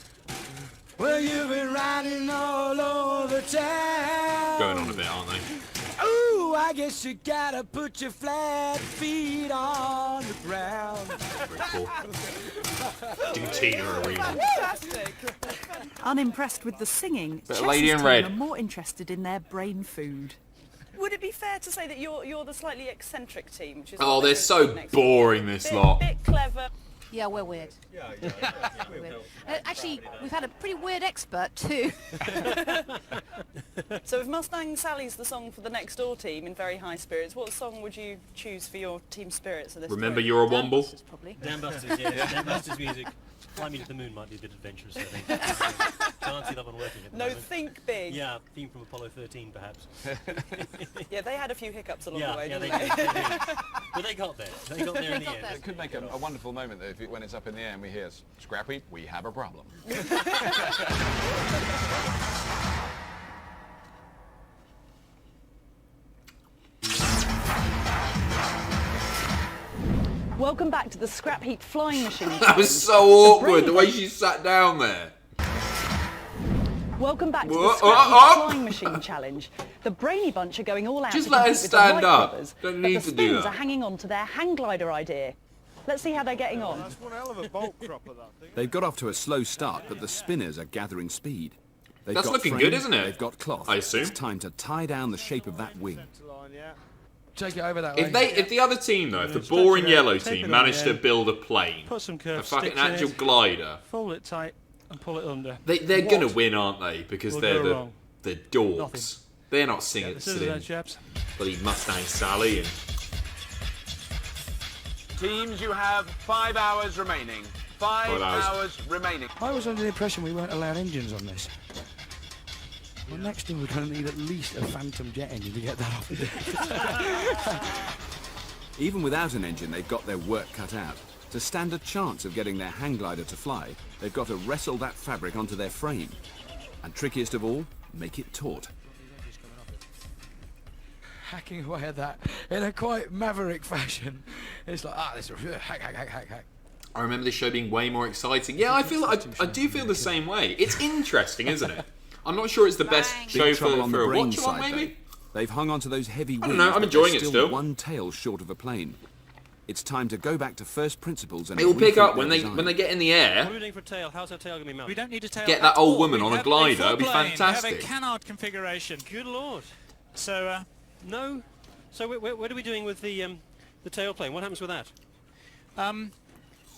Well, you've been riding all over town. Going on a bit, aren't they? Ooh, I guess you gotta put your flat feet on the ground. Very cool. Do Tina Arena. Fantastic. Unimpressed with the singing, Bit of Chess's Lady in team Red. are more interested in their brain food. Would it be fair to say that you're the slightly eccentric team? Which is they're so boring, this lot. Bit clever. Yeah, we're weird. Yeah, we're weird. Actually, we've had a pretty weird expert too. So if Mustang Sally's the song for the next door team in very high spirits, what song would you choose for your team spirits of this? Remember, you're a Womble. Dan Busters, yeah. Dan Busters music. Fly Me to the Moon might be a bit adventurous, I think. Can't see that one working at the moment. Think big. Yeah, theme from Apollo 13, perhaps. Yeah, they had a few hiccups along the way, didn't they? But they got there. They got there in the end. It could make a wonderful moment though, when it's up in the air and we hear, Scrapheap, we have a problem. Welcome back to the Scrapheap flying machine. That was so awkward, the way she sat down there. Welcome back to the Scrapheap flying machine challenge. The Brainy Bunch are going all out Just to let her compete with the stand Wright up. brothers, Don't but need the to do Spins that. are hanging on to their hang glider idea. Let's see how they're getting on. That's one hell of a bolt crop of that thing. They've got off to a slow start, but the spinners are gathering speed. They've That's got looking frame, good, isn't it? They've got cloth. I assume. It's time to tie down the shape of that wing. Take it over that If way. if the other team though, if the Stretch boring it out, yellow tape it team on managed the to end, build a plane, Put some a curved fucking sticks in actual it, glider, fold it tight and pull it under. they're gonna win, aren't they? Because We'll they're go wrong. the dorks. Nothing. They're not singing This is it, chaps. bloody Mustang Sally and Teams, you have 5 hours remaining. 5 hours remaining. I was under the impression we weren't allowed engines on this. Well, next thing we're going to need at least a Phantom jet engine to get that off. Even without an engine, they've got their work cut out. To stand a chance of getting their hang glider to fly, they've got to wrestle that fabric onto their frame. And trickiest of all, make it taut. Hacking away at that in a quite maverick fashion. It's like, this is hack, hack, hack, hack, hack. I remember this show being way more exciting. Yeah, I do feel the same way. It's interesting, isn't it? I'm not sure it's the best show for a watch along, maybe. They've hung on to those heavy wings. I don't know, I'm enjoying it still. One tail short of a plane. It's time to go back to first principles and it will pick up when they get in the air. What are we doing for a tail? How's our tail going to be mounted? We don't need a tail. Get that old woman on a glider. It'll be We fantastic. have a canard configuration. Good lord. So, no. So what are we doing with the tail plane? What happens with that?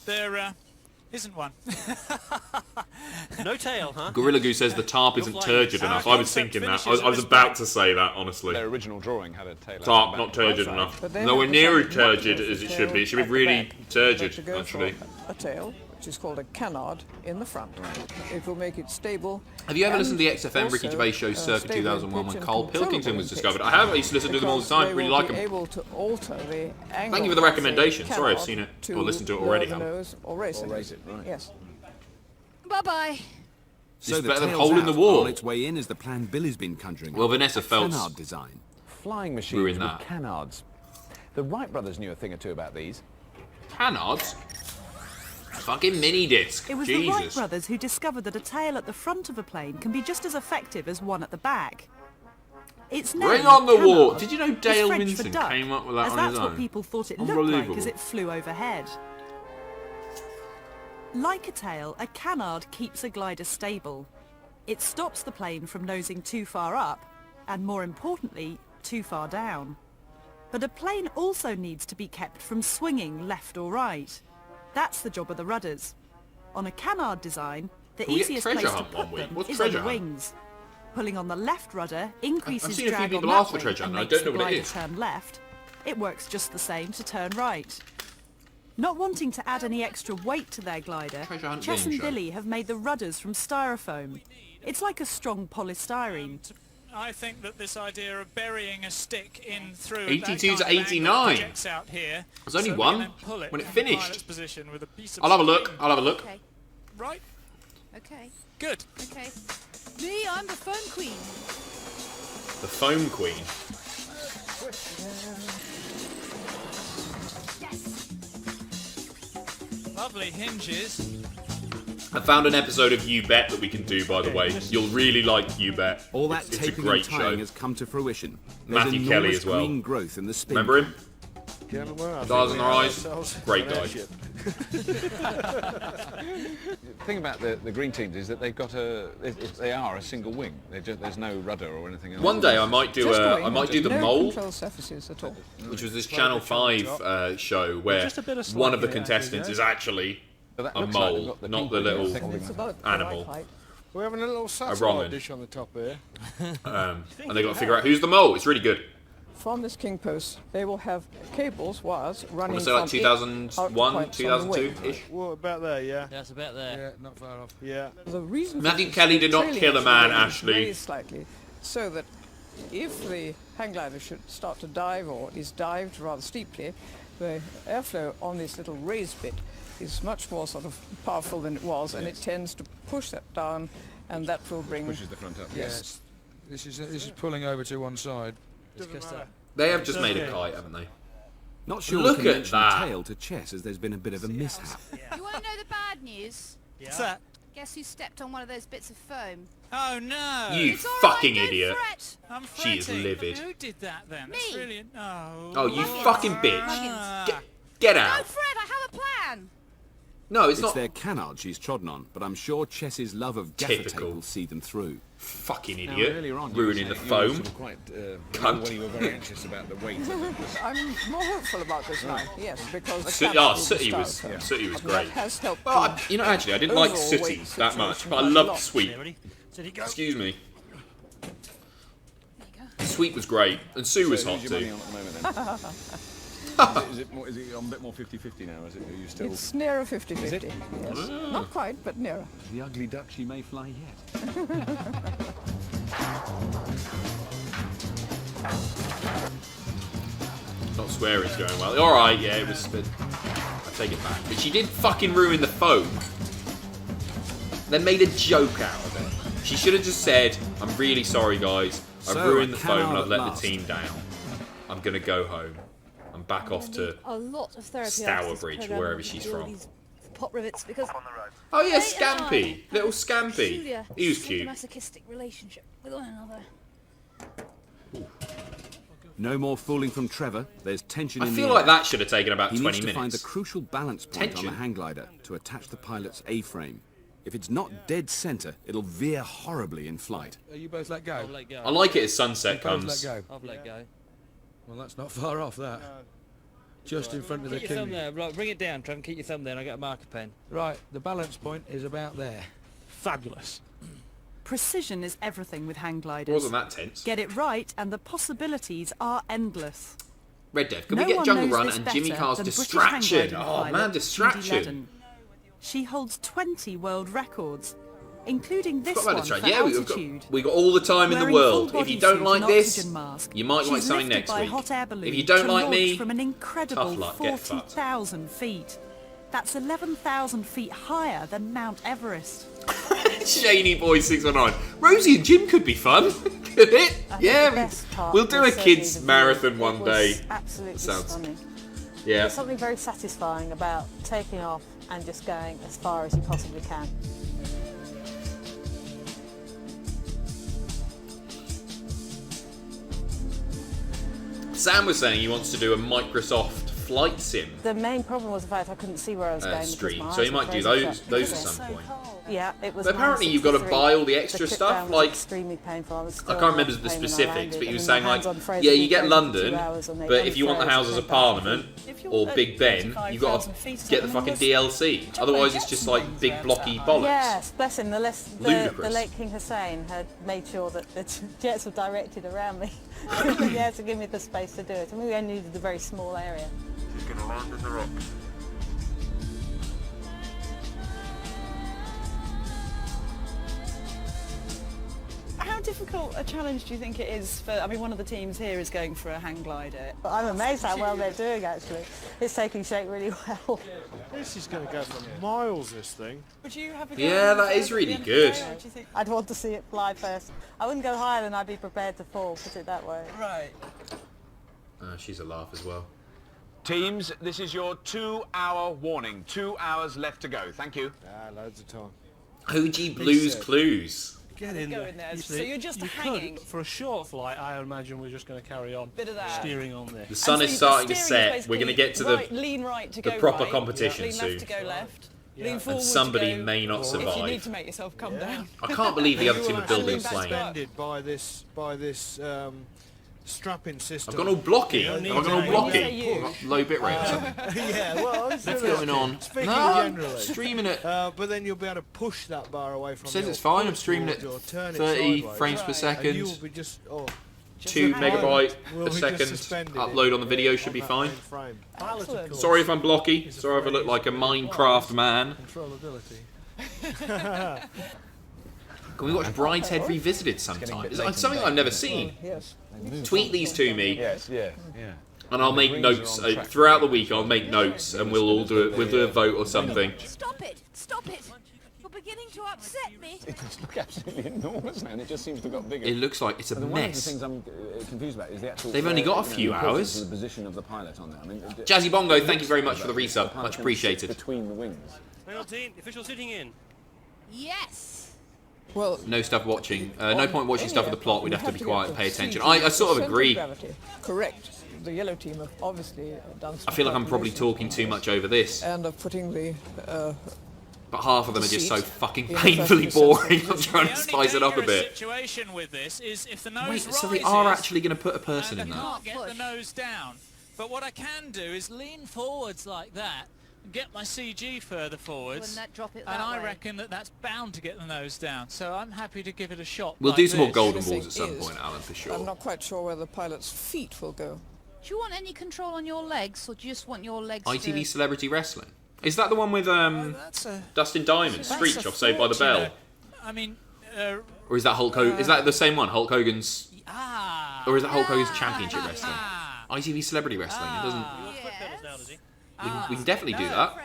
There isn't one. No tail, huh? Gorilla Goo says the tarp isn't turgid enough. I was thinking that. I was about to say that, honestly. Their original drawing had a tail. Tarp, not turgid enough. Nowhere near as turgid as it should be. It should be really turgid, actually. A tail, which is called a canard, in the front. It will make it stable. Have you ever listened to the XFM Ricky Gervais show circa 2001 when Carl Pilkington was discovered? I have. I used to listen to them all the time. Really like them. Thank you for the recommendation. Sorry, I've seen it or listened to it already. Or raise it, right. Yes. Bye-bye. So it's the better than tail's hole in the out. wall. On its way in is the plan Billy's been conjuring. Well, up. Vanessa A Phelps canard design. Flying machines ruined with that. canards. The Wright brothers knew a thing or two about these. Canards? Fucking mini disc. It was Jesus. the Wright brothers who discovered that a tail at the front of a plane can be just as effective as one at the back. It's name, Bring on the canard, war. Did you know Dale is French for Vinson duck, came up with that as on that's his what own? people thought it looked like Unbelievable. as it flew overhead. Like a tail, a canard keeps a glider stable. It stops the plane from nosing too far up, and more importantly, too far down. But a plane also needs to be kept from swinging left or right. That's the job of the rudders. On a canard design, the Can we get easiest treasure place to hunt put one week? them What's is treasure on the hunt? wings. Pulling on the left rudder increases I've seen a few drag on people that ask for wing treasure and hunt, I makes don't know the what it glider is. turn left. It works just the same to turn right. Not wanting to add any extra weight to their glider, hunt Chess game and show. Billy have made the rudders from styrofoam. It's like a strong polystyrene. I think that this idea of burying a stick in through 82 to that kind of 89. angle projects out here, There's only so we one can then pull when it from the finished. pilot's position with a piece of I'll have a look. string. I'll have a look. Okay. Right. Okay. Good. Okay. Me, I'm the foam queen. The foam queen. Lovely hinges. I found an episode of You Bet that we can do, by the way. You'll really like You Bet. All that it's a taping great and tying show. has come to fruition. There's Matthew enormous Kelly as well. green growth in the spin. Remember him? gentlemen. Stars in their eyes. Great guy. The thing about the green teams is that they've got they are a single wing. There's no rudder or anything else. One day I might do the Mole, control surfaces at all. which was this Channel 5 show where one of the contestants is actually a mole, not the little animal. We're having a little wrong satellite dish on the top here. And they got to figure out who's the mole. It's really good. From this king post, they will have cables, wires running I want to say like from 2001, 2002-ish. Well, about there, yeah. That's about there. Yeah, not far off. Yeah. The reason Matthew Kelly did not kill a man, Ashley. Raised slightly, so that if the hang glider should start to dive or is dived rather steeply, the airflow on this little raised bit is much more sort of powerful than it was, and it tends to push that down, and that will bring... Pushes the front up. Yes. This is pulling over to one side. They have just made a kite, haven't they? Not sure Look we can at mention that. tail to chess, as there's been a bit of a mishap. You want to know the bad news? What's that? Guess who stepped on one of those bits of foam? Oh no! You It's all fucking right, don't idiot. fret. I'm She is fretting. livid. Who did that then? Me. That's really... Oh, you fucking bitch. Get Don't out. fret, I have a plan. No, It's it's not. their canard she's trodden on, but I'm sure Chess's love of gaffer tape Typical. will see them through. Fucking Now, idiot. earlier on, you were Ruining the saying you were foam. sort of quite, Cunt. when you were very anxious about the weight of it. I'm more hopeful about this now, yes, because... the City, capsule will City start was her. City was And great. That has helped Well, the you know, actually, I didn't like overall City weight that much, situation but I quite a loved lot. Sweet. Excuse me. There Sweet was great, and Sue was hot Who's your money too. on at the moment then? is it on a bit more 50-50 now? Is it? Are you still? It's nearer 50-50, Is it? yes. Ah. Not quite, but nearer. The ugly duck, she may fly yet. Not swearing's going well. Alright, yeah, it was. But I take it back. But she did fucking ruin the foam. Then made a joke out of it. She should have just said, I'm really sorry, guys. I've So, ruined a the foam and canard I've let at last. the team down. I'm gonna go home. I'm back off to A lot of therapy. Stourbridge, or wherever she's from. Pot rivets because. Oh yeah, They and Scampy. I Little have Scampy. truly a He was cute. masochistic relationship with one another. No more fooling from Trevor. There's tension I in feel the like air. that should have taken about He 20 needs to find the minutes. crucial balance point on Tension. the hang glider to attach the pilot's A-frame. If it's not dead centre, it'll veer horribly in flight. Are you both let go? Let go. I like it as sunset You both comes. let go. I've let go. Well, that's not far off that. Just in front of the Keep your thumb king. there. Right, bring it down, Trevor. Keep your thumb there and I'll get a marker pen. Right, the balance point is about there. Fabulous. Precision is everything with hang gliders. Wasn't that tense? Get it right and the possibilities are endless. Red Dev, can No we get one Jungle knows Run this and Jimmy better Carr's than British Distraction? hang gliding Oh pilot man, Judy Distraction. Ledden. She holds 20 world records, including this Forgot about one for Distraction. Yeah, altitude. we got all the time in the Wearing world. full If you bodysuit don't and like this, oxygen mask. you might like She's something lifted next by a week. hot air balloon If you don't to like launch me, from an incredible tough luck, get fucked. 40,000 feet. That's 11,000 feet higher than Mount Everest. Shaney Boy 619. Rosie and Jim could be fun, could it? Yeah, we'll do a kids marathon one day. Absolutely Sounds. stunning. Yeah. There's something very satisfying about taking off and just going as far as you possibly can. Sam was saying he wants to do a Microsoft flight sim The main problem was the fact I couldn't see where I was going. stream, because my so he eyes were might do crazy those shut. at some point. Yeah, it was. But apparently you've got to buy all the extra trip stuff, down was like extremely painful. I was I still can't remember in the pain when I specifics, landed. but he I was mean, saying my like, hands on frozen yeah, you being get frozen for 2 London, hours and they but if you want the unfroze Houses so of bad. Parliament or at Big Ben, you got 25,000 to feet or get the something, fucking DLC. Otherwise, it's just like big blocky bollocks. Yes, bless him. The Ludicrous. late King Hussein had made sure that the jets were directed around me. He had to give me the space to do it. I mean, we only needed a very small area. She's going to land in the rocks. How difficult a challenge do you think it is for, I mean, one of the teams here is going for a hang glider. But I'm amazed how well they're doing, actually. It's taking shape really well. This is going to go for miles, this thing. Would you have a go? Yeah, that is really good. I'd want to see it fly first. I wouldn't go higher than I'd be prepared to fall, put it that way. Right. She's a laugh as well. Teams, this is your 2-hour warning. 2 hours left to go. Thank you. Ah, loads of time. OG Blues Clues. Get in go there. in there. You So see, you're just you hanging. Could, for a short flight, I imagine we're just going to carry on Bit of that. steering on this. The sun is starting to set. We're going to get to lean right to the go proper right, competition lean soon. left to go left. Yeah. Lean forward And somebody to go, may not If you need survive. to make yourself come down. I can't believe the other team are building a Actually plane. suspended by this strapping system. I've gone all blocky. Yeah, I've gone all blocky. I've got low bit rate or something. Yeah, well, What's going on? Speaking No, generally, streaming it. But then you'll be able to push that bar away from. It says your it's fine. I'm foot streaming it towards your turn 30 sideways. frames per And second. you'll be just 2 megabyte We'll per be just second. suspended Upload on the video should be that fine. main frame. Excellent. Sorry if I'm blocky. Sorry if I look like a Minecraft man. Controllability. Can we watch Brideshead Revisited sometime? It's something I've never seen. Yes. Tweet these to me. Yes, yeah. And I'll make notes throughout the week. I'll make notes, and we'll all do it. We'll do a vote or something. Stop it! Stop it! You're beginning to upset me. It does look absolutely enormous now, and it just seems to have got bigger. It looks like it's a One of the mess. things I'm confused about is the actual. They've only got a few hours. The position of the pilot on there. I mean, Jazzy Bongo, thank you very much for the resub. Much appreciated. Between the wings. Penalty. Official sitting in. Yes. Well, No stuff watching. No point watching stuff with the plot. We'd you have to be get quiet and the pay attention. CG, I sort of centre agree. gravity. Correct. The yellow team have obviously done some I feel like I'm probably calculations talking too much over this. and of putting the But half of them are just so seat fucking in the painfully first person boring. I'm position. trying to spice it up a bit. Situation with this is if the nose Wait, rises, so they are actually going to put a person and in I there? can't get the nose down. But what I can do is lean forwards like that, and get my CG further forwards, Wouldn't that drop it and that I way? reckon that that's bound to get the nose down. So I'm happy to give it a shot. We'll like do some more this. golden The balls thing at some is, point, Alan, for I'm sure. not quite sure where the pilot's feet will go. Do you want any control on your legs, or do you just want your legs ITV to... Celebrity Wrestling. Is that the one with That's a Dustin Diamond, that's Screech a off Saved by the Bell? fortunate- I mean, Or is that Hulk Hogan? Is that the same one? Hulk Hogan's... Or is that Hulk Hogan's Championship Wrestling? ITV Celebrity Wrestling. It doesn't... We can definitely do that.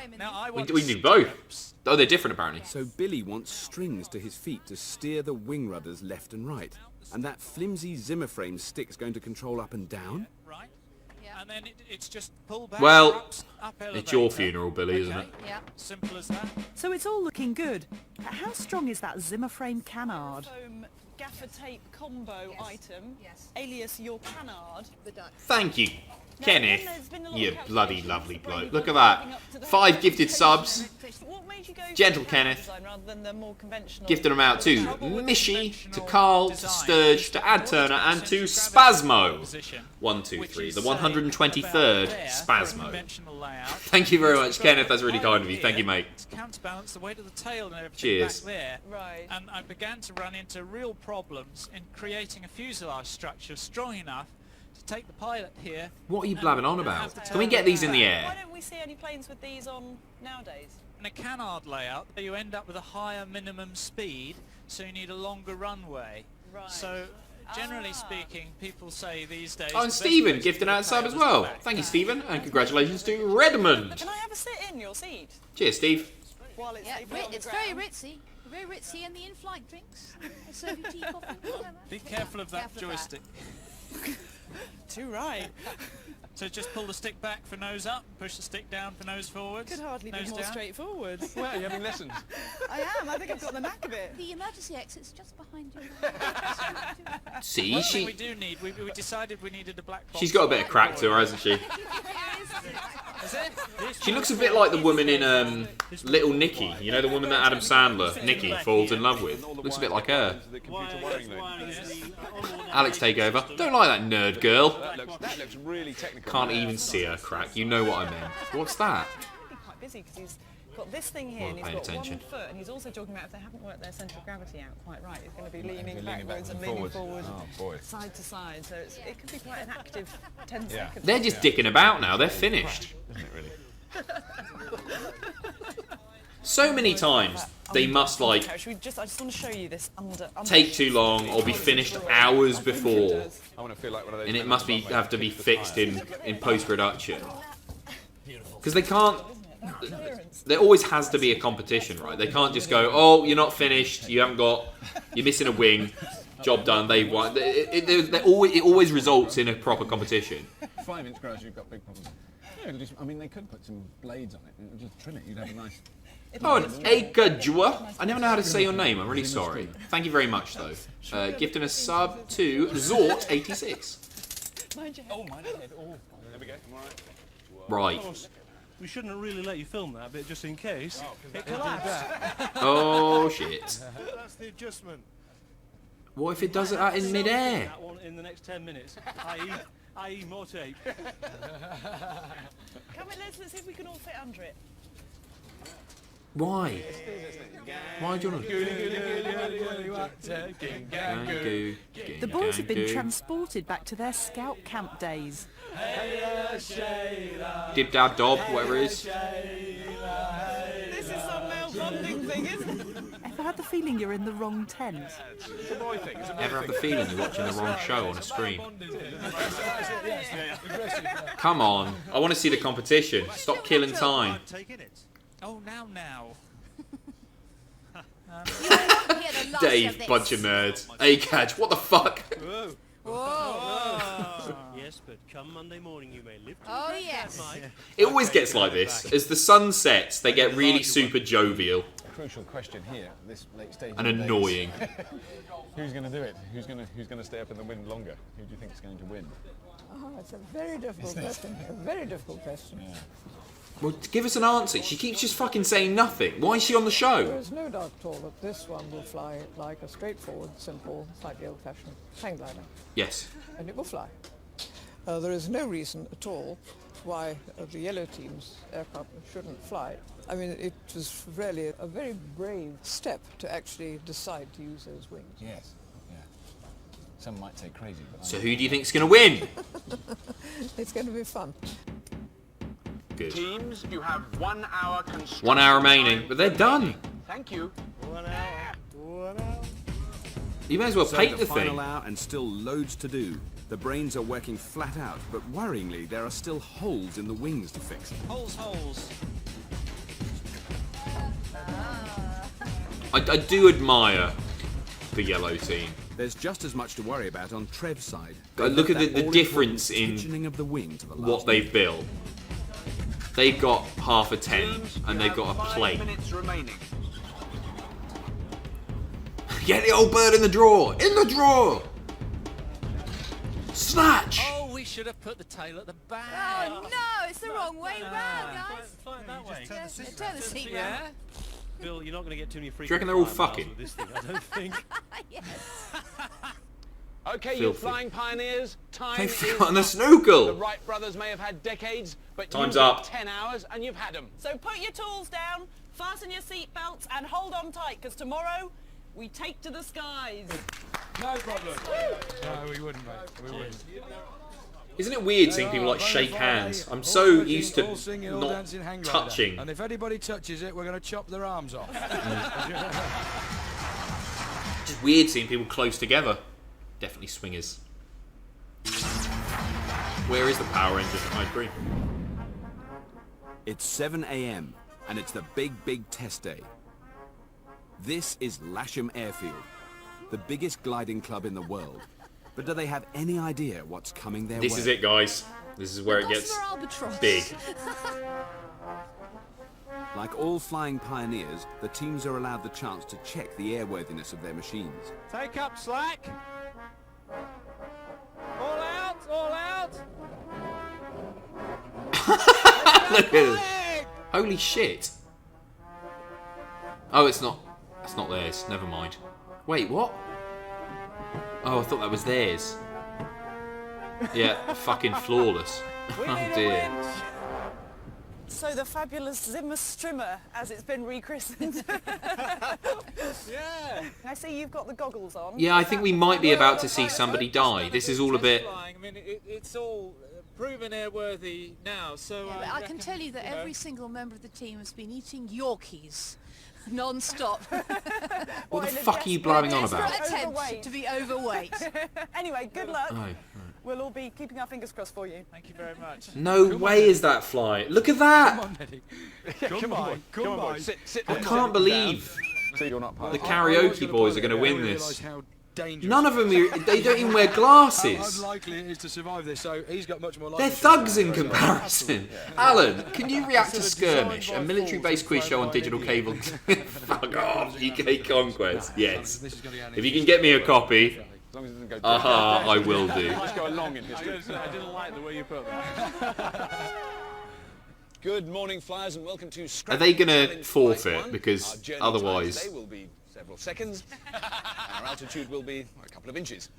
We can do both. Oh, they're different apparently. So Billy wants strings to his feet to steer the wing rudders left and right. And that flimsy Zimmer frame stick's going to control up and down? Right. And then it's just pull back. Well, up it's your elevator. funeral, Billy, isn't it? Yeah. Simple as that. So it's all looking good. How strong is that Zimmer frame canard? Foam gaffer tape combo item, alias your canard. Thank you, Kenneth. there's been a lot You of bloody lovely bloke. Look at that. 5 gifted subs. What made you go Gentle for canard Kenneth. design rather than the more conventional? Gifted them out to Mishy, to Carl, to Sturge, to Ad Turner, and to Spasmo. 1, 2, 3. The 123rd Spasmo. Thank you very much, Kenneth. That's really kind of you. Thank you, mate. Counterbalance the weight of the tail and everything Cheers. back there. Right. And I began to run into real problems in creating a fuselage structure strong enough to take the pilot here. What are you and blabbing on have about? the Can we tail get these in the back. air? Why don't we see any planes with these on nowadays? In a canard layout, you end up with a higher minimum speed, so you need a longer runway. Right. So, generally speaking, people say these days... Oh, and the best Stephen way to gifted do out a the sub tail as is well. back. Thank you, Stephen, and congratulations to Redmond. Can I have a sit in your seat? Cheers, Steve. While it's Yeah, safely on the it's very ground? ritzy. Very ritzy, and the in-flight drinks. They serve you tea, coffee, whatever. Be careful of that Careful of that. joystick. Too right. So just pull the stick back for nose up, push the stick down for nose forwards. Could hardly be nose more down. straightforward. Well, you're having lessons. I am. I think I've got the knack of it. The emergency exit's just behind you. See, One thing we she... do need, we decided we needed a black box. She's got a bit of crack to her, hasn't she? Is it? She looks a bit like the woman in Little Nicky. You know, the woman that Adam Sandler, Nicky, falls in love with. Looks a bit like her. Alex, take over. Don't like that nerd girl. That looks really technical. Can't even see her crack. You know what I mean. What's that? He'll be quite busy because he's got this thing here and he's paying got attention. 1 foot, and he's also talking about if they haven't worked their centre of gravity out quite right, he's going to be leaning Leaning back backwards and and leaning forwards. forward, Oh, boy. side to side. So it could be quite an active 10 seconds. They're just dicking about now. They're finished. Isn't it really? So many times they must like I just want to show you this under take too long or be finished hours before, I want to feel like one of those. and it must be have to be fixed in post production because they can't. There always has to be a competition, right? They can't just go, oh, you're not finished. You're missing a wing. Job done. They won. It always results in a proper competition. 5-inch grows, you've got big problems. Yeah, I mean, they could put some blades on it and just trim it. You'd have a nice Oh, an Akajua. I never know how to say your name. I'm really sorry. Thank you very much, though. Gifting a sub to Zort86. Oh, mine ahead. Oh, there we go. Right. We shouldn't have really let you film that bit just in case. It collapsed. Oh, shit. That's the adjustment. What if it does it out in midair? That one in the next 10 minutes, i.e. more tape. Come in, let's see if we can all fit under it. Why? Why do you want to... The boys have been transported back to their scout camp days. Dib dab dob, whatever it is. This is some male bonding thing, isn't it? Ever had the feeling you're in the wrong tent? It's a boy thing. Ever have the feeling you're watching the wrong show on a stream? Come on, I want to see the competition. Stop killing time. Oh, now. Dave, bunch of nerds. Akaj, what the fuck? Whoa. Yes, but come Monday morning you may live to yes. It always gets like this. As the sun sets, they get really super jovial. Crucial question here, this late stage. And annoying. Who's going to do it? Who's going to stay up in the wind longer? Who do you think is going to win? Oh, it's a very difficult question. A very difficult question. Yeah. Well, give us an answer. She keeps just fucking saying nothing. Why is she on the show? There is no doubt at all that this one will fly like a straightforward, simple, slightly old-fashioned hang glider. Yes. And it will fly. There is no reason at all why the yellow team's aircraft shouldn't fly. I mean, it was really a very brave step to actually decide to use those wings. Yes. Yeah. Some might say crazy. But So who do you think's going to win? It's going to be fun. Good. Teams, you have 1 hour construction 1 hour remaining, but they're done. Thank you. 1 hour. 1 hour. You may as well paint the final thing. hour and still loads to do. The brains are working flat out, but worryingly, there are still holes in the wings to fix. Holes. I do admire the yellow team. There's just as much to worry about on Trev's side. Look at the difference in of the wing to the what they've built. They've got half a 10, and they've got a plate. 5 minutes remaining. Get the old bird in the drawer! In the drawer! Snatch! Oh, we should have put the tail at the back. Oh no, it's the wrong way round, guys. Fly it that way. Turn the seat round. Bill, you're not going to get too many free. Do you reckon they're all fucking? With this thing, I don't think. Yes. Okay, you Filthy. flying pioneers, time They've is forgotten the up. snoogle. The Wright brothers may have had decades, but Time's you've got up. 10 hours and you've had them. So put your tools down, fasten your seat belts, and hold on tight, because tomorrow we take to the skies. No problem. No, we wouldn't, mate. We wouldn't. Isn't it weird seeing people like shake hands? I'm so used to not touching. And if anybody touches it, we're going to chop their arms off. Just weird seeing people close together. Definitely swingers. Where is the power engine? I agree. It's 7 a.m. and it's the big test day. This is Lasham Airfield, the biggest gliding club in the world. But do they have any idea what's coming their way? This is it, guys. This is where it gets big. Like all flying pioneers, the teams are allowed the chance to check the airworthiness of their machines. Take up slack. All out, all out. Look at this. Holy shit. Oh, it's not. That's not theirs. Never mind. Wait, what? Oh, I thought that was theirs. Yeah, fucking flawless. Oh dear. So the fabulous Zimmer Strimmer, as it's been rechristened. Yeah. I see you've got the goggles on. Yeah, I think we might be about to see somebody die. This is all a bit... I mean, it's all proven airworthy now, so... Yeah, but I can tell you that every single member of the team has been eating Yorkies non-stop. What the fuck are you blabbing on about? Attempt to be overweight. Anyway, good luck. Oh, right. We'll all be keeping our fingers crossed for you. Thank you very much. No way is that fly. Look at that! Come on, Eddie. Come on, come on. Sit I can't believe So you're not part the of it. karaoke boys are going to win this. How dangerous. None of them, they don't even wear glasses. How unlikely it is to survive this, so he's got much more life. They're thugs in comparison. Alan, can you react to Skirmish, a military-based quiz show on digital cable? Fuck off, UK Conquest. Yes. If you can get me a copy, I will do. Let's go along in history. I didn't like the way you put that. Good morning, flyers, and welcome to Scrapheap. Are they going to forfeit? Because otherwise... Today will be several seconds, and our altitude will be a couple of inches.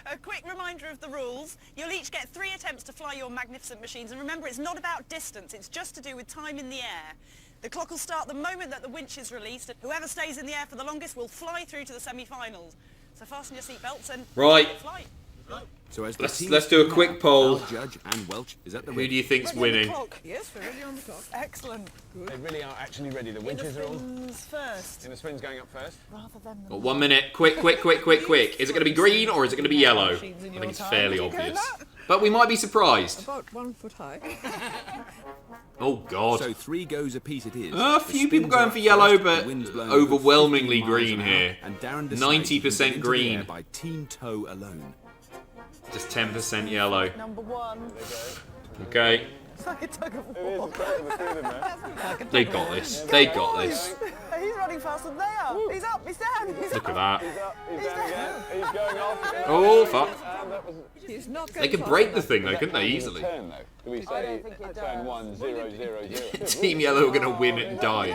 A quick reminder of the rules. You'll each get 3 attempts to fly your magnificent machines, and remember, it's not about distance, it's just to do with time in the air. The clock will start the moment that the winch is released, and whoever stays in the air for the longest will fly through to the semi-finals. So fasten your seatbelts and fly. So as let's do a quick poll. Judge and Welch is at the Who do you think's winning? Yes, we're ready on the clock. Excellent. Good. They really are actually ready. The winches are all... first. In the spins going up first. Rather than Got 1 minute. Quick. Is it going to be green or is it going to be yellow? I think it's fairly obvious. But we might be surprised. About 1 foot high. Oh, God. So 3 goes apiece it is. A few people going for yellow, but overwhelmingly green here. 90% green. By team toe alone. Just 10% yellow. Number 1. Okay. It's like a tug of war. They got this. They got this. He's running faster than they are. He's up, he's down. Look at that. He's down again. He's going off. Oh, fuck. He's not They could break the thing, though, couldn't they, easily? Turn, though. Do we say turn 1, 0, 0, 0? Team Yellow are going to win and die.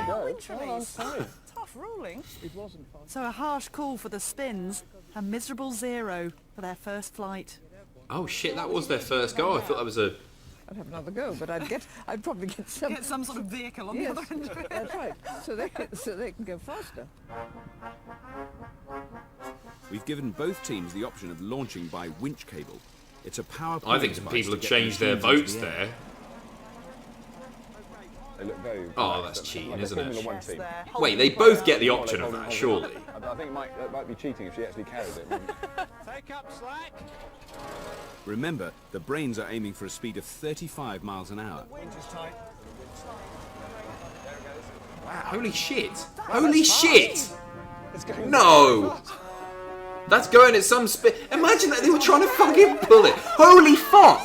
Tough ruling. It wasn't fun. So a harsh call for the spins. A miserable 0 for their first flight. Oh, shit, that was their first go. I thought that was a... I'd have another go, but I'd probably get some sort of vehicle on the other end of it. That's right. So they can go faster. We've given both teams the option of launching by winch cable. It's a power. I think some people have changed their votes there. They look very that's cheating, isn't it? Team. Wait, they both get the option of that, surely. I think that might be cheating if she actually carries it. Take up slack. Remember, the brains are aiming for a speed of 35 miles an hour. Wow, holy shit. Holy shit! No! That's going at some speed. Imagine that they were trying to fucking pull it. Holy fuck!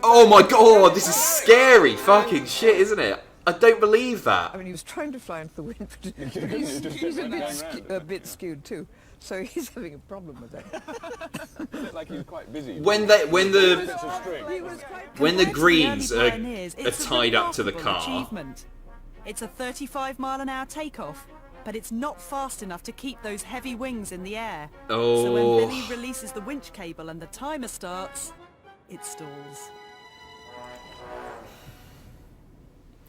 Oh my god, this is scary fucking shit, isn't it? I don't believe that. I mean, he was trying to fly into the wind, but he's a bit skewed too. So he's having a problem with that. Like he's quite busy. When the greens are tied up to the car. It's a 35-mile-an-hour takeoff, but it's not fast enough to keep those heavy wings in the air. Oh. So when Billy releases the winch cable and the timer starts, it stalls.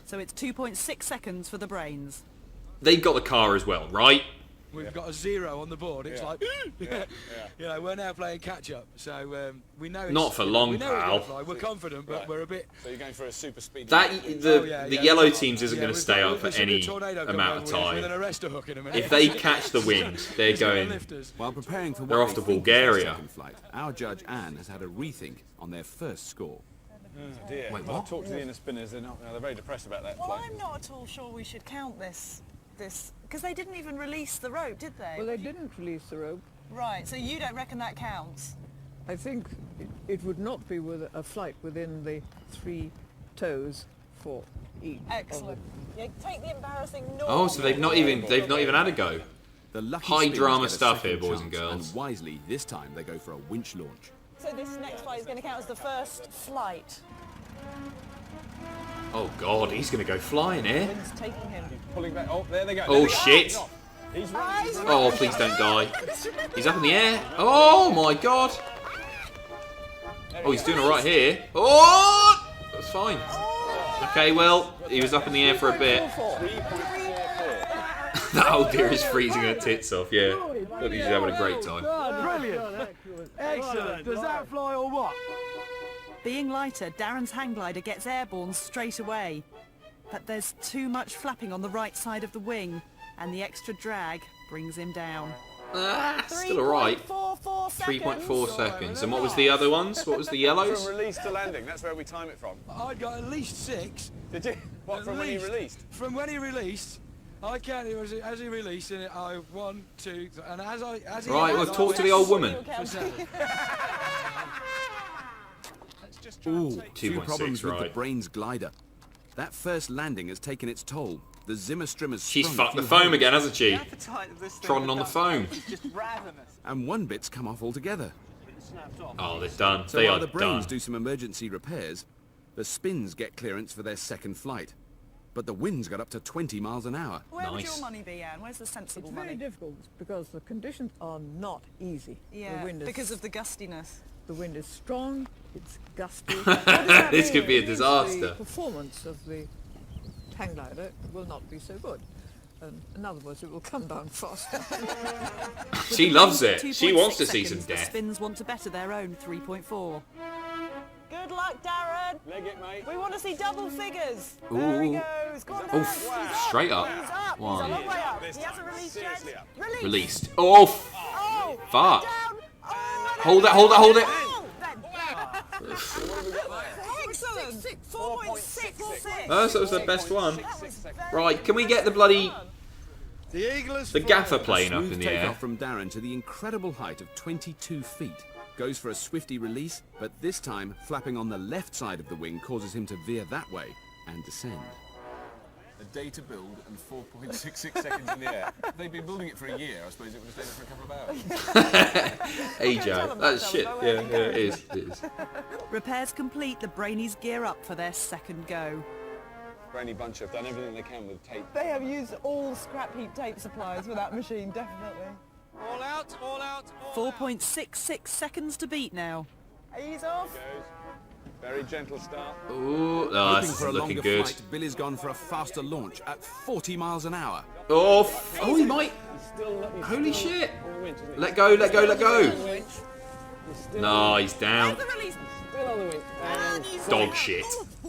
So it's 2.6 seconds for the brains. They've got the car as well, right? We've got a 0 on the board. It's like, you know, we're now playing catch-up. So we know it's... Not for long, pal. We're confident, but we're a bit... So you're going for a super speed... The yellow teams isn't going to stay up for any amount of time. If they catch the wind, they're going... While preparing for they're off to Bulgaria. Flight, our judge, Anne, has had a rethink on their first score. Oh dear. Wait, what? I've talked to the inner spinners, they're very depressed about that Well, flight. I'm not at all sure we should count this, because they didn't even release the rope, did they? Well, they didn't release the rope. Right, so you don't reckon that counts? I think it would not be with a flight within the 3 toes for each. Excellent. Yeah, take the embarrassing noise. Oh, so they've not even had a go. The high drama stuff here, boys and girls. And wisely, this time they go for a winch launch. So this next flight is going to count as the first flight. Oh god, he's going to go flying here. Wind's taking him. Pulling back. Oh, there they go. Oh shit. Oh, please don't die. He's up in the air. Oh my god. Oh, he's doing alright here. Oh! That's fine. Okay, well, he was up in the air for a bit. That old dear is freezing her tits off, yeah. Look, he's having a great time. Brilliant. Excellent. Does that fly or what? Being lighter, Darren's hang glider gets airborne straight away. But there's too much flapping on the right side of the wing, and the extra drag brings him down. Still alright. 3.4 seconds. And what was the other ones? What was the yellows? From release to landing, that's where we time it from. I got at least 6. Did you? What, from when he released? From when he released, I count him as he releases it. 1, 2, 3, and as he Right, we'll talk to the old woman. Ooh, 2 problems with the right. Brains glider. That first landing has taken its toll. The Zimmer Strimmer's She's sprung a fucked the few foam holes. again, hasn't she? Trodden on the foam. And one bit's come off altogether. Oh, they're done. So They while are the Brains done. do some emergency repairs, the Spins get clearance for their second flight. But the winds got up to 20 miles an hour. Where would your money be, Anne? Where's the sensible It's money? very difficult because the conditions are not easy. Yeah, the wind is, because of the gustiness. The wind is strong, it's gusty. This could be a It means disaster. The performance of the hang glider will not be so good. In other words, it will come down faster. She loves it. 2.6 She wants to see some seconds, the death. Spins want to better their own 3.4. Good luck, Darren. Leg it, mate. We want to see double figures. Ooh. There he goes. Go on, Oh, Darren. He's up. straight up. He's up. One. He's a long way up. He hasn't released yet. Release. Released. Oh, fuck. Hold it, hold it, hold it. Excellent. 4.66. Oh, so that was the best one. Right, can we get the bloody... The gaffer plane up Smooth in the air? takeoff from Darren to the incredible height of 22 feet. Goes for a swifty release, but this time flapping on the left side of the wing causes him to veer that way and descend. A day to build and 4.66 seconds in the air. If they'd been building it for a year, I suppose it would have stayed there for a couple of hours. Hey Joe, that's shit. Yeah, it is. It is. Repairs complete, the Brainies gear up for their second go. Brainy bunch have done everything they can with tape. They have used all scrap heap tape supplies for that machine, definitely. All out, all out. 4.66 seconds to beat now. Ease off. Very gentle start. Ooh, oh, Hoping this is for a looking longer good. flight, Billy's gone for a faster launch at 40 miles an hour. Oh, oh, he might. Holy shit. Let go, let go, let go. No, he's down. Dog shit.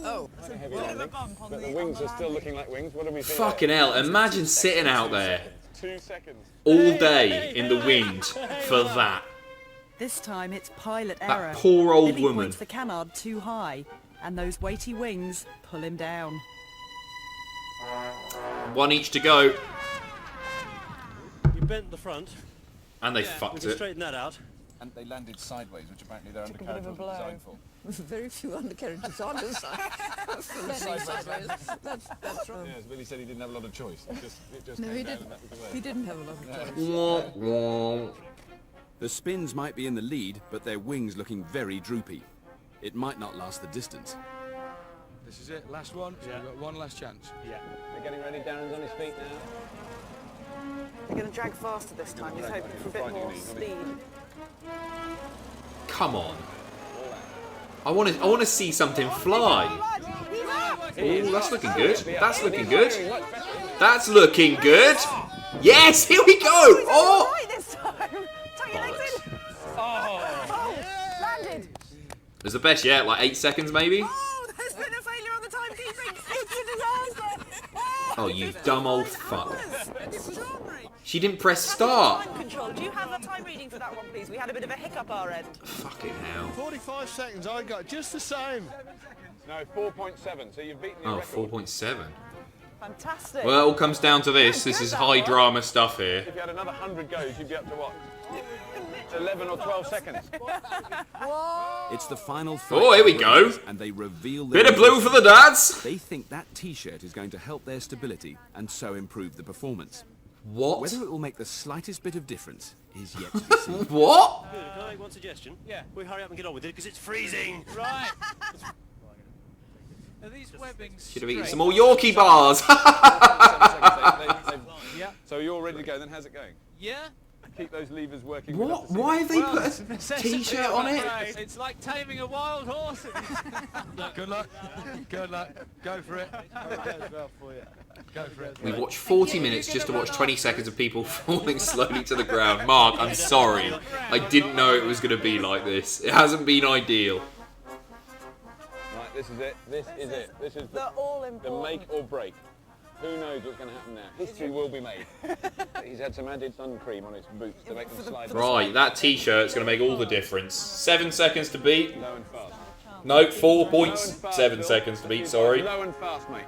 Oh, Heavy landing, but the wings are still looking like wings. What do we think? Fucking hell, imagine sitting out there 2 seconds. all day in the wind for that. This time it's pilot That error. poor old Billy woman. points the canard too high, and those weighty wings pull him down. One each to go. You bent the front. And they We fucked can it. straighten that out. And they landed sideways, which apparently their Took a bit undercarriage of a wasn't blow. designed for. Very few undercarriages are designed. Sideways. That's wrong. Yes, Billy said he didn't have a lot of choice. It just No, came he down didn't. and that was the way. He didn't have a lot of choice. Womp, womp. The Spins might be in the lead, but their wings looking very droopy. It might not last the distance. This is it, last one. So we've got one last chance. Yeah. They're getting ready. Darren's on his feet now. They're going to drag faster this time. He's hoping for a bit more speed. Come on. I want to see something fly. Oh, that's looking good. That's looking good. That's looking good. Yes, here we go. Oh. Right this time. Tuck your legs in. Oh, landed. It was the best yet, like 8 seconds maybe. Oh, there's been a failure on the timekeeping. It's a disaster. Oh, you dumb old fuck. Extraordinary. She didn't press start. Time control. Do you have a time reading for that one, please? We had a bit of a hiccup our end. Fucking hell. 45 seconds, I got just the same. No, 4.7, so you've beaten your Oh, record. 4.7. Fantastic. Well, it all comes down to this. This is high drama stuff here. If you had another 100 goes, you'd be up to what? 11 or 12 seconds. It's the final flight. Oh, here we of go. Brains, and they reveal Bit of blue for the dads. They think that T-shirt is going to help their stability and so improve the performance. What? Whether it will make the slightest bit of difference is yet to be seen. What? Good. Can I make one suggestion? Yeah. We hurry up and get on with it because it's freezing. Right. Are these webbings Should have eaten straight? some more Yorkie bars. Yeah. So you're ready to go, then how's it going? Yeah. Keep those levers working. What? Why have they put a T-shirt on it? It's like taming a wild horse. Good luck. Good luck. Go for it. Go for it. We watched 40 minutes just to watch 20 seconds of people falling slowly to the ground. Mark, I'm sorry. I didn't know it was going to be like this. It hasn't been ideal. Right, this is it. This is it. This is The all-important. make or break. Who knows what's going to happen now? History will be made. He's had some added sun cream on his boots to make them slide. Right, that T-shirt's going to make all the difference. 7 seconds to beat. Low and fast. No, 4.7 seconds to beat, sorry. Low and fast, mate.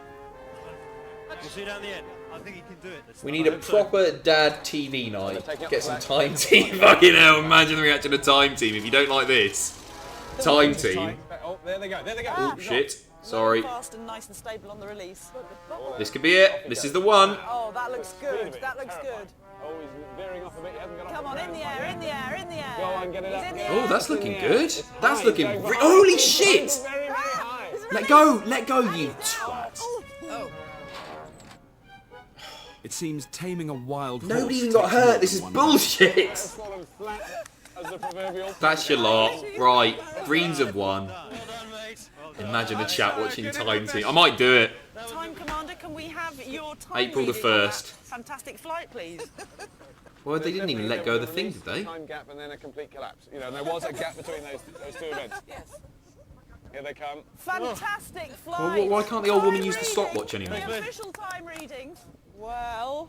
We'll see you down the end. I think he can do it this We time. need a proper dad TV night. Get some time team. Fucking hell, imagine the reaction of time team if you don't like this. Time team. Oh, there they go. There they go. Oh, shit. Sorry. Fast and nice and stable on the release. This could be it. This is the one. Oh, that looks good. That looks good. Oh, he's veering off a bit. He hasn't got Come on, in the air, in the air, in the air. Go on, get it up. Oh, that's looking good. That's looking... Holy shit! Let go, you twat. It seems taming a wild horse Nobody even got hurt. This is bullshit. That's your lot. Right, Greens have won. Imagine the chat watching Time Team. I might do it. Time Commander, can we have your time April the reading on that 1st. fantastic flight, please? Well, they didn't even let go of the thing, did they? Time gap and then a complete collapse. You know, there was a gap between those two events. Yes. Here they come. Fantastic flight. Well, why can't the old woman use the stopwatch anymore? The official time reading. Well,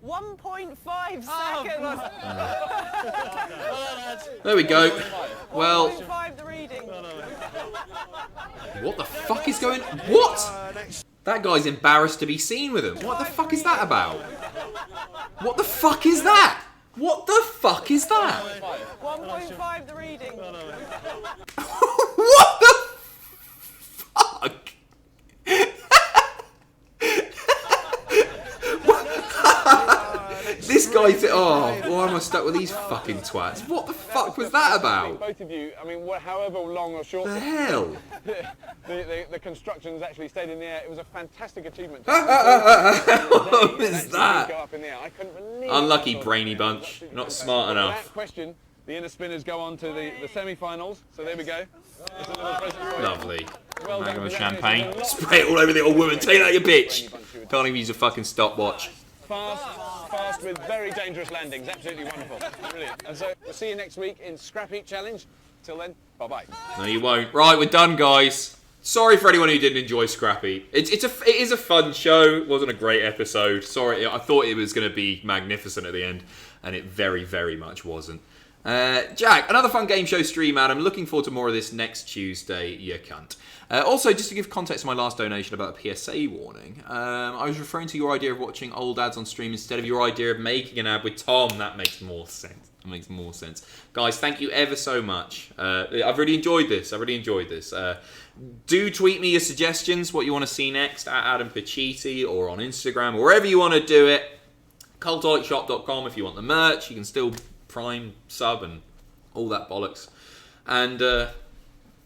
1.5 seconds. There we go. Well, 1.5 the reading. what the fuck is going... What? That guy's embarrassed to be seen with him. What the fuck is that about? What the fuck is that? What the fuck is that? 1.5 the reading. What the fuck? This guy's... Oh, why am I stuck with these fucking twats? What the fuck was that about? Both of you, I mean, however long or short... The hell? the constructions actually stayed in the air. It was a fantastic achievement. What was that? Go up in the air. I couldn't believe Unlucky brainy bunch. Not smart enough. That question, the inner spinners go on to the semi-finals. So there we go. There's a little present for you. Lovely. Well done. Magnum of champagne. Spray it all over the old woman. Take that, you bitch. Can't even use a fucking stopwatch. Fast with very dangerous landings. Absolutely wonderful. Brilliant. And so we'll see you next week in Scrapheap Challenge. Till then, bye-bye. No, you won't. Right, we're done, guys. Sorry for anyone who didn't enjoy Scrapheap. It is a fun show. It wasn't a great episode. Sorry, I thought it was going to be magnificent at the end, and it very, very much wasn't. Jack, another fun game show stream, Adam. Looking forward to more of this next Tuesday, you cunt. Also, just to give context to my last donation about the PSA warning, I was referring to your idea of watching old ads on stream instead of your idea of making an ad with Tom. That makes more sense. That makes more sense. Guys, thank you ever so much. I've really enjoyed this. Do tweet me your suggestions, what you want to see next, at Adam Pacitti or on Instagram, or wherever you want to do it. Cultolicshop.com if you want the merch. You can still Prime, sub, and all that bollocks. And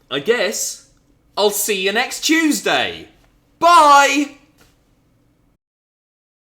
I guess I'll see you next Tuesday. Bye!